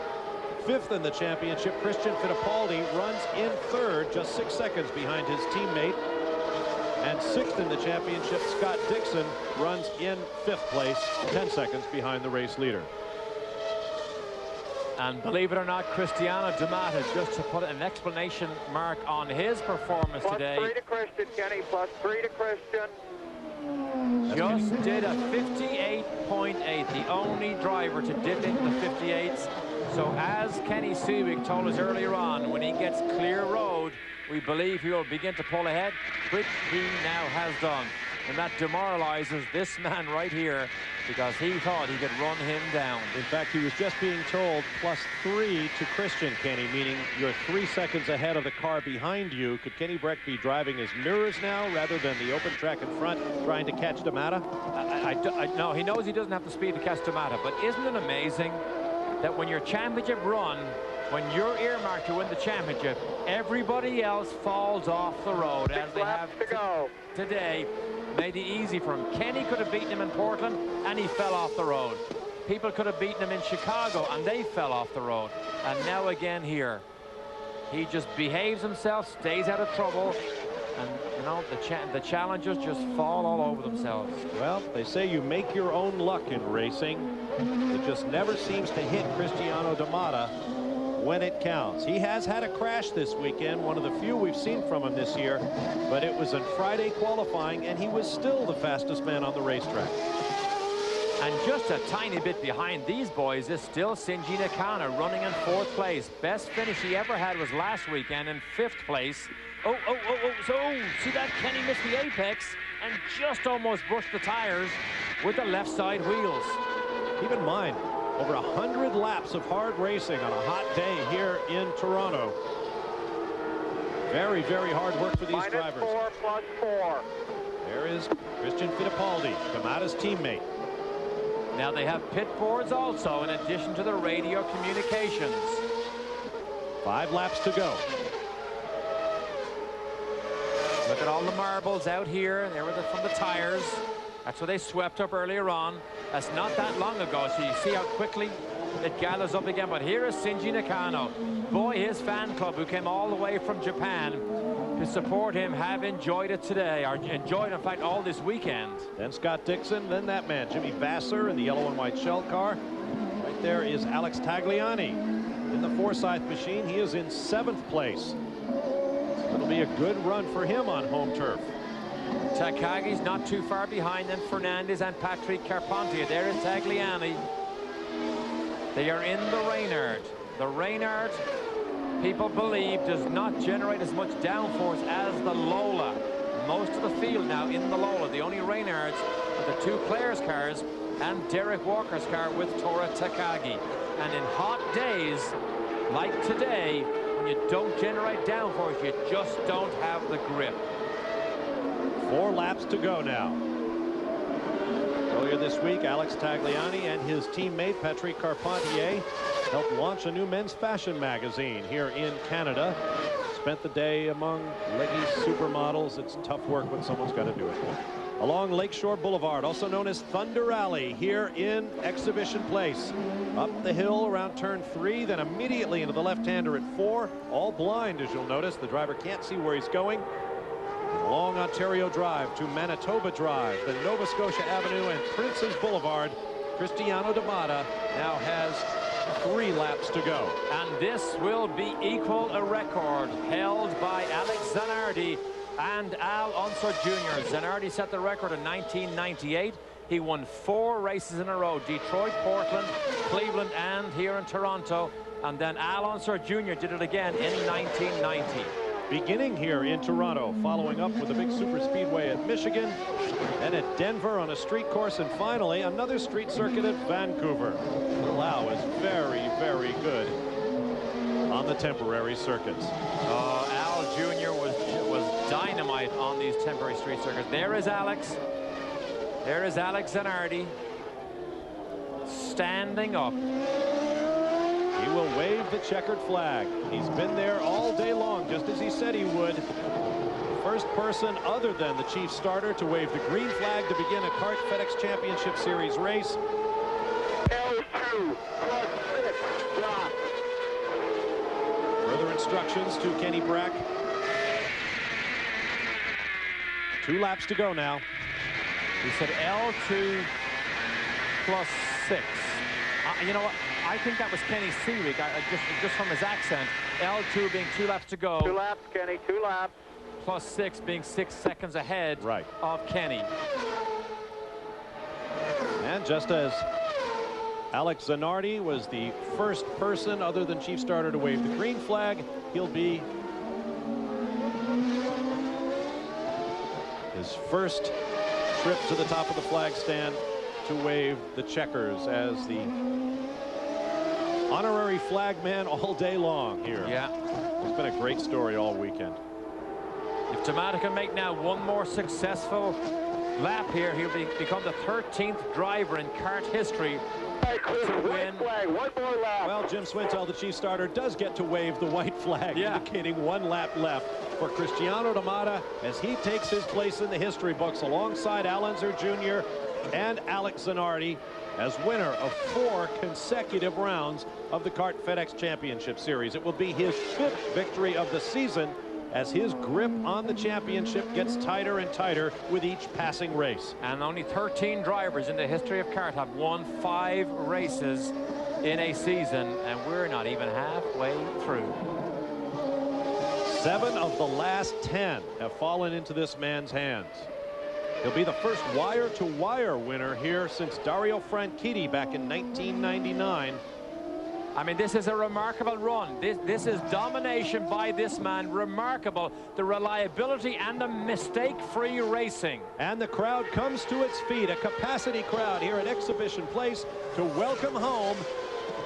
Fifth in the championship, Christian Fittipaldi runs in third, just 6 seconds behind his teammate. And 6th in the championship, Scott Dixon runs in 5th place, 10 seconds behind the race leader. And believe it or not, Cristiano D'Amata, just to put an exclamation mark on his performance today. +3 to Christian, Kenny, +3 to Christian. Just did a 58.8, the only driver to dip into the 58s. So as Kenny Subik told us earlier on, when he gets clear road, we believe he will begin to pull ahead, which he now has done. And that demoralizes this man right here, because he thought he could run him down. In fact, he was just being told +3 to Christian, Kenny, meaning you're 3 seconds ahead of the car behind you. Could Kenny Breck be driving his mirrors now rather than the open track in front, trying to catch D'Amata? No, he knows he doesn't have the speed to catch D'Amata, but isn't it amazing that when your championship run, when you're earmarked to win the championship, everybody else falls off the road, as they have today. Made it easy for him. Kenny could have beaten him in Portland, and he fell off the road. People could have beaten him in Chicago, and they fell off the road. And now again here, he just behaves himself, stays out of trouble, and you know, the challengers just fall all over themselves. Well, they say you make your own luck in racing. It just never seems to hit Cristiano D'Amata when it counts. He has had a crash this weekend, one of the few we've seen from him this year, but it was in Friday qualifying, and he was still the fastest man on the racetrack. And just a tiny bit behind these boys is still Shinji Nakano, running in 4th place. Best finish he ever had was last weekend in 5th place. So see that? Kenny missed the apex and just almost brushed the tires with the left side wheels. Keep in mind, over 100 laps of hard racing on a hot day here in Toronto. Very, very hard work for these drivers. -4 +4. There is Christian Fittipaldi, D'Amata's teammate. Now they have pit boards also, in addition to the radio communications. 5 laps to go. Look at all the marbles out here. They were from the tires. That's what they swept up earlier on. That's not that long ago, so you see how quickly it gathers up again. But here is Shinji Nakano. Boy, his fan club, who came all the way from Japan to support him, have enjoyed it today, or enjoyed, in fact, all this weekend. Then Scott Dixon, then that man, Jimmy Vasser, in the yellow and white shell car. Right there is Alex Tagliani in the Forsyth machine. He is in 7th place. It'll be a good run for him on home turf. Takagi's not too far behind them. Fernandez and Patrick Carpentier. There is Tagliani. They are in the Reynard. The Reynard, people believe, does not generate as much downforce as the Lola. Most of the field now in the Lola. The only Reynards are the 2 players' cars and Derek Walker's car with Tora Takagi. And in hot days like today, when you don't generate downforce, you just don't have the grip. 4 laps to go now. Earlier this week, Alex Tagliani and his teammate Patrick Carpentier helped launch a new men's fashion magazine here in Canada. Spent the day among leggy supermodels. It's tough work when someone's got to do it. Along Lakeshore Boulevard, also known as Thunder Alley, here in Exhibition Place. Up the hill around turn 3, then immediately into the left-hander at 4. All blind, as you'll notice. The driver can't see where he's going. Along Ontario Drive to Manitoba Drive, then Nova Scotia Avenue and Princes Boulevard. Cristiano Damata now has 3 laps to go. And this will be equal a record held by Alex Zanardi and Al Unser Jr. Zanardi set the record in 1998. He won 4 races in a row: Detroit, Portland, Cleveland, and here in Toronto. And then Al Unser Jr. did it again in 1990. Beginning here in Toronto, following up with a big super speedway at Michigan, then at Denver on a street course, and finally another street circuit at Vancouver. Lau is very, very good on the temporary circuits. Al Jr. was dynamite on these temporary street circuits. There is Alex. There is Alex Zanardi standing up. He will wave the checkered flag. He's been there all day long, just as he said he would. First person other than the chief starter to wave the green flag to begin a CART FedEx Championship Series race. L2 plus 6, drop. Further instructions to Kenny Brack. 2 laps to go now. He said L2 plus 6. You know what? I think that was Kenny Seawick, just from his accent. L2 being 2 laps to go. 2 laps, Kenny, 2 laps. Plus 6 being 6 seconds ahead of Kenny. And just as Alex Zanardi was the first person other than chief starter to wave the green flag, he'll be his first trip to the top of the flag stand to wave the checkers as the honorary flagman all day long here. Yeah. It's been a great story all weekend. If Damata can make now 1 more successful lap here, he'll become the 13th driver in CART history to win. Flag, 1 more lap. Well, Jim Swintel, the chief starter, does get to wave the white flag, indicating 1 lap left for Cristiano Damata as he takes his place in the history books alongside Al Unser Jr. and Alex Zanardi as winner of 4 consecutive rounds of the CART FedEx Championship Series. It will be his 5th victory of the season as his grip on the championship gets tighter and tighter with each passing race. And only 13 drivers in the history of CART have won 5 races in a season, and we're not even halfway through. 7 of the last 10 have fallen into this man's hands. He'll be the first wire-to-wire winner here since Dario Franchitti back in 1999. I mean, this is a remarkable run. This is domination by this man. Remarkable. The reliability and the mistake-free racing. And the crowd comes to its feet. A capacity crowd here at Exhibition Place to welcome home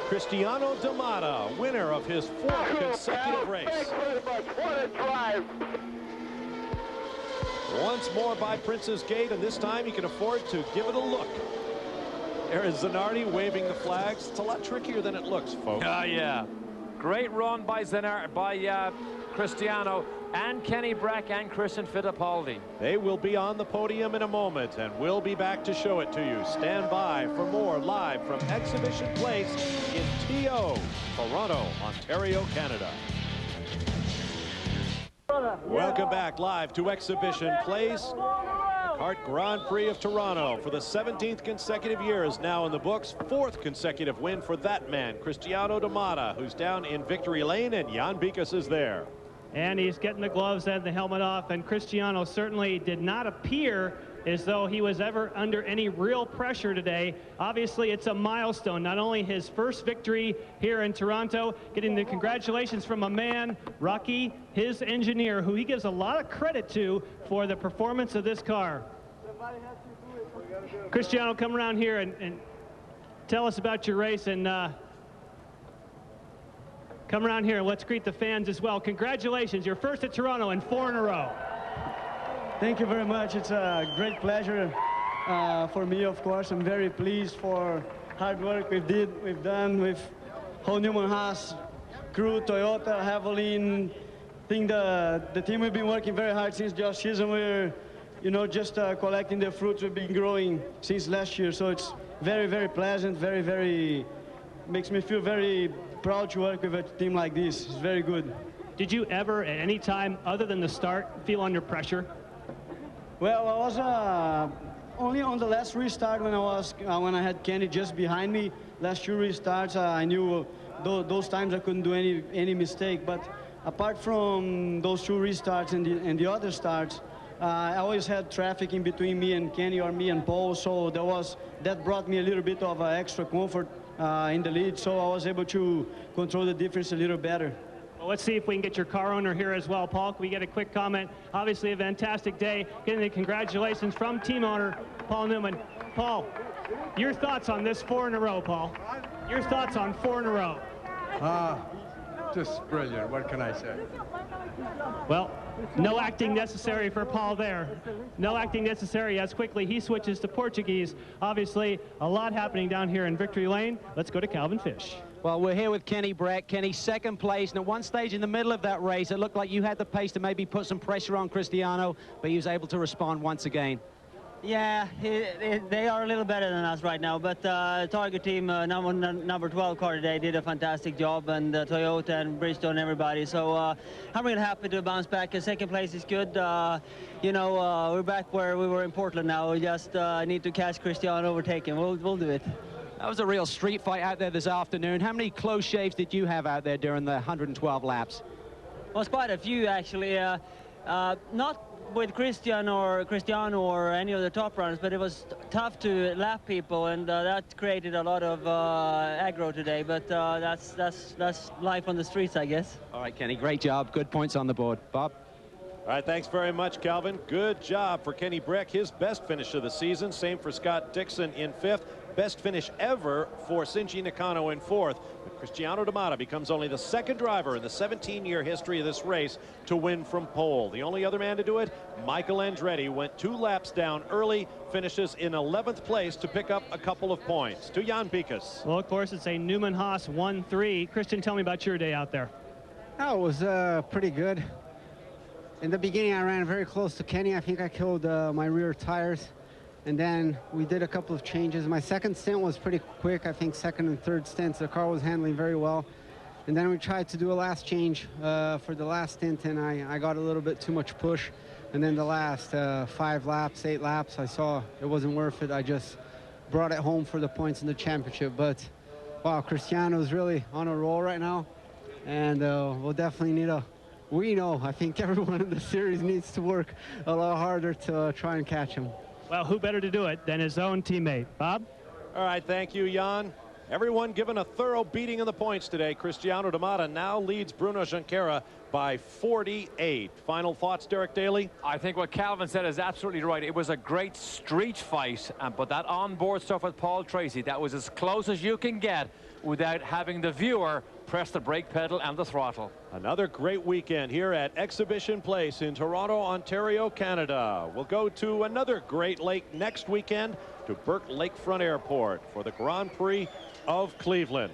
Cristiano Damata, winner of his 4th consecutive race. Thanks very much. What a drive. Once more by Prince's Gate, and this time he can afford to give it a look. There is Zanardi waving the flags. It's a lot trickier than it looks, folks. Yeah. Great run by Cristiano and Kenny Brack and Christian Fittipaldi. They will be on the podium in a moment, and we'll be back to show it to you. Stand by for more live from Exhibition Place in TO, Toronto, Ontario, Canada. Welcome back live to Exhibition Place. Kart Grand Prix of Toronto for the 17th consecutive year is now in the books. 4th consecutive win for that man, Cristiano Damata, who's down in victory lane, and Jan Bikas is there. And he's getting the gloves and the helmet off, and Cristiano certainly did not appear as though he was ever under any real pressure today. Obviously, it's a milestone. Not only his first victory here in Toronto, getting the congratulations from a man, Rocky, his engineer, who he gives a lot of credit to for the performance of this car. Cristiano, come around here and tell us about your race, and come around here and let's greet the fans as well. Congratulations, you're first at Toronto and 4 in a row. Thank you very much. It's a great pleasure for me, of course. I'm very pleased for hard work we've done with whole Newman Haas crew, Toyota, Javelin. I think the team we've been working very hard since the season. We're, just collecting the fruits we've been growing since last year. So it's very, very pleasant, makes me feel very proud to work with a team like this. It's very good. Did you ever, at any time other than the start, feel under pressure? Well, I was only on the last restart when I had Kenny just behind me. Last 2 restarts, I knew those times I couldn't do any mistake. But apart from those 2 restarts and the other starts, I always had traffic in between me and Kenny or me and Paul. So that brought me a little bit of extra comfort in the lead. So I was able to control the difference a little better. Well, let's see if we can get your car owner here as well. Paul, can we get a quick comment? Obviously a fantastic day. Getting the congratulations from team owner Paul Newman. Paul, your thoughts on this 4 in a row, Paul? Your thoughts on 4 in a row? Just brilliant. What can I say? Well, no acting necessary for Paul there. No acting necessary as quickly he switches to Portuguese. Obviously, a lot happening down here in victory lane. Let's go to Calvin Fish. Well, we're here with Kenny Brack. Kenny, 2nd place, and at one stage in the middle of that race, it looked like you had the pace to maybe put some pressure on Cristiano, but he was able to respond once again. Yeah, they are a little better than us right now, but Target team, number 12 car today, did a fantastic job, and Toyota and Bridgestone and everybody. So I'm really happy to bounce back. 2nd place is good. We're back where we were in Portland now. We just need to catch Cristiano, overtake him. We'll do it. That was a real street fight out there this afternoon. How many close shaves did you have out there during the 112 laps? Well, it's quite a few, actually. Not with Cristiano or any of the top runners, but it was tough to lap people, and that created a lot of aggro today. But that's life on the streets, I guess. All right, Kenny, great job. Good points on the board. Bob? All right, thanks very much, Calvin. Good job for Kenny Brack, his best finish of the season. Same for Scott Dixon in 5th. Best finish ever for Shinji Nakano in 4th. But Cristiano Damata becomes only the 2nd driver in the 17-year history of this race to win from pole. The only other man to do it, Michael Andretti, went 2 laps down early, finishes in 11th place to pick up a couple of points. To Jan Bikas. Well, of course, it's a Newman Haas 1-3. Christian, tell me about your day out there. Oh, it was pretty good. In the beginning, I ran very close to Kenny. I think I killed my rear tires. And then we did a couple of changes. My 2nd stint was pretty quick. I think 2nd and 3rd stints, the car was handling very well. And then we tried to do a last change for the last stint, and I got a little bit too much push. And then the last 5 laps, 8 laps, I saw it wasn't worth it. I just brought it home for the points in the championship. But, wow, Cristiano's really on a roll right now. And we'll definitely need I think everyone in the series needs to work a lot harder to try and catch him. Well, who better to do it than his own teammate? Bob? All right, thank you, Jan. Everyone given a thorough beating in the points today. Cristiano Damata now leads Bruno Junqueira by 48. Final thoughts, Derek Daly? I think what Calvin said is absolutely right. It was a great street fight, but that onboard stuff with Paul Tracy, that was as close as you can get without having the viewer press the brake pedal and the throttle. Another great weekend here at Exhibition Place in Toronto, Ontario, Canada. We'll go to another Great Lake next weekend. to Burke Lakefront Airport for the Grand Prix of Cleveland.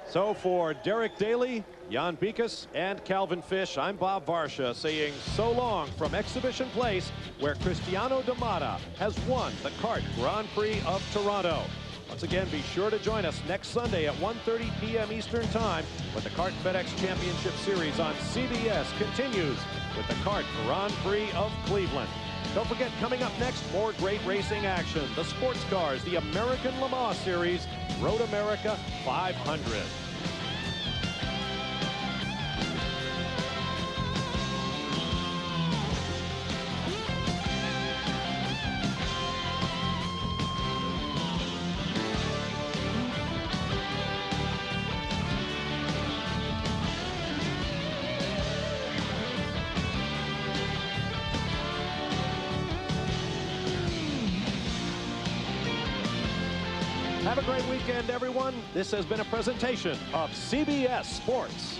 So for Derek Daly, Jan Beekes, and Calvin Fish, I'm Bob Varsha saying so long from Exhibition Place, where Cristiano D'Amata has won the Kart Grand Prix of Toronto. Once again, be sure to join us next Sunday at 1:30 p.m. Eastern Time when the Kart FedEx Championship Series on CBS continues with the Kart Grand Prix of Cleveland. Don't forget, coming up next, more great racing action. The sports cars, the American Le Mans Series, Road America 500. Have a great weekend, everyone. This has been a presentation of CBS Sports.